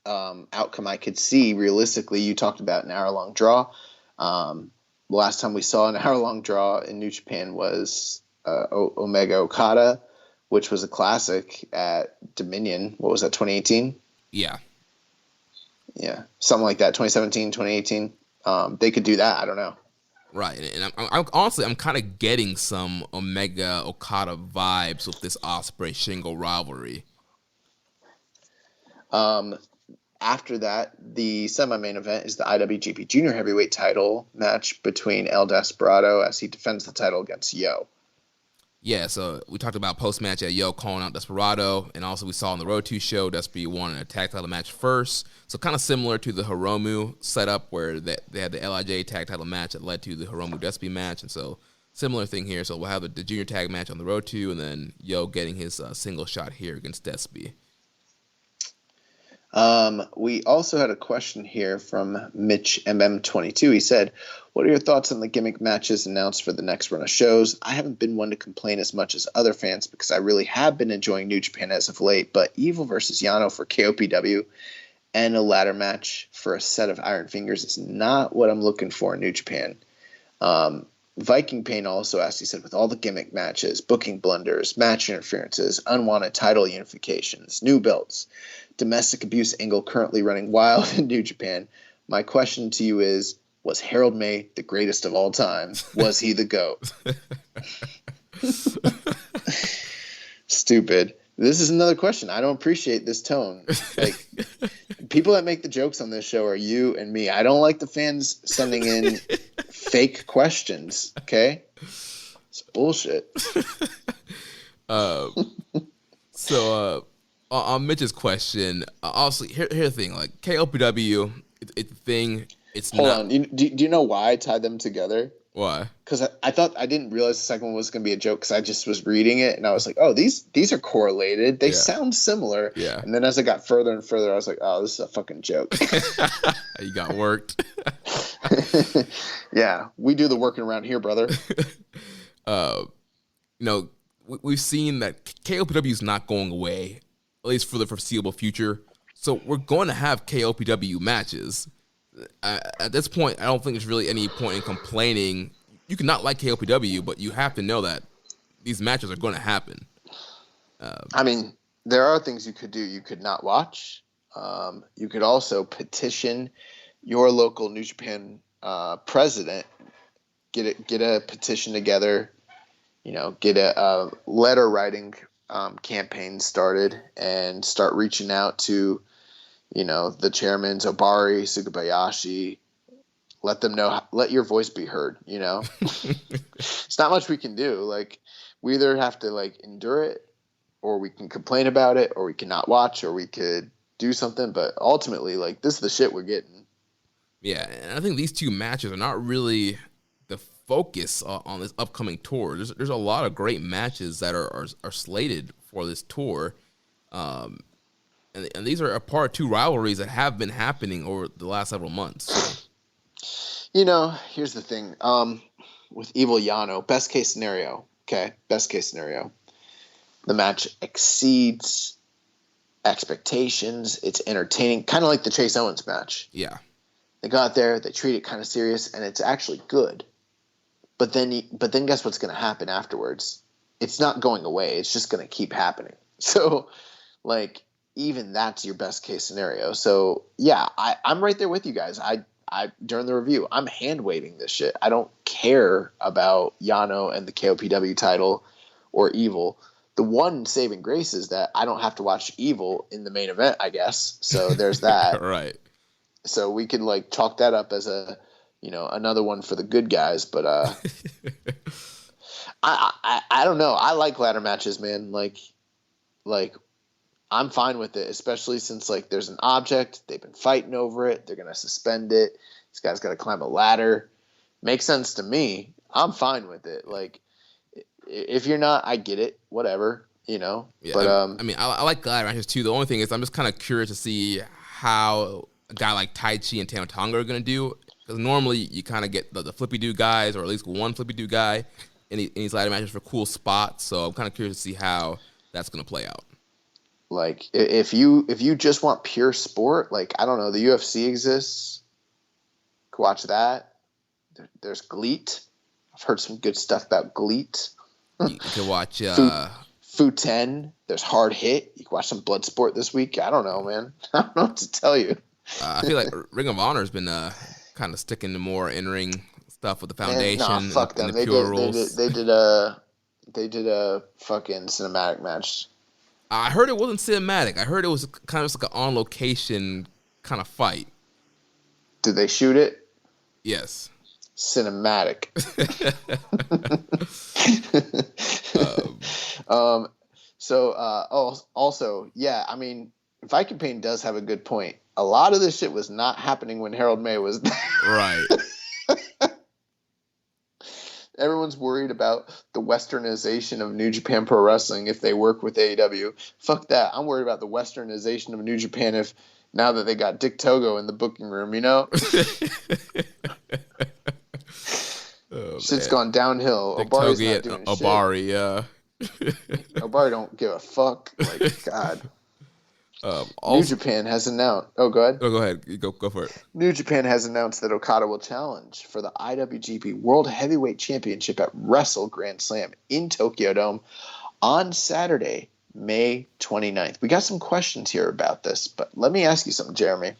outcome I could see realistically, you talked about an hour-long draw. The last time we saw an hour-long draw in New Japan was Omega Okada, which was a classic at Dominion. What was that, 2018? Yeah. Yeah, something like that, 2017, 2018. They could do that. I don't know. Right, and I'm honestly, I'm kind of getting some Omega Okada vibes with this Ospreay Shingo rivalry. After that, the semi-main event is the IWGP Junior Heavyweight title match between El Desperado as he defends the title against Yo. Yeah, so we talked about post-match at Yo calling out Desperado, and also we saw on the Road 2 show, Desperado won a tag title match first. So kind of similar to the Hiromu setup where they had the LIJ tag title match that led to the Hiromu Despy match, and so similar thing here. So we'll have the junior tag match on the Road 2, and then Yo getting his single shot here against Despy. We also had a question here from Mitch MM22. He said, what are your thoughts on the gimmick matches announced for the next run of shows? I haven't been one to complain as much as other fans because I really have been enjoying New Japan as of late, but Evil versus Yano for KOPW and a ladder match for a set of Iron Fingers is not what I'm looking for in New Japan. Viking Pain also asked, he said, with all the gimmick matches, booking blunders, match interferences, unwanted title unifications, new belts, domestic abuse angle currently running wild in New Japan, my question to you is, was Harold May the greatest of all time? Was he the GOAT? Stupid. This is another question. I don't appreciate this tone. Like, people that make the jokes on this show are you and me. I don't like the fans sending in fake questions, okay? It's bullshit. So on Mitch's question, also here's the thing, like KOPW, it's a thing. It's Hold on. Do you know why I tied them together? Why? Because I thought I didn't realize the second one was going to be a joke because I just was reading it and I was like, oh, these are correlated. They sound similar. Yeah. And then as I got further and further, I was like, oh, this is a fucking joke. You got worked. Yeah, we do the working around here, brother. We've seen that KOPW is not going away, at least for the foreseeable future. So we're going to have KOPW matches. At this point, I don't think there's really any point in complaining. You can not like KOPW, but you have to know that these matches are going to happen. I mean, there are things you could do. You could not watch. You could also petition your local New Japan president. Get a petition together. Get a letter writing campaign started and start reaching out to the chairmans, Obari, Sugabayashi, let them know, let your voice be heard, It's not much we can do. Like, we either have to endure it, or we can complain about it, or we cannot watch, or we could do something. But ultimately, this is the shit we're getting. Yeah, and I think these two matches are not really the focus on this upcoming tour. There's a lot of great matches that are slated for this tour. And these are a part of two rivalries that have been happening over the last several months. Here's the thing. With Evil Yano, best case scenario, the match exceeds expectations. It's entertaining, kind of like the Chase Owens match. Yeah. They go out there, they treat it kind of serious, and it's actually good. But then guess what's going to happen afterwards? It's not going away. It's just going to keep happening. So, even that's your best case scenario. So yeah, I'm right there with you guys. I during the review, I'm hand waving this shit. I don't care about Yano and the KOPW title or Evil. The one saving grace is that I don't have to watch Evil in the main event, I guess. So there's that. Right. So we could like chalk that up as a, another one for the good guys. But I don't know. I like ladder matches, man. Like I'm fine with it, especially since like there's an object. They've been fighting over it. They're gonna suspend it. This guy's got to climb a ladder. Makes sense to me. I'm fine with it. Like if you're not, I get it. Whatever, Yeah, But I like ladder matches too. The only thing is, I'm just kind of curious to see how a guy like Tai Chi and Tama Tonga are gonna do. Because normally you kind of get the flippy do guys, or at least one flippy do guy in these ladder matches for cool spots. So I'm kind of curious to see how that's gonna play out. like if you just want pure sport, like I don't know, the UFC exists. Could watch that. There's GLEAT. I've heard some good stuff about GLEAT. You can watch Fu-10. There's Hard Hit. You can watch some blood sport this week. I don't know, man. I don't know what to tell you. I feel like Ring of Honor has been kind of sticking to more in-ring stuff with the foundation. Nah, fuck them. And the pure rules. They did a fucking cinematic match. I heard it wasn't cinematic. I heard it was kind of just like an on-location kind of fight. Did they shoot it? Yes. Cinematic. Also, yeah, I mean, Viking Pain does have a good point. A lot of this shit was not happening when Harold May was there. Right. Everyone's worried about the westernization of New Japan Pro Wrestling if they work with AEW. Fuck that. I'm worried about the westernization of New Japan if now that they got Dick Togo in the booking room, Shit's gone downhill. Dick Obari's Togo not doing Obari, shit. yeah. Obari don't give a fuck. Like, God. New Japan has announced. Oh, go ahead. Oh, go ahead. Go for it. New Japan has announced that Okada will challenge for the IWGP World Heavyweight Championship at Wrestle Grand Slam in Tokyo Dome on Saturday, May 29th. We got some questions here about this, but let me ask you something, Jeremy.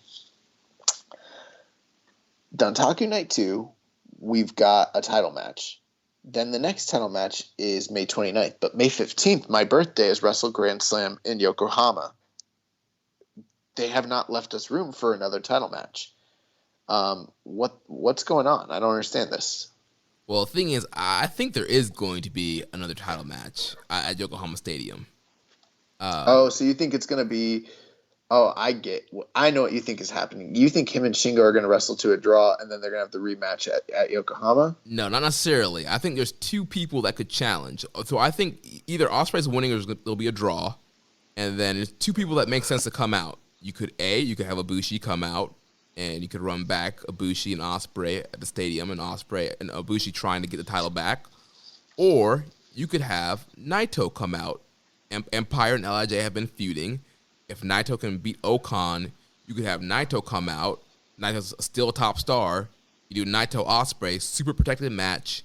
Dontaku Night 2, we've got a title match. Then the next title match is May 29th, but May 15th, my birthday, is Wrestle Grand Slam in Yokohama. They have not left us room for another title match. What's going on? I don't understand this. Well, the thing is, I think there is going to be another title match at Yokohama Stadium. So you think it's going to be... Oh, I know what you think is happening. You think him and Shingo are going to wrestle to a draw, and then they're going to have the rematch at Yokohama? No, not necessarily. I think there's two people that could challenge. So I think either Ospreay's winning or there'll be a draw, and then there's two people that make sense to come out. You could have Ibushi come out, and you could run back Ibushi and Ospreay at the stadium, and Ospreay and Ibushi trying to get the title back. Or you could have Naito come out. Empire and LIJ have been feuding. If Naito can beat Okan, you could have Naito come out. Naito's still a top star. You do Naito Ospreay, super protected match.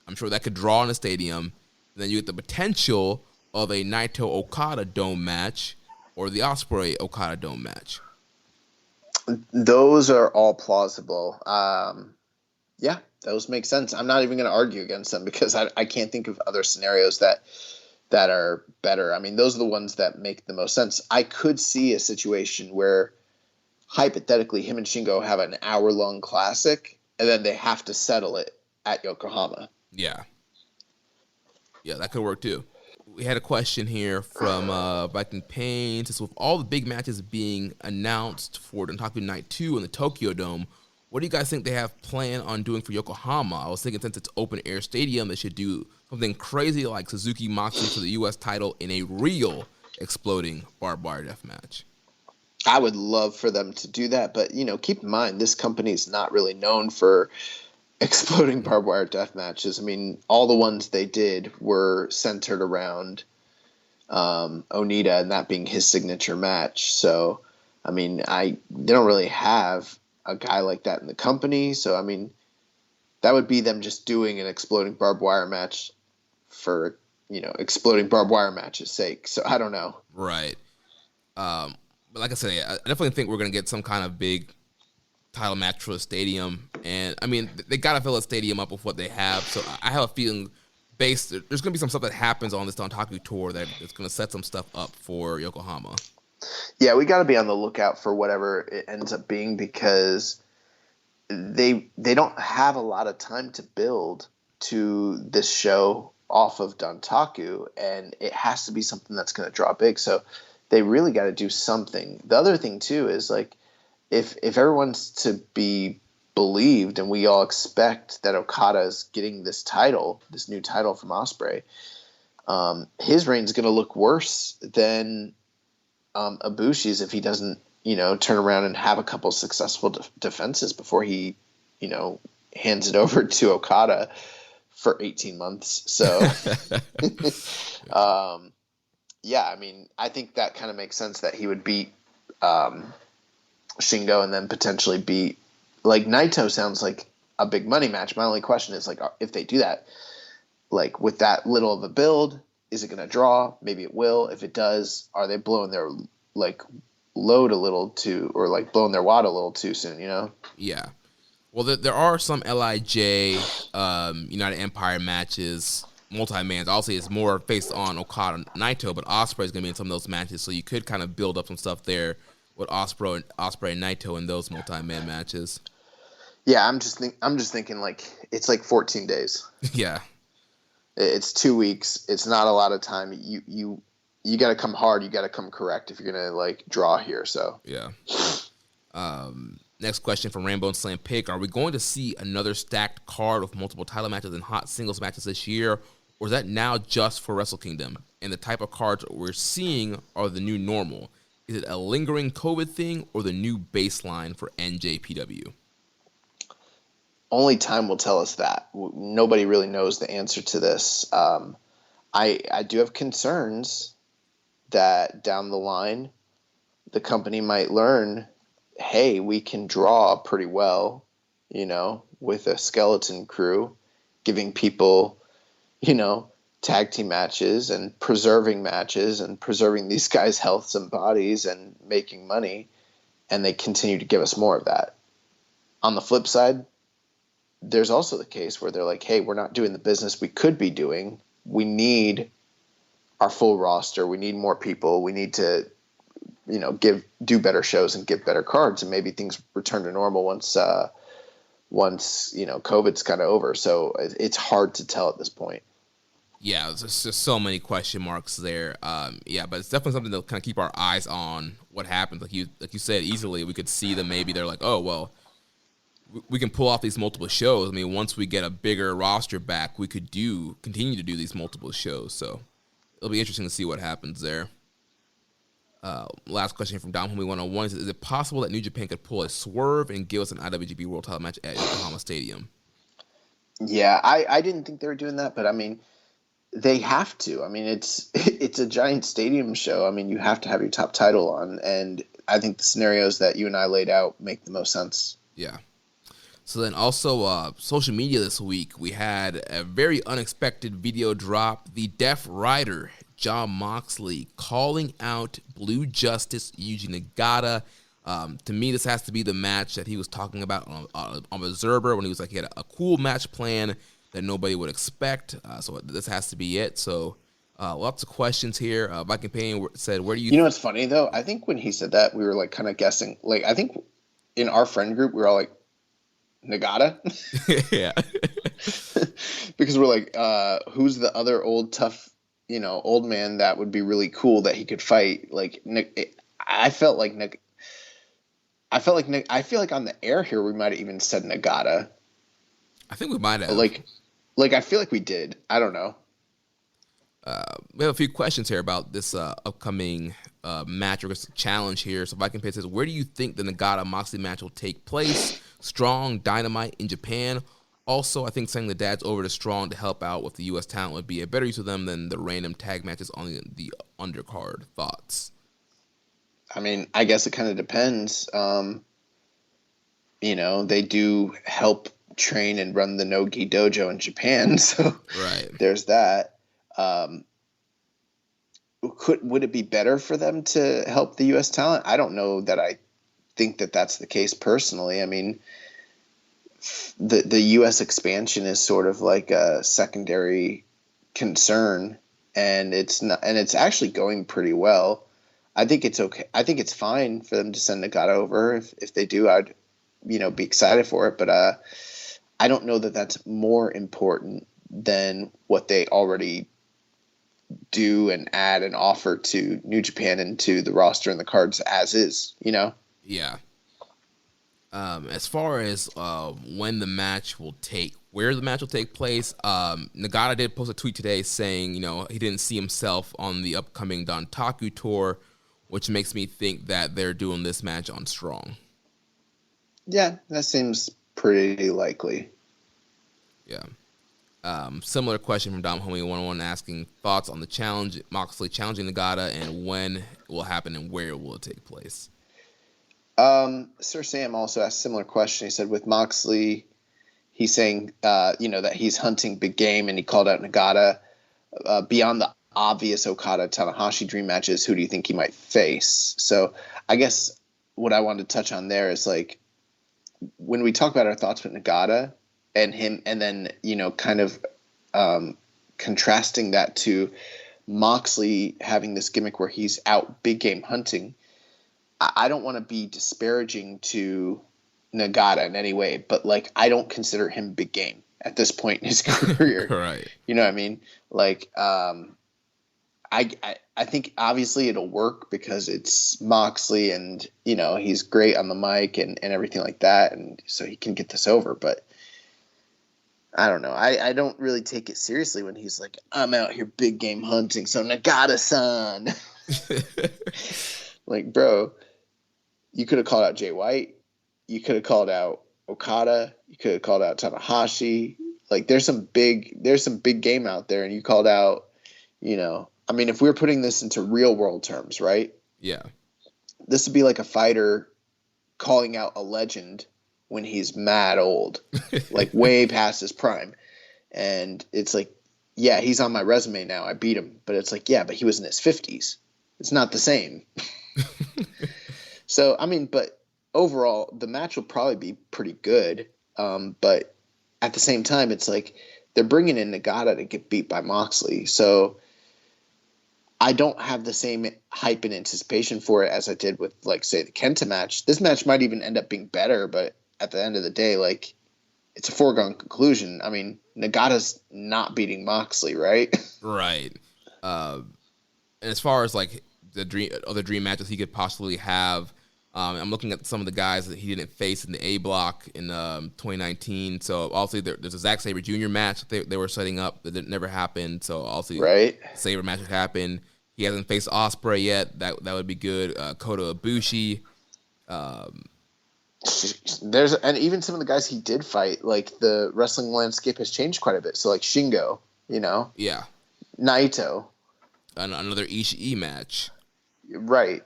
I'm sure that could draw in the stadium. And then you get the potential of a Naito Okada dome match or the Ospreay Okada dome match. Those are all plausible. Yeah, those make sense. I'm not even going to argue against them because I can't think of other scenarios that are better. I mean, those are the ones that make the most sense. I could see a situation where hypothetically him and Shingo have an hour-long classic and then they have to settle it at Yokohama. Yeah, that could work too. We had a question here from Viking Pain. Since with all the big matches being announced for Dontaku Night 2 in the Tokyo Dome, what do you guys think they have planned on doing for Yokohama? I was thinking since it's open air stadium, they should do something crazy like Suzuki Moxley for the U.S. title in a real exploding barbed wire death match. I would love for them to do that, but keep in mind this company is not really known for exploding barbed wire death matches. I mean, all the ones they did were centered around Onita and that being his signature match. So, I mean, they don't really have a guy like that in the company. So, I mean, that would be them just doing an exploding barbed wire match for, exploding barbed wire match's sake. So, I don't know. Right. But like I said, I definitely think we're going to get some kind of big title match for the stadium. And, I mean, they got to fill a stadium up with what they have. So, I have a feeling there's going to be some stuff that happens on this Dontaku tour that is going to set some stuff up for Yokohama. Yeah, we got to be on the lookout for whatever it ends up being, because they don't have a lot of time to build to this show off of Dontaku, and it has to be something that's going to draw big. So they really got to do something. The other thing too is, like, if everyone's to be believed, and we all expect that Okada is getting this new title from Ospreay, his reign's going to look worse than Ibushi's if he doesn't, turn around and have a couple successful defenses before he, hands it over to Okada for 18 months. So, yeah, I mean, I think that kind of makes sense that he would beat Shingo and then potentially beat, like, Naito sounds like a big money match. My only question is, like, if they do that, like, with that little of a build, is it going to draw? Maybe it will. If it does, are they blowing their, like, load a little too, or, like, blowing their wad a little too soon, Yeah. Well, there are some LIJ United Empire matches, multi-mans. Obviously, it's more based on Okada and Naito, but Ospreay is going to be in some of those matches, so you could kind of build up some stuff there with Ospreay and Naito in those multi-man matches. Yeah, I'm just thinking, like, it's like 14 days. Yeah. It's 2 weeks. It's not a lot of time. You got to come hard. You got to come correct if you're going to, like, draw here. So yeah. Next question from Rainbow and Slam Pick. Are we going to see another stacked card with multiple title matches and hot singles matches this year, or is that now just for Wrestle Kingdom? And the type of cards we're seeing are the new normal. Is it a lingering COVID thing or the new baseline for NJPW? Only time will tell us that. Nobody really knows the answer to this. I do have concerns that down the line the company might learn, hey, we can draw pretty well, with a skeleton crew, giving people, tag team matches and preserving these guys' healths and bodies and making money, and they continue to give us more of that. On the flip side, there's also the case where they're like, hey, we're not doing the business we could be doing. We need our full roster. We need more people. We need to, do better shows and give better cards, and maybe things return to normal once COVID's kind of over. So it's hard to tell at this point. Yeah, there's just so many question marks there. Yeah, but it's definitely something to kind of keep our eyes on what happens. Like you said, easily we could see them. Maybe they're like, oh well, we can pull off these multiple shows. I mean, once we get a bigger roster back, we could continue to do these multiple shows. So it'll be interesting to see what happens there. Last question from Dom Homie 101 is it possible that New Japan could pull a swerve and give us an IWGP World Title match at Yokohama Stadium? Yeah, I didn't think they were doing that, but I mean, they have to. I mean, it's a giant stadium show. I mean, you have to have your top title on, and I think the scenarios that you and I laid out make the most sense. Yeah. So then also social media this week, we had a very unexpected video drop. The Deaf Rider, Jon Moxley, calling out Blue Justice, Yugi Nagata. To me, this has to be the match that he was talking about on Observer when he was like he had a cool match plan that nobody would expect. So this has to be it. So lots of questions here. Viking Payne said, where do you... You know what's funny, though? I think when he said that, we were like kind of guessing. Like, I think in our friend group, we were all like, Nagata? Yeah. Because we're like, who's the other old tough, old man that would be really cool that he could fight? Like, I feel like on the air here we might have even said Nagata. I think we might have. Like I feel like we did. I don't know. We have a few questions here about this upcoming match or challenge here. So Viking Pay says, where do you think the Nagata-Moxley match will take place? Strong, Dynamite in Japan. Also, I think sending the dads over to Strong to help out with the U.S. talent would be a better use of them than the random tag matches on the undercard. Thoughts? I mean, I guess it kind of depends. They do help train and run the no-gi dojo in Japan, so right. There's that. Would it be better for them to help the U.S. talent? I don't know that I think that that's the case personally. I mean, the U.S. expansion is sort of like a secondary concern, and it's not, and it's actually going pretty well. I think it's okay. I think it's fine for them to send Nagata over. If they do, I'd be excited for it. But I don't know that that's more important than what they already do and add and offer to New Japan and to the roster and the cards as is. Yeah. As far as when the match will where the match will take place, Nagata did post a tweet today saying, he didn't see himself on the upcoming Dontaku Tour, which makes me think that they're doing this match on Strong. Yeah, that seems pretty likely. Yeah. Similar question from Dom Homie 101 asking thoughts on the challenge, Moxley challenging Nagata, and when it will happen and where will it take place. Sir Sam also asked a similar question. He said with Moxley, he's saying, that he's hunting big game, and he called out Nagata. Beyond the obvious Okada-Tanahashi dream matches, who do you think he might face? So I guess what I wanted to touch on there is, like, when we talk about our thoughts with Nagata and him, and then, kind of contrasting that to Moxley having this gimmick where he's out big game hunting, I don't want to be disparaging to Nagata in any way, but, like, I don't consider him big game at this point in his career. Right. You know what I mean? Like, I think obviously it'll work because it's Moxley and, he's great on the mic and everything like that. And so he can get this over, but I don't know. I don't really take it seriously when he's like, I'm out here big game hunting. So Nagata-san. Like, bro, you could have called out Jay White. You could have called out Okada. You could have called out Tanahashi. Like, there's some big game out there, and you called out, if we were putting this into real world terms, right? Yeah. This would be like a fighter calling out a legend when he's mad old, like way past his prime. And it's like, yeah, he's on my resume now. I beat him. But it's like, yeah, but he was in his 50s. It's not the same. So, but overall, the match will probably be pretty good. But at the same time, it's like they're bringing in Nagata to get beat by Moxley. So I don't have the same hype and anticipation for it as I did with, like, say, the Kenta match. This match might even end up being better, but at the end of the day, like, it's a foregone conclusion. Nagata's not beating Moxley, right? Right. And as far as, like, the other dream matches he could possibly have, I'm looking at some of the guys that he didn't face in the A block in 2019. So obviously there's a Zack Sabre Jr. match they were setting up that never happened. So obviously, right, Sabre match would happen. He hasn't faced Ospreay yet. That would be good. Kota Ibushi. And even some of the guys he did fight, like, the wrestling landscape has changed quite a bit. So, like, Shingo, yeah, Naito, another Ishii match, right.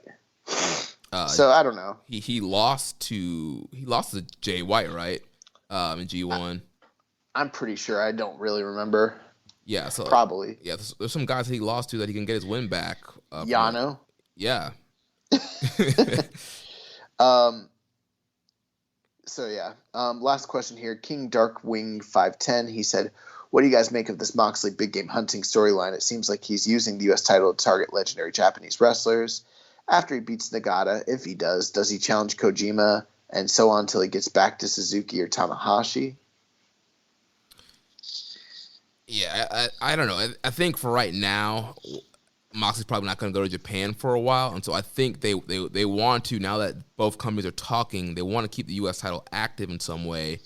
So I don't know. He lost to Jay White, right? In G1. I'm pretty sure. I don't really remember. Yeah, so probably. Yeah, there's some guys that he lost to that he can get his win back. Yano. Yeah. So yeah. Last question here. King Darkwing 510. He said, "What do you guys make of this Moxley big game hunting storyline? It seems like he's using the U.S. title to target legendary Japanese wrestlers. After he beats Nagata, if he does he challenge Kojima and so on until he gets back to Suzuki or Tanahashi?" Yeah, I don't know. I think for right now, Moxley's probably not going to go to Japan for a while, and so I think they want to, now that both companies are talking, they want to keep the U.S. title active in some way,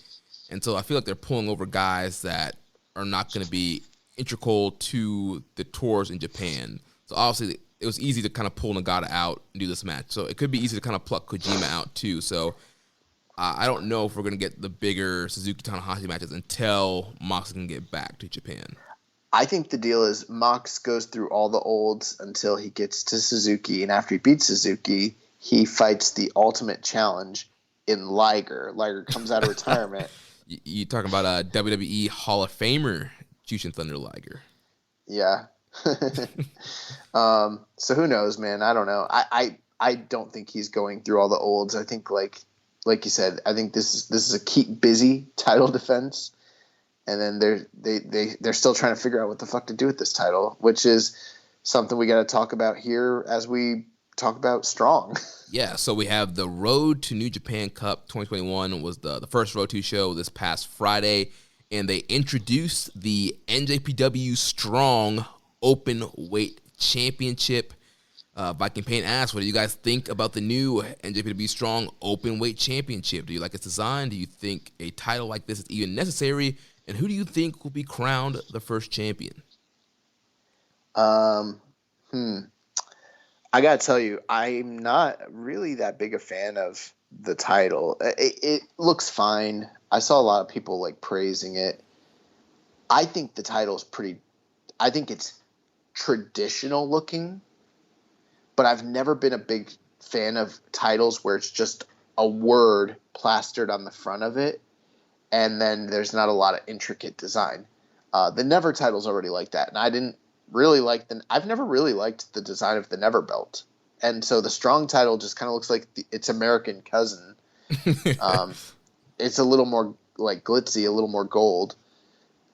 and so I feel like they're pulling over guys that are not going to be integral to the tours in Japan. So obviously, it was easy to kind of pull Nagata out and do this match. So it could be easy to kind of pluck Kojima out too. So I don't know if we're going to get the bigger Suzuki-Tanahashi matches until Mox can get back to Japan. I think the deal is Mox goes through all the olds until he gets to Suzuki, and after he beats Suzuki, he fights the ultimate challenge in Liger. Liger comes out of retirement. You talking about a WWE Hall of Famer, Jushin Thunder Liger. Yeah. So who knows, man? I don't know. I don't think he's going through all the olds. I think, like you said, I think this is a keep busy title defense, and then they're still trying to figure out what the fuck to do with this title, which is something we got to talk about here as we talk about Strong. Yeah, so we have the Road to New Japan Cup 2021 was the first Road to show this past Friday, and they introduced the NJPW Strong Openweight Championship. Viking Pain asks, what do you guys think about the new NJPW Strong Openweight Championship? Do you like its design? Do you think a title like this is even necessary? And who do you think will be crowned the first champion? I gotta tell you, I'm not really that big a fan of the title. It looks fine. I saw a lot of people like praising it. I think the title's I think it's traditional looking, but I've never been a big fan of titles where it's just a word plastered on the front of it, and then there's not a lot of intricate design. The Never title's already like that, and I've never really liked the design of the Never belt. And so the Strong title just kind of looks like its American cousin. It's a little more like glitzy, a little more gold.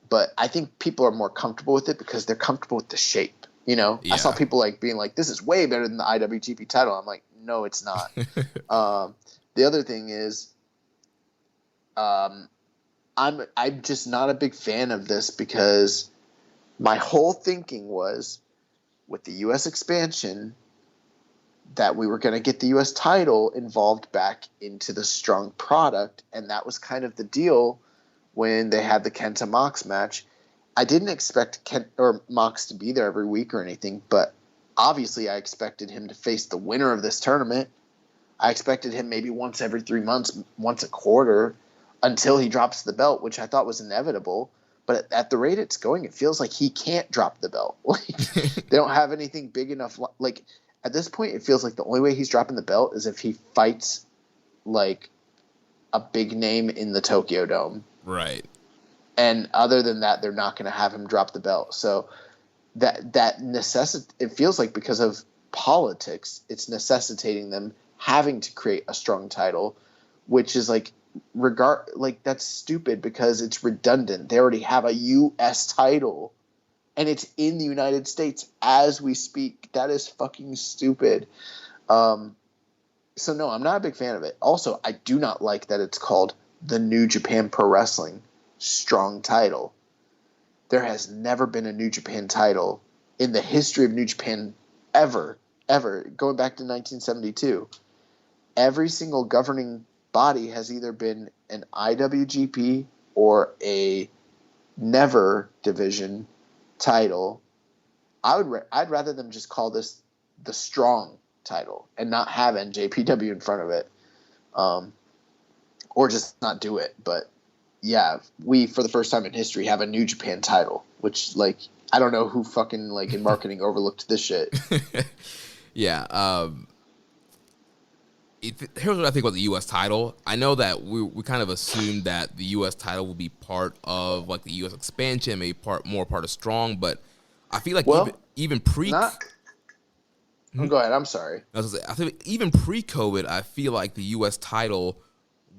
But I think people are more comfortable with it because they're comfortable with the shape. You know, Yeah. I saw people like being like, this is way better than the IWGP title. I'm like, no, it's not. The other thing is, I'm just not a big fan of this because my whole thinking was with the U.S. expansion that we were going to get the U.S. title involved back into the Strong product, and that was kind of the deal when they had the Kenta Mox match. I didn't expect Mox to be there every week or anything, but obviously I expected him to face the winner of this tournament. I expected him maybe once every 3 months, once a quarter, until he drops the belt, which I thought was inevitable. But at the rate it's going, it feels like he can't drop the belt. Like, they don't have anything big enough. Like, at this point, it feels like the only way he's dropping the belt is if he fights like a big name in the Tokyo Dome. Right. And other than that, they're not going to have him drop the belt. So it feels like because of politics, it's necessitating them having to create a Strong title, which is like that's stupid because it's redundant. They already have a U.S. title, and it's in the United States as we speak. That is fucking stupid. So no, I'm not a big fan of it. Also, I do not like that it's called the New Japan Pro Wrestling Strong title. There has never been a New Japan title in the history of New Japan ever, going back to 1972. Every single governing body has either been an IWGP or a Never division title. I'd rather them just call this the Strong title and not have NJPW in front of it, or just not do it. But yeah, we for the first time in history have a New Japan title, which like I don't know who fucking like in marketing overlooked this shit. Yeah. Here's what I think about the U.S. title. I know that we kind of assumed that the U.S. title will be part of like the U.S. expansion, maybe part of Strong, but I feel like even pre. Go ahead. I'm sorry. I think even pre-COVID, I feel like the U.S. title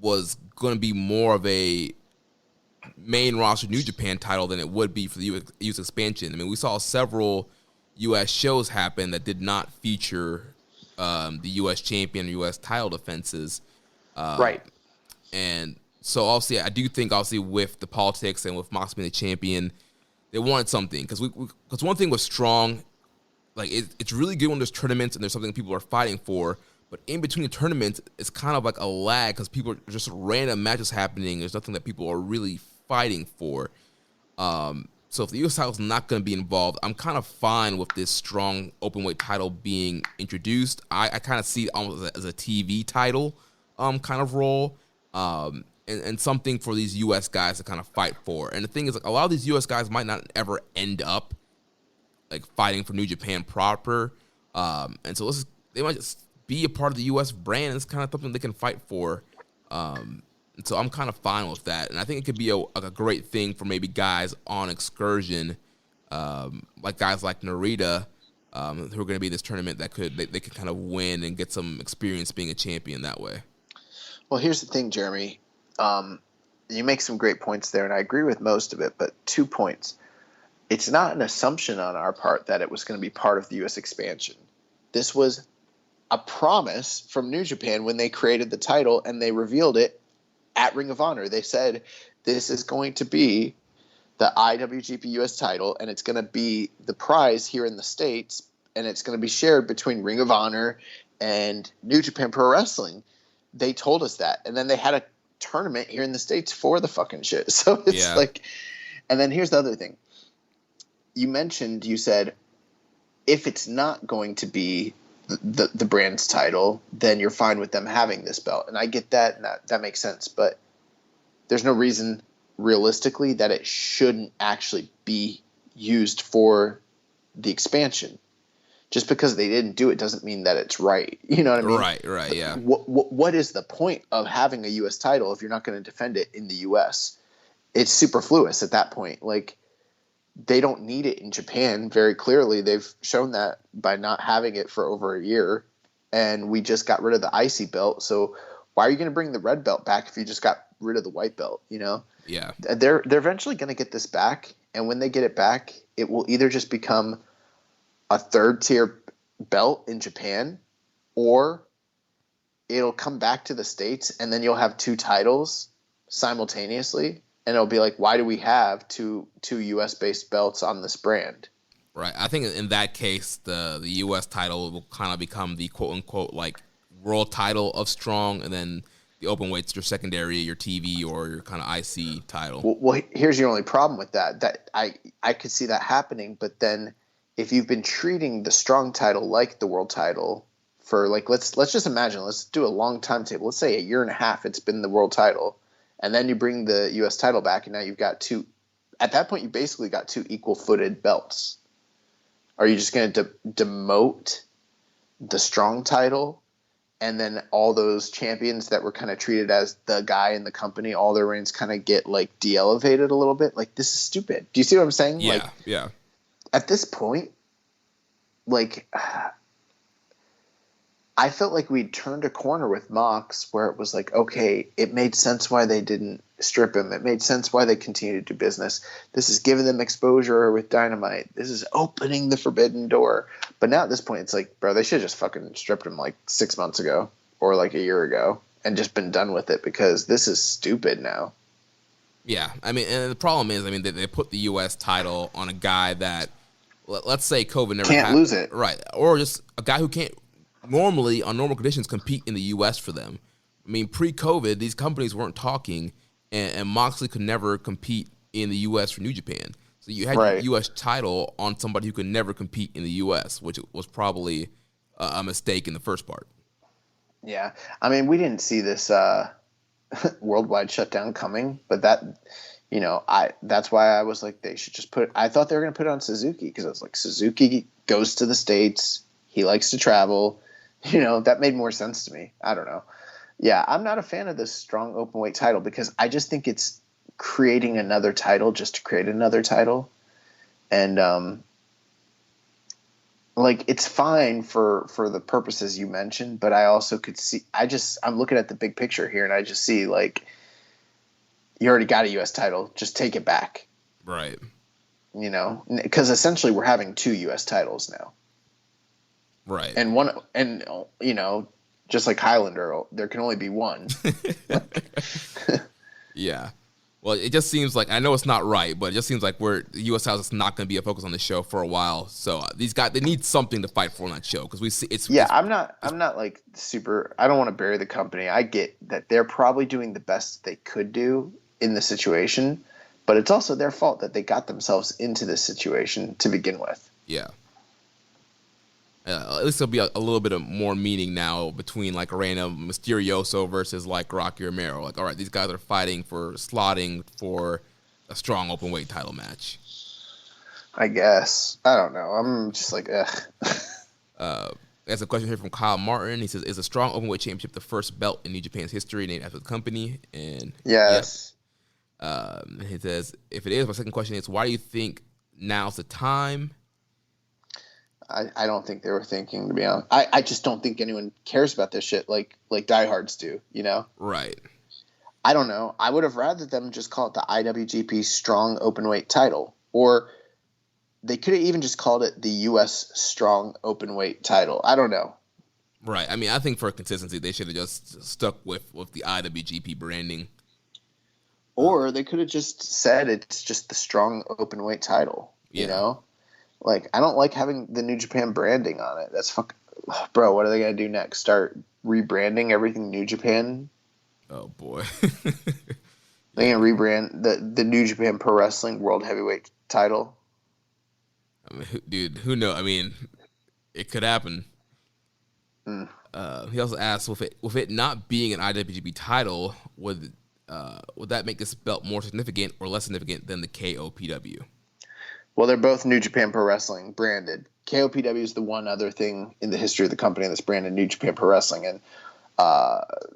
was going to be more of a main roster New Japan title than it would be for the U.S. expansion. I mean, we saw several U.S. shows happen that did not feature the U.S. champion or U.S. title defenses. Right. And so, obviously, I do think, with the politics and with Mox being the champion, they wanted something. Because one thing with Strong, like, it's really good when there's tournaments and there's something people are fighting for. But in between the tournaments, it's kind of like a lag because people are just random matches happening. There's nothing that people are really fighting for. So if the U.S. title's not going to be involved, I'm kind of fine with this Strong Openweight title being introduced. I kind of see it almost as a TV title kind of role, and something for these U.S. guys to kind of fight for. And the thing is, like, a lot of these U.S. guys might not ever end up like fighting for New Japan proper, and so they might just be a part of the U.S. brand. It's kind of something they can fight for. And so I'm kind of fine with that, and I think it could be a great thing for maybe guys on excursion, like guys like Narita, who are going to be in this tournament that they could kind of win and get some experience being a champion that way. Well, here's the thing, Jeremy. You make some great points there, and I agree with most of it, but 2 points. It's not an assumption on our part that it was going to be part of the U.S. expansion. This was a promise from New Japan when they created the title and they revealed it at Ring of Honor. They said, this is going to be the IWGP US title, and it's going to be the prize here in the States, and it's going to be shared between Ring of Honor and New Japan Pro Wrestling. They told us that. And then they had a tournament here in the States for the fucking shit. So it's like, and then here's the other thing. You said, if it's not going to be the brand's title, then you're fine with them having this belt. And I get that, and that makes sense. But there's no reason realistically that it shouldn't actually be used for the expansion. Just because they didn't do it doesn't mean that it's right. You know what I mean? Right, yeah. What is the point of having a U.S. title if you're not going to defend it in the U.S.? It's superfluous at that point. Like, they don't need it in Japan. Very clearly, they've shown that by not having it for over a year, and we just got rid of the IC belt. So why are you going to bring the red belt back if you just got rid of the white belt? You know? Yeah. They're eventually going to get this back, and when they get it back, it will either just become a third tier belt in Japan, or it'll come back to the States, and then you'll have two titles simultaneously. And it'll be like, why do we have two U.S. based belts on this brand? Right. I think in that case, the U.S. title will kind of become the quote unquote like world title of Strong, and then the open weight's your secondary, your TV, or your kind of IC title. Well, here's your only problem with that. That I could see that happening, but then if you've been treating the Strong title like the world title for like let's just imagine, let's do a long timetable. Let's say a year and a half it's been the world title, and then you bring the U.S. title back, and now you've got two. At that point, you basically got two equal-footed belts. Are you just going to demote the Strong title, and then all those champions that were kind of treated as the guy in the company, all their reigns kind of get like de-elevated a little bit? Like, this is stupid. Do you see what I'm saying? Yeah, like, yeah. At this point, like, I felt like we'd turned a corner with Mox where it was like, okay, it made sense why they didn't strip him. It made sense why they continued to do business. This is giving them exposure with Dynamite. This is opening the forbidden door. But now at this point, it's like, bro, they should have just fucking stripped him like 6 months ago or like a year ago and just been done with it, because this is stupid now. Yeah, I mean, and the problem is, I mean, they put the U.S. title on a guy that, let's say COVID never can't lose it. Right, or just a guy who can't normally, on normal conditions, compete in the U.S. for them. I mean, pre-COVID, these companies weren't talking, and Moxley could never compete in the U.S. for New Japan. So you had your U.S. title on somebody who could never compete in the U.S., which was probably a mistake in the first part. Yeah. I mean, we didn't see this worldwide shutdown coming, but that, you know, that's why I was like, they should just I thought they were going to put it on Suzuki, because I was like, Suzuki goes to the States. He likes to travel. You know, that made more sense to me. I don't know. Yeah, I'm not a fan of this Strong Openweight title, because I just think it's creating another title just to create another title. And, like, it's fine for the purposes you mentioned, but I also could see – I'm looking at the big picture here, and I just see, like, you already got a U.S. title. Just take it back. Right. You know, because essentially we're having two U.S. titles now. Right. And one, and you know, just like Highlander, there can only be one. Yeah. Well, it just seems like, I know it's not right, but it just seems like the U.S. title is not going to be a focus on the show for a while. So these guys, they need something to fight for on that show, because we see it's. Yeah, I'm not like super. I don't want to bury the company. I get that they're probably doing the best they could do in the situation, but it's also their fault that they got themselves into this situation to begin with. Yeah. At least there'll be a little bit of more meaning now between like Reina Mysterioso versus like Rocky Romero. Like, all right, these guys are fighting for slotting for a Strong Openweight title match. I guess. I don't know. I'm just like, ugh. There's a question here from Kyle Martin. He says, is a Strong Openweight Championship the first belt in New Japan's history named after the company? And yes. He says, if it is, my second question is, why do you think now's the time? I don't think they were thinking, to be honest. I just don't think anyone cares about this shit like diehards do, you know? Right. I don't know. I would have rather them just call it the IWGP Strong Openweight title. Or they could have even just called it the U.S. Strong Openweight title. I don't know. Right. I mean, I think for consistency, they should have just stuck with the IWGP branding. Or they could have just said it's just the strong openweight title. Yeah. You know, like I don't like having the New Japan branding on it. That's fucking, bro. What are they gonna do next? Start rebranding everything New Japan? Oh boy. They're gonna rebrand the New Japan Pro Wrestling World Heavyweight title. I mean, dude, who knows? I mean, it could happen. He also asked, with it not being an IWGP title, would that make this belt more significant or less significant than the KOPW? Well, they're both New Japan Pro Wrestling branded. KOPW is the one other thing in the history of the company that's branded New Japan Pro Wrestling, and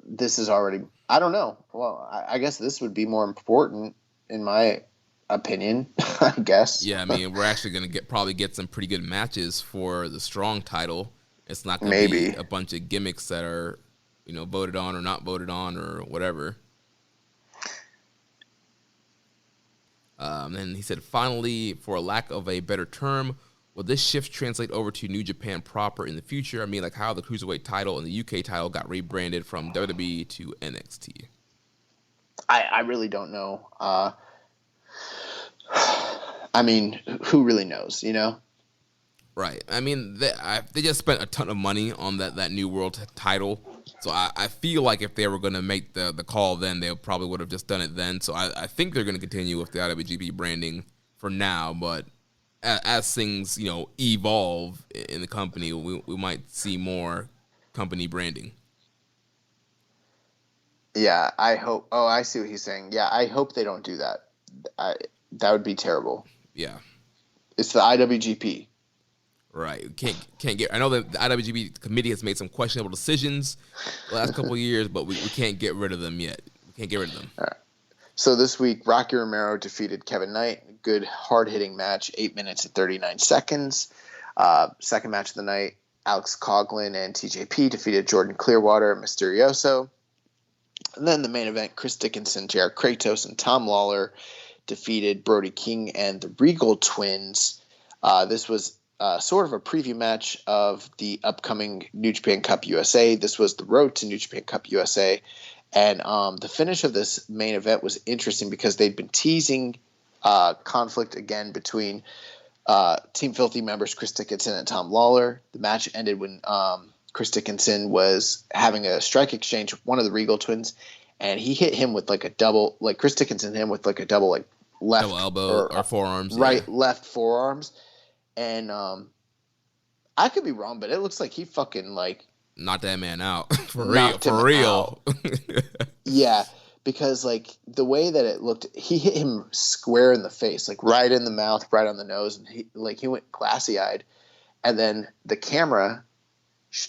this is already. I don't know. Well, I guess this would be more important in my opinion. I guess. Yeah, I mean, we're actually gonna probably get some pretty good matches for the strong title. It's not gonna be a bunch of gimmicks that are, voted on or not voted on or whatever. Then he said, finally, for a lack of a better term, will this shift translate over to New Japan proper in the future? I mean, like how the Cruiserweight title and the UK title got rebranded from WWE to NXT. I really don't know. I mean, who really knows, Right. I mean, they just spent a ton of money on that new world title. So I feel like if they were going to make the call then, they probably would have just done it then. So I think they're going to continue with the IWGP branding for now. But as things, evolve in the company, we might see more company branding. Yeah, I hope. Oh, I see what he's saying. Yeah, I hope they don't do that. That would be terrible. Yeah. It's the IWGP. Right. Can't get. I know that the IWGP committee has made some questionable decisions the last couple of years, but we can't get rid of them yet. We can't get rid of them. All right. So this week, Rocky Romero defeated Kevin Knight. Good, hard-hitting match, 8 minutes and 39 seconds. Second match of the night, Alex Coughlin and TJP defeated Jordan Clearwater and Mysterioso. And then the main event, Chris Dickinson, JR Kratos, and Tom Lawler defeated Brody King and the Regal Twins. This was sort of a preview match of the upcoming New Japan Cup USA. This was the road to New Japan Cup USA. And the finish of this main event was interesting because they'd been teasing conflict again between Team Filthy members Chris Dickinson and Tom Lawler. The match ended when Chris Dickinson was having a strike exchange with one of the Regal Twins, and he hit him with like a double, like Chris Dickinson hit him with like a double, like left double elbow or forearms, right, left forearms. And I could be wrong, but it looks like he fucking like knocked that man out for real. Yeah, because like the way that it looked, he hit him square in the face, like right in the mouth, right on the nose, and he went glassy eyed. And then the camera,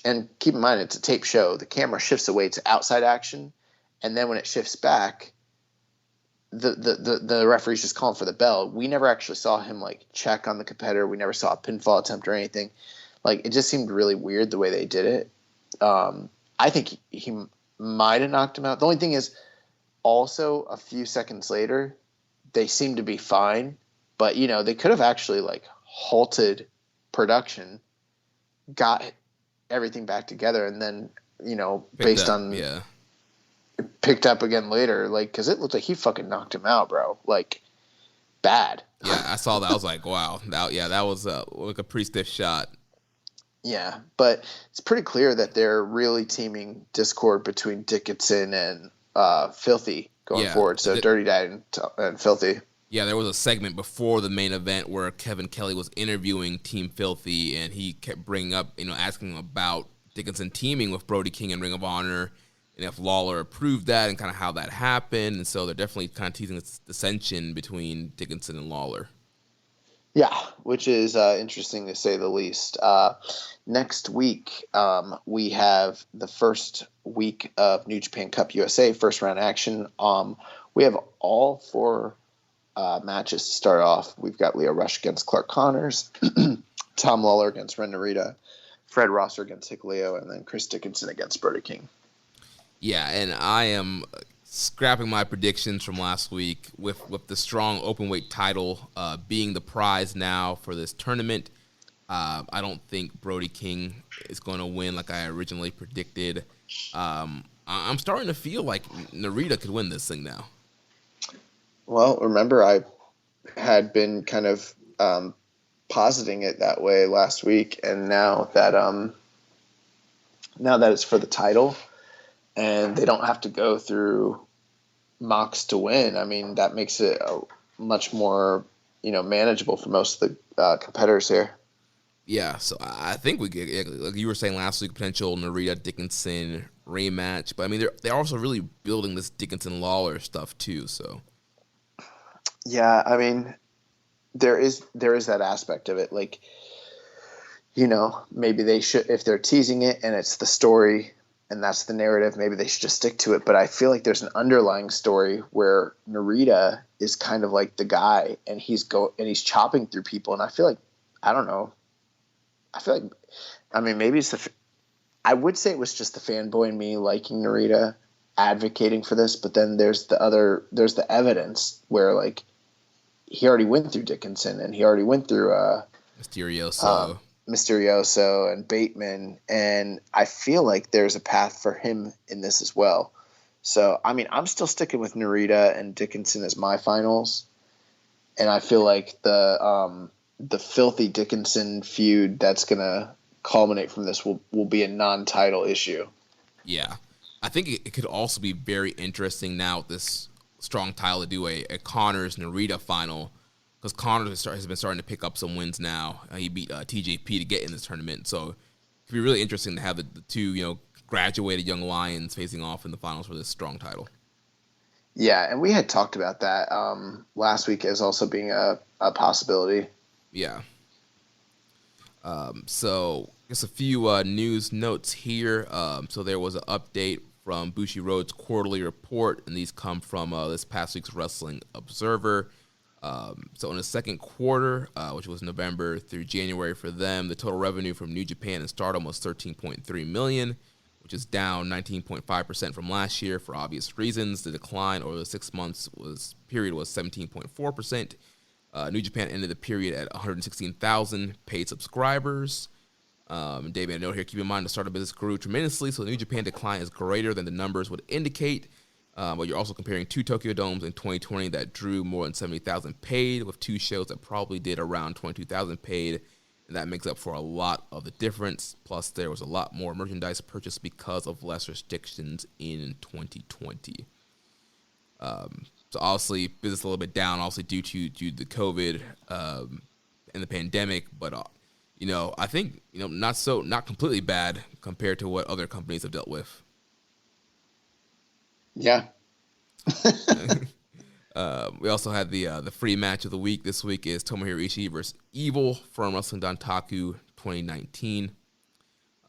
and keep in mind it's a tape show, the camera shifts away to outside action, and then when it shifts back, the referee's just calling for the bell. We never actually saw him like check on the competitor. We never saw a pinfall attempt or anything. Like it just seemed really weird the way they did it. I think he might have knocked him out. The only thing is, also a few seconds later, they seemed to be fine. But they could have actually like halted production, got everything back together, and then picked up again later, like, because it looked like he fucking knocked him out, bro. Like, bad. Yeah, I saw that. I was like, wow. That was like a pretty stiff shot. Yeah, but it's pretty clear that they're really teaming discord between Dickinson and Filthy going forward. So Dirty Dad and Filthy. Yeah, there was a segment before the main event where Kevin Kelly was interviewing Team Filthy, and he kept bringing up, asking him about Dickinson teaming with Brody King in Ring of Honor, and if Lawler approved that and kind of how that happened. And so they're definitely kind of teasing this dissension between Dickinson and Lawler. Yeah, which is interesting to say the least. Next week, we have the first week of New Japan Cup USA, first round action. We have all four matches to start off. We've got Leo Rush against Clark Connors, Tom Lawler against Ren Narita, Fred Rosser against Hikuleo, and then Chris Dickinson against Brody King. Yeah, and I am scrapping my predictions from last week with the strong openweight title being the prize now for this tournament. I don't think Brody King is going to win like I originally predicted. I'm starting to feel like Narita could win this thing now. Well, remember I had been kind of positing it that way last week, and now that it's for the title, and they don't have to go through Mox to win. I mean, that makes it much more manageable for most of the competitors here. Yeah, so I think we get, like you were saying last week, potential Narita Dickinson rematch. But I mean, they're also really building this Dickinson Lawler stuff too. So yeah, I mean, there is that aspect of it. Like, maybe they should, if they're teasing it and it's the story and that's the narrative, maybe they should just stick to it. But I feel like there's an underlying story where Narita is kind of like the guy, and he's chopping through people, and I feel like, I don't know. I mean, maybe I would say it was just the fanboy in me liking Narita, advocating for this, but then there's the evidence where, like, he already went through Dickinson, and he already went through Mysterioso and Bateman, and I feel like there's a path for him in this as well. So, I mean, I'm still sticking with Narita and Dickinson as my finals, and I feel like the filthy Dickinson feud that's gonna culminate from this will be a non-title issue. yeah, I think it could also be very interesting now with this strong title to do a Connors Narita final, because Connors has been starting to pick up some wins now. He beat TJP to get in this tournament, so it could be really interesting to have the two graduated young lions facing off in the finals for this strong title. Yeah, and we had talked about that last week as also being a possibility. Yeah. So just a few news notes here. So there was an update from Bushiroad's quarterly report, and these come from this past week's Wrestling Observer. So in the second quarter, which was November through January for them, the total revenue from New Japan and Stardom was $13.3 million, which is down 19.5% from last year for obvious reasons. The decline over the 6 months period was 17.4%. New Japan ended the period at 116,000 paid subscribers. Dave made a note here, keep in mind the Stardom business grew tremendously, so the New Japan decline is greater than the numbers would indicate. But you're also comparing two Tokyo Domes in 2020 that drew more than 70,000 paid, with two shows that probably did around 22,000 paid, and that makes up for a lot of the difference. Plus, there was a lot more merchandise purchased because of less restrictions in 2020. So obviously, business a little bit down, obviously due to the COVID and the pandemic, but I think not completely bad compared to what other companies have dealt with. Yeah. We also had the free match of the week. This week is Tomohiro Ishii versus Evil from Wrestling Dontaku 2019.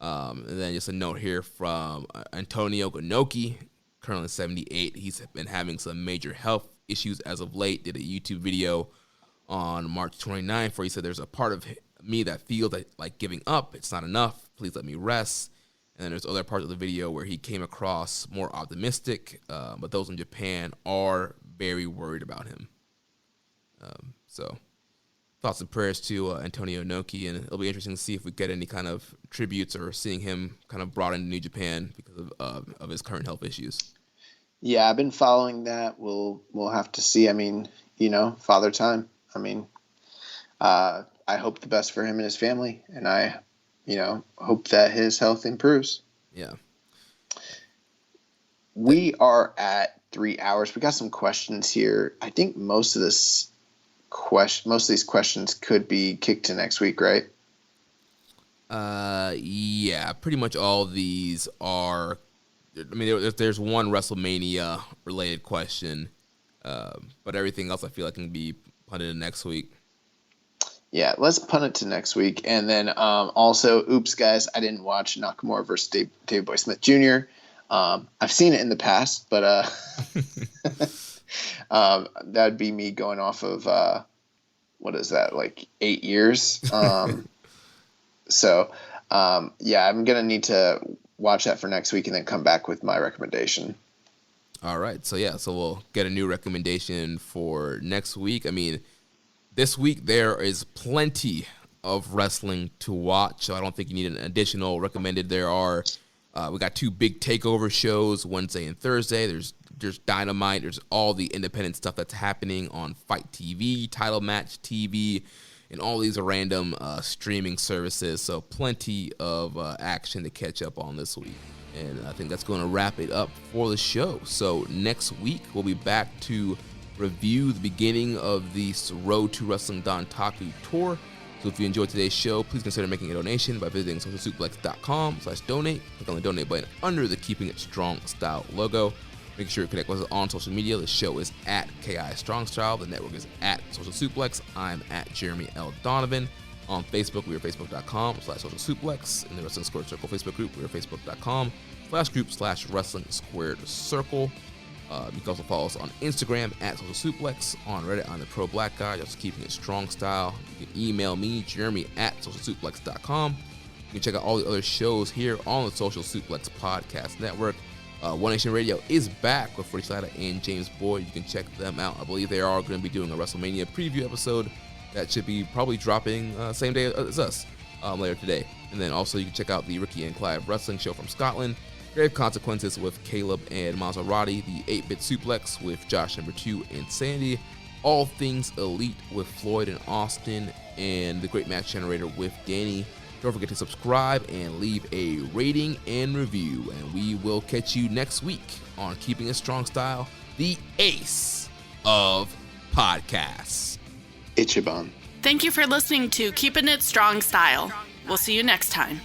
And then just a note here from Antonio Inoki, currently 78. He's been having some major health issues as of late. Did a YouTube video on March 29th where he said, "There's a part of me that feels like giving up. It's not enough. Please let me rest." And then there's other parts of the video where he came across more optimistic, but those in Japan are very worried about him. So thoughts and prayers to Antonio Inoki, and it'll be interesting to see if we get any kind of tributes or seeing him kind of brought into New Japan because of his current health issues. Yeah, I've been following that. We'll have to see. I mean, father time. I mean, I hope the best for him and his family, and I hope that his health improves. Yeah. We are at 3 hours. We got some questions here. I think most of these questions could be kicked to next week, right? Yeah, pretty much all of these are. I mean, there's one WrestleMania related question, but everything else I feel like can be punted to next week. Yeah, let's punt it to next week. And then also, oops, guys, I didn't watch Nakamura versus Dave Boy Smith Jr. I've seen it in the past, but that'd be me going off of, what is that, like 8 years? So, yeah, I'm going to need to watch that for next week and then come back with my recommendation. All right. So we'll get a new recommendation for next week. I mean, this week there is plenty of wrestling to watch, so I don't think you need an additional recommended. There are, we got 2 big takeover shows, Wednesday and Thursday. There's Dynamite. There's all the independent stuff that's happening on Fight TV, Title Match TV, and all these random streaming services. So plenty of action to catch up on this week. And I think that's going to wrap it up for the show. So next week, we'll be back to review the beginning of the Road to Wrestling Dontaku Tour. So if you enjoyed today's show, please consider making a donation by visiting socialsuplex.com/donate. Click on the donate button under the Keeping It Strong Style logo. Make sure you connect with us on social media. The show is at KI Strong Style. The network is at Social Suplex. I'm at Jeremy L. Donovan. On Facebook, we are facebook.com/Social Suplex. In the Wrestling Squared Circle Facebook group, we are facebook.com/group/Wrestling Squared Circle. You can also follow us on Instagram at Social Suplex. On Reddit, I'm the Pro Black Guy, just Keeping It Strong Style. You can email me, Jeremy at socialsuplex.com. You can check out all the other shows here on the Social Suplex Podcast Network. One Nation Radio is back with Rich Latta and James Boyd. You can check them out. I believe they are going to be doing a WrestleMania preview episode that should be probably dropping same day as us later today. And then also you can check out the Ricky and Clive Wrestling Show from Scotland, Grave Consequences with Caleb and Maserati, the 8-Bit Suplex with Josh Number 2 and Sandy, All Things Elite with Floyd and Austin, and the Great Match Generator with Danny. Don't forget to subscribe and leave a rating and review. And we will catch you next week on Keeping It Strong Style, the ace of podcasts. Ichiban. Thank you for listening to Keepin' It Strong Style. We'll see you next time.